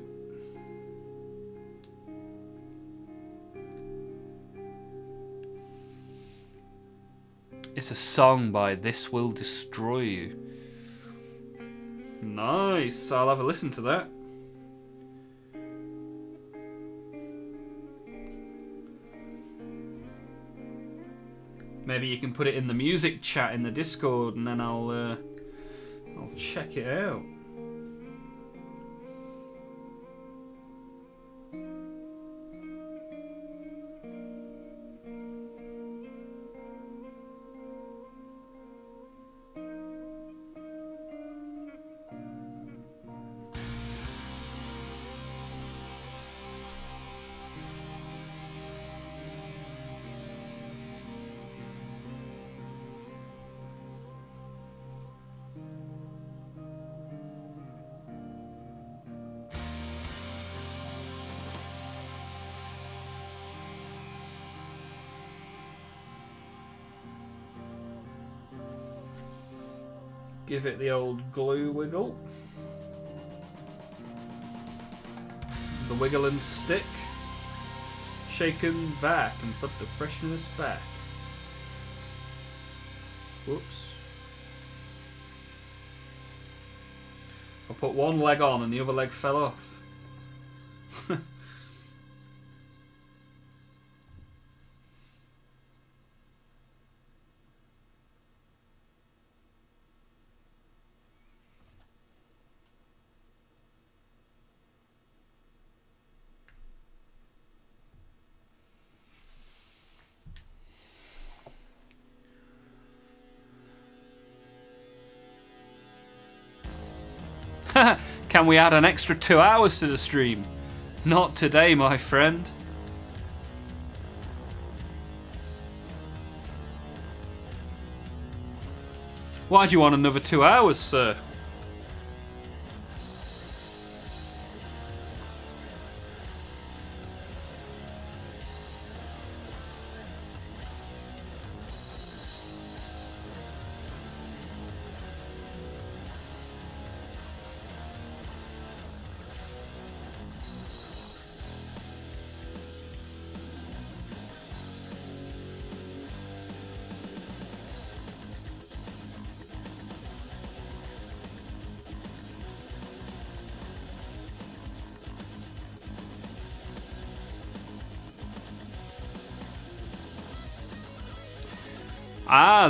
It's a song by This Will Destroy You. Nice. I'll have a listen to that. Maybe you can put it in the music chat in the Discord, and then I'll check it out. Give it the old glue wiggle. The wiggle and stick. Shake and vac and put the freshness back. Whoops. I put one leg on and the other leg fell off. Can we add an extra 2 hours to the stream? Not today, my friend. Why do you want another 2 hours, sir?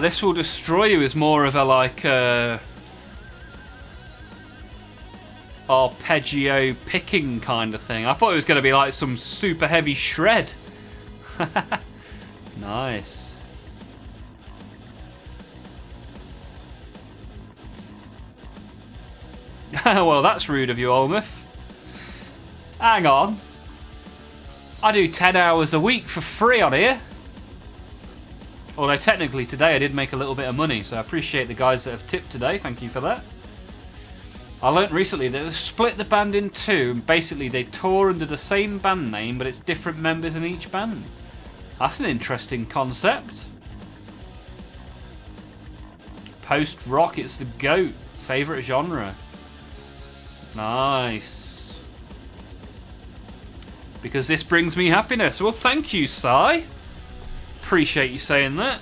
This Will Destroy You is more of a like arpeggio picking kind of thing. I thought it was going to be like some super heavy shred. Nice. Well, that's rude of you, Olmouth. Hang on. I do 10 hours a week for free on here. Although technically today I did make a little bit of money, so I appreciate the guys that have tipped today. Thank you for that. I learnt recently that they split the band in two, and basically they tour under the same band name, but it's different members in each band. That's an interesting concept. Post-rock, it's the GOAT. Favourite genre. Nice. Because this brings me happiness. Well, thank you, Si. Appreciate you saying that.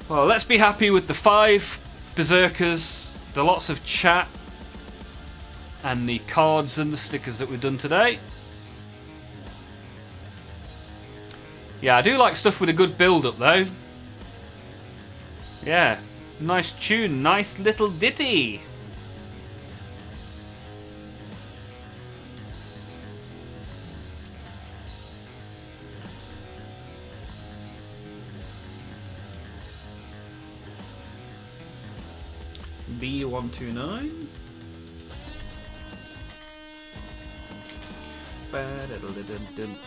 Well, let's be happy with the 5 berserkers, the lots of chat, and the cards and the stickers that we've done today. Yeah, I do like stuff with a good build-up, though. Yeah, nice tune, nice little ditty. B129. Ba-da-da-da-dum-dum.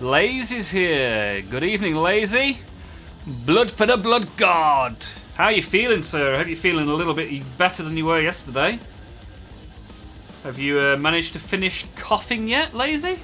Lazy's here. Good evening, Lazy. Blood for the blood god. How are you feeling, sir? I hope you're feeling a little bit better than you were yesterday. Have you managed to finish coughing yet, Lazy?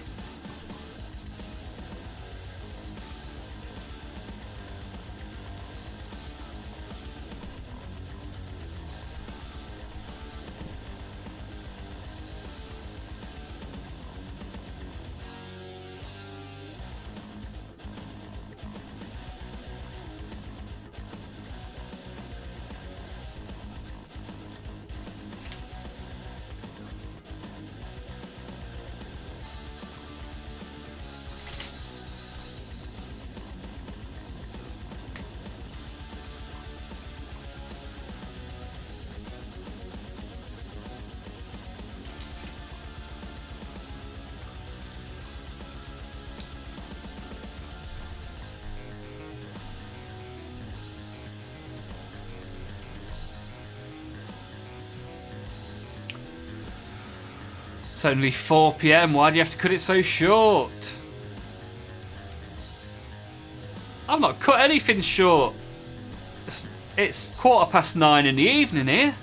It's only 4 PM. Why do you have to cut it so short? I've not cut anything short. It's 9:15 in the evening here.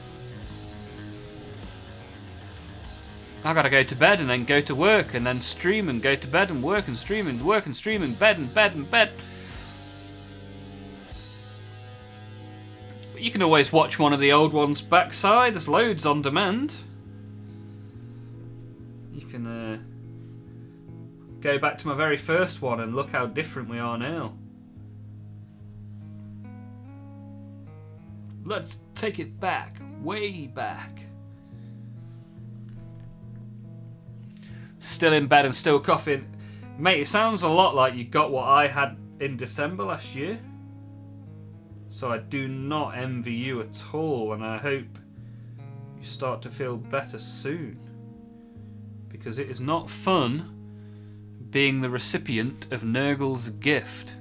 I've got to go to bed and then go to work and then stream and go to bed and work and stream and work and stream and bed and bed and bed. But you can always watch one of the old ones backside. There's loads on demand. You can go back to my very first one and look how different we are now. Let's take it back, way back. Still in bed and still coughing. Mate, it sounds a lot like you got what I had in December last year. So I do not envy you at all, and I hope you start to feel better soon. Because it is not fun being the recipient of Nurgle's gift.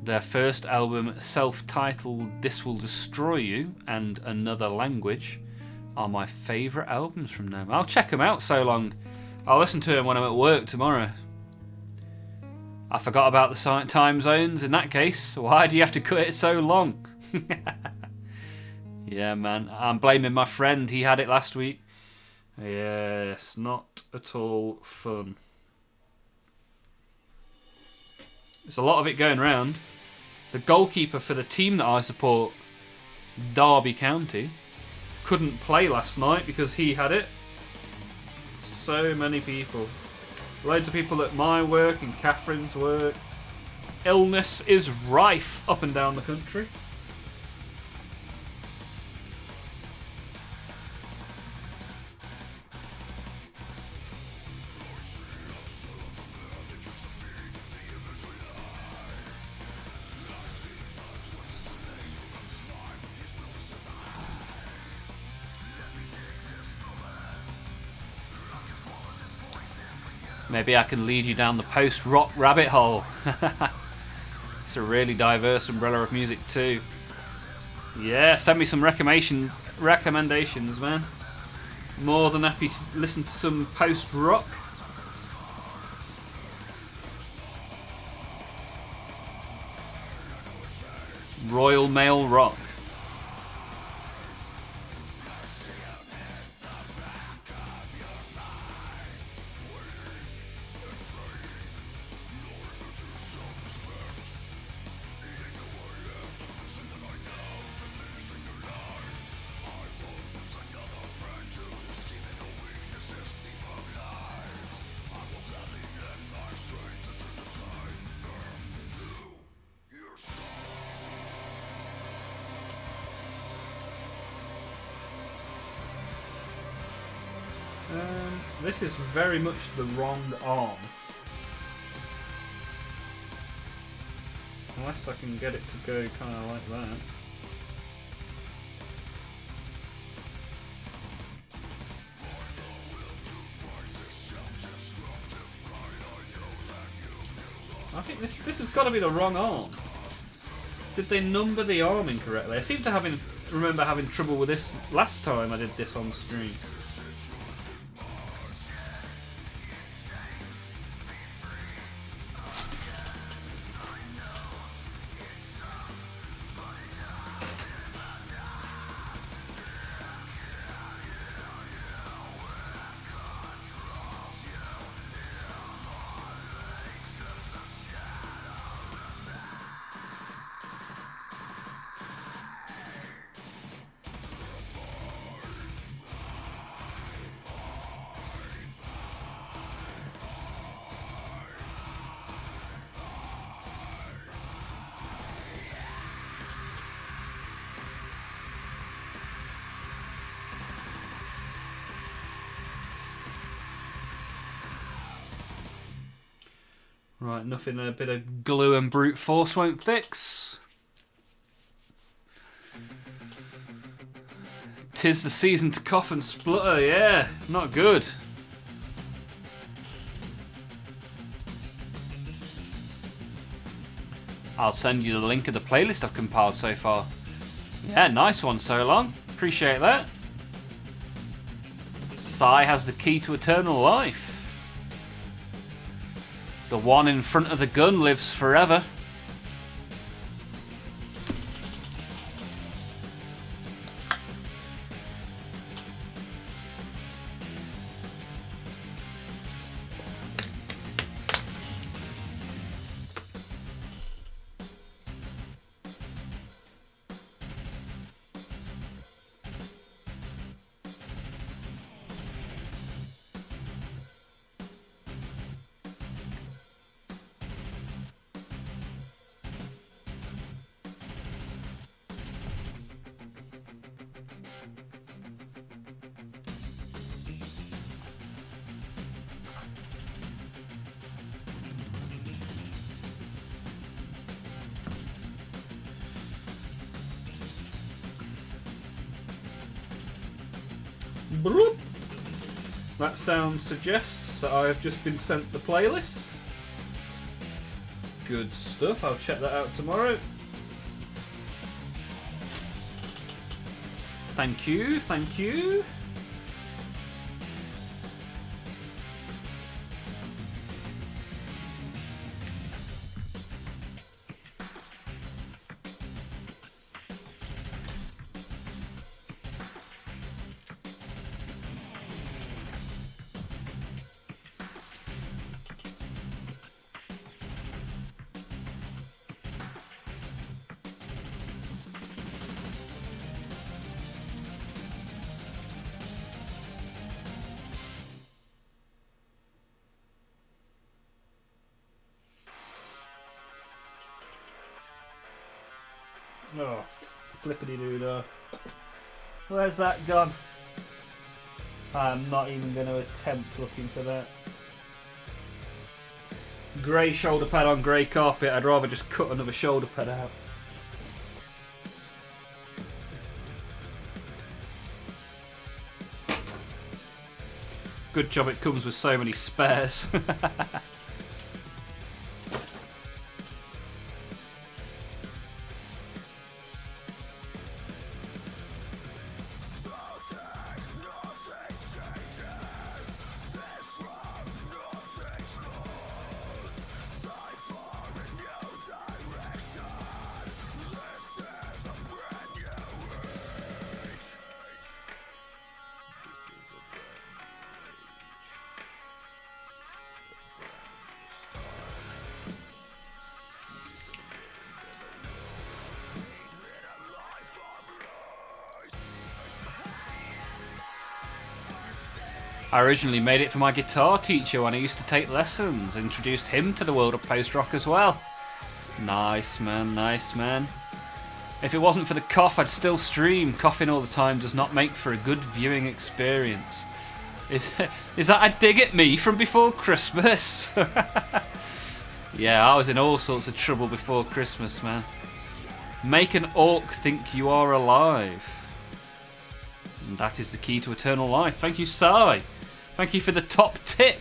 Their first album, self-titled This Will Destroy You and Another Language, are my favourite albums from them. I'll check them out so long. I'll listen to them when I'm at work tomorrow. I forgot about the time zones. In that case, why do you have to cut it so long? Yeah, man. I'm blaming my friend. He had it last week. Yes, not at all fun. There's a lot of it going round. The goalkeeper for the team that I support, Derby County, couldn't play last night because he had it. So many people. Loads of people at my work and Catherine's work. Illness is rife up and down the country. Maybe I can lead you down the post-rock rabbit hole. It's a really diverse umbrella of music too. Yeah, send me some recommendations recommendations, man. More than happy to listen to some post-rock. Royal Mail Rock. This is very much the wrong arm. Unless I can get it to go kind of like that. I think this has got to be the wrong arm. Did they number the arm incorrectly? I seem to remember having trouble with this last time I did this on stream. Right, nothing a bit of glue and brute force won't fix. 'Tis the season to cough and splutter, yeah, not good. I'll send you the link of the playlist I've compiled so far. Yeah, nice one so long. Appreciate that. Sai has the key to eternal life. The one in front of the gun lives forever. Bloop. That sound suggests that I have just been sent the playlist. Good stuff, I'll check that out tomorrow. Thank you, thank you. Oh, flippity-doo-dah. Where's that gone? I'm not even going to attempt looking for that. Grey shoulder pad on grey carpet. I'd rather just cut another shoulder pad out. Good job it comes with so many spares. I originally made it for my guitar teacher when I used to take lessons. Introduced him to the world of post-rock as well. Nice, man, nice, man. If it wasn't for the cough, I'd still stream. Coughing all the time does not make for a good viewing experience. Is that a dig at me from before Christmas? Yeah, I was in all sorts of trouble before Christmas, man. Make an orc think you are alive. And that is the key to eternal life. Thank you, Sai. Thank you for the top tip.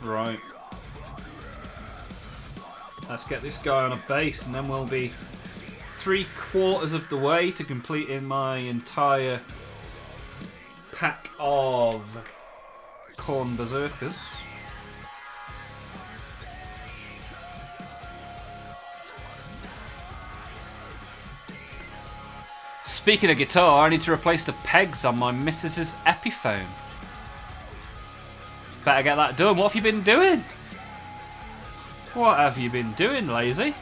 Right. Let's get this guy on a base and then we'll be 3/4 of the way to completing my entire pack of Corn Berserkers. Speaking of guitar, I need to replace the pegs on my missus's Epiphone. Better get that done. What have you been doing? What have you been doing, lazy?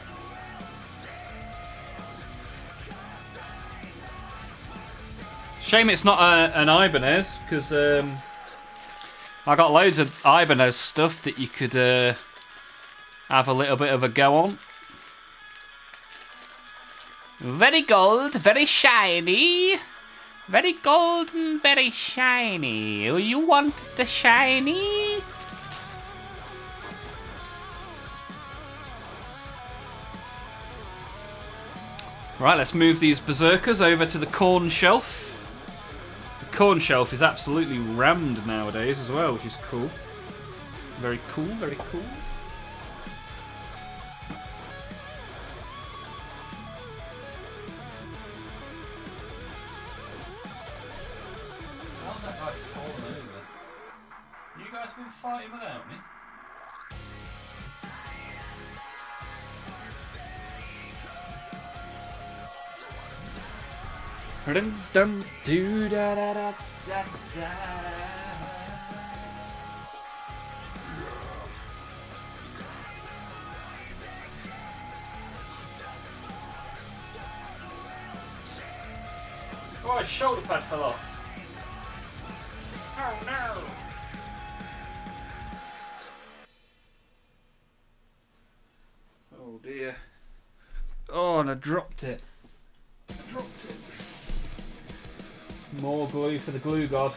Shame it's not an Ibanez, because I got loads of Ibanez stuff that you could have a little bit of a go on. Very gold, very shiny. Very golden, very shiny. Oh, you want the shiny? Right, let's move these berserkers over to the corn shelf. The corn shelf is absolutely rammed nowadays as well, which is cool. Very cool, very cool. How's that guy fallen over? You guys been fighting without me? Dum dum doo da da da da da. Oh, his shoulder pad fell off. Oh no! Oh dear. Oh, and I dropped it. More glue for the glue god.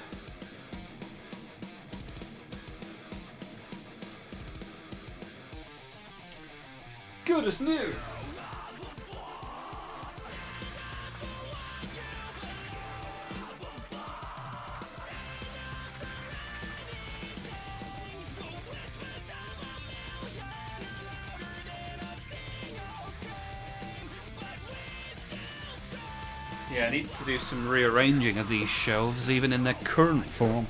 Good as new. Yeah, I need to do some rearranging of these shelves, even in their current form.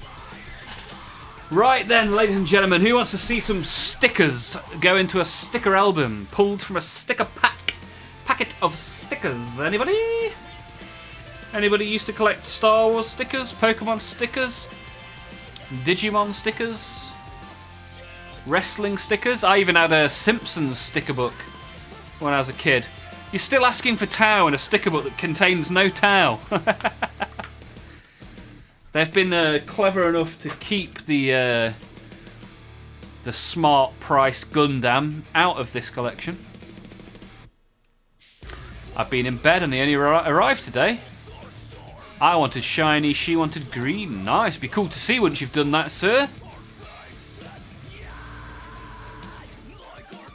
Right then, ladies and gentlemen, who wants to see some stickers go into a sticker album pulled from a sticker packet of stickers? Anybody? Anybody used to collect Star Wars stickers, Pokemon stickers, Digimon stickers, wrestling stickers? I even had a Simpsons sticker book when I was a kid. You're still asking for Tau in a sticker book that contains no Tau. They've been clever enough to keep the smart price Gundam out of this collection. I've been in bed and they only arrived today. I wanted shiny, she wanted green. Nice, be cool to see once you've done that, sir.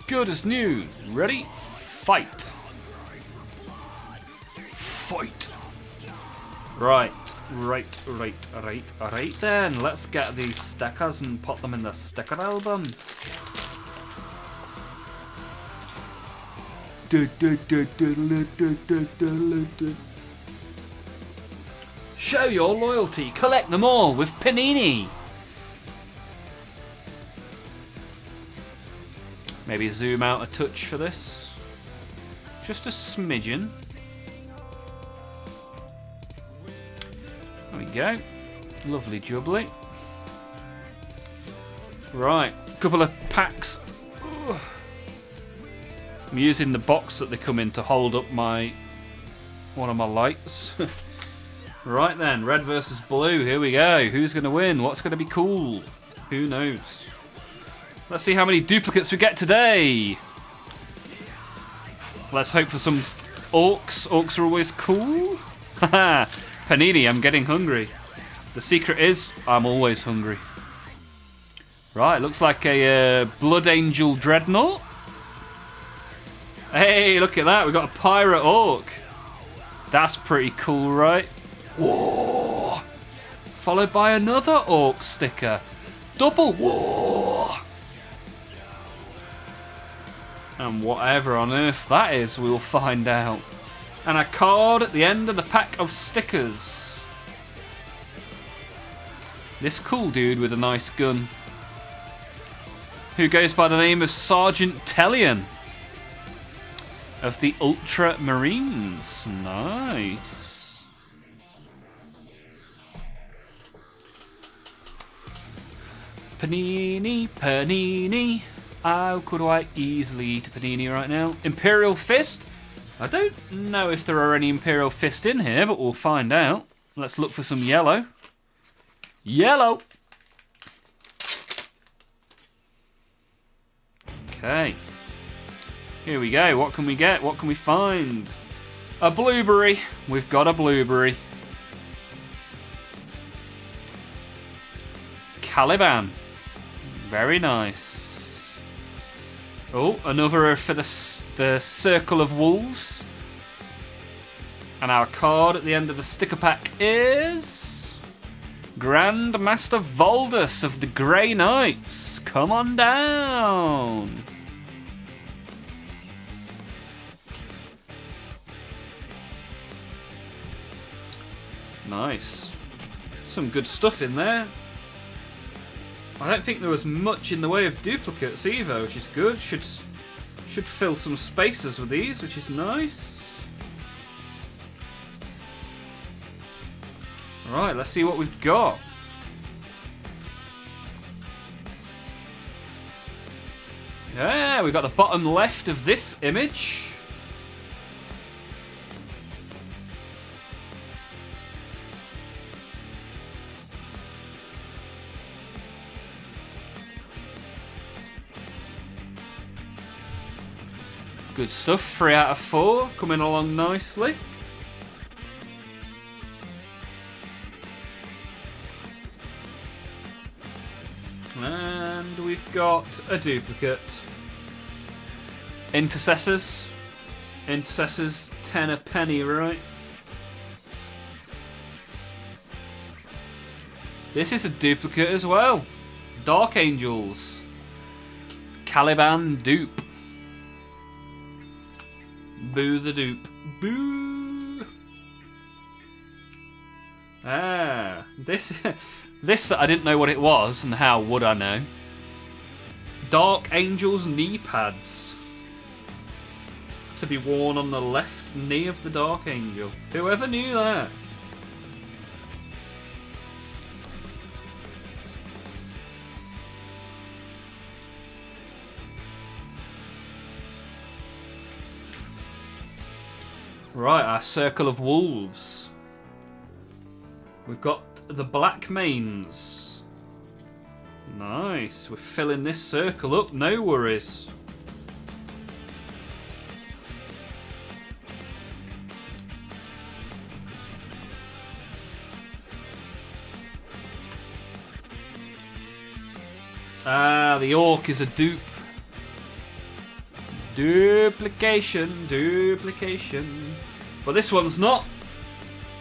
Good as new. Ready? Fight. Fight. Right then. Let's get these stickers and put them in the sticker album. Show your loyalty. Collect them all with Panini. Maybe zoom out a touch for this. Just a smidgen. There we go. Lovely jubbly. Right, couple of packs. Ugh. I'm using the box that they come in to hold up one of my lights. Right then, red versus blue. Here we go. Who's going to win? What's going to be cool? Who knows? Let's see how many duplicates we get today. Let's hope for some orcs. Orcs are always cool. Haha. Panini, I'm getting hungry. The secret is, I'm always hungry. Right, looks like a Blood Angel Dreadnought. Hey, look at that. We've got a Pirate Orc. That's pretty cool, right? Whoa! Followed by another Orc sticker. Double Whoa! And whatever on earth that is, we'll find out. And a card at the end of the pack of stickers. This cool dude with a nice gun, who goes by the name of Sergeant Tellian of the Ultramarines. Nice. Panini, Panini. How could I easily eat a Panini right now? Imperial Fist. I don't know if there are any Imperial Fist in here, but we'll find out. Let's look for some yellow. Yellow. Okay. Here we go. What can we get? What can we find? A blueberry. We've got a blueberry. Caliban. Very nice. Oh, another for the Circle of Wolves. And our card at the end of the sticker pack is Grand Master Voldus of the Grey Knights. Come on down. Nice. Some good stuff in there. I don't think there was much in the way of duplicates either, which is good. Should fill some spaces with these, which is nice. Right, let's see what we've got. Yeah, we've got the bottom left of this image. Good stuff, 3 out of 4, coming along nicely. And we've got a duplicate. Intercessors. Intercessors, 10 a penny, right? This is a duplicate as well. Dark Angels. Caliban dupe. Boo the dupe. Boo! Ah, this I didn't know what it was, and how would I know? Dark Angel's knee pads. To be worn on the left knee of the Dark Angel. Whoever knew that? Right, our Circle of Wolves. We've got the Black Mains. Nice. We're filling this circle up, no worries. Ah, the Orc is a dupe. Duplication, duplication. But this one's not.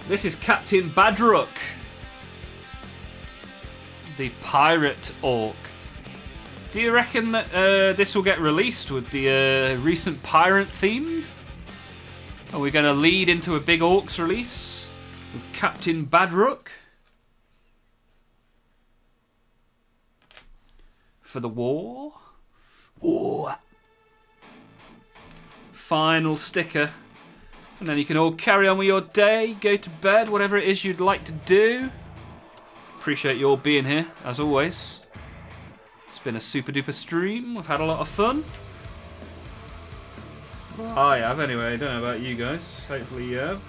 This is Captain Badrook, the Pirate Orc. Do you reckon that this will get released with the recent pirate themed? Are we going to lead into a big Orcs release with Captain Badrook for the war? War. Final sticker, and then you can all carry on with your day, go to bed, whatever it is you'd like to do. appreciate you all being here, as always. It's been a super duper stream. We've had a lot of fun. Well, I have anyway. I don't know about you guys. Hopefully you have.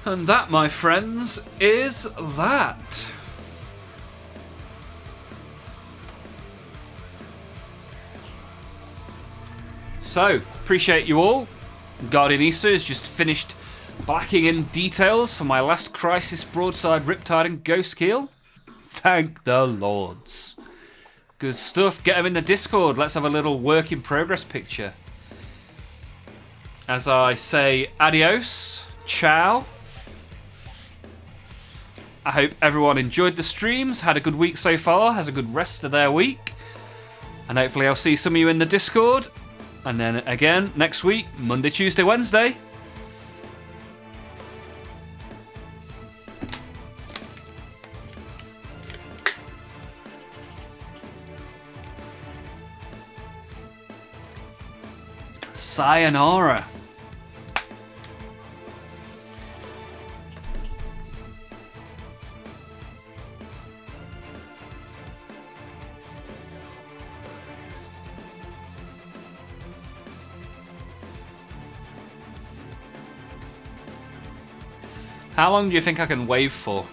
And that, my friends, is that. So, appreciate you all. Guardian Easter has just finished blacking in details for my last Crisis Broadside Riptide and Ghost Keel. Thank the Lords. Good stuff. Get them in the Discord. Let's have a little work in progress picture. As I say adios, ciao. I hope everyone enjoyed the streams, had a good week so far, has a good rest of their week. And hopefully I'll see some of you in the Discord. And then again next week, Monday, Tuesday, Wednesday. Sayonara. How long do you think I can wave for?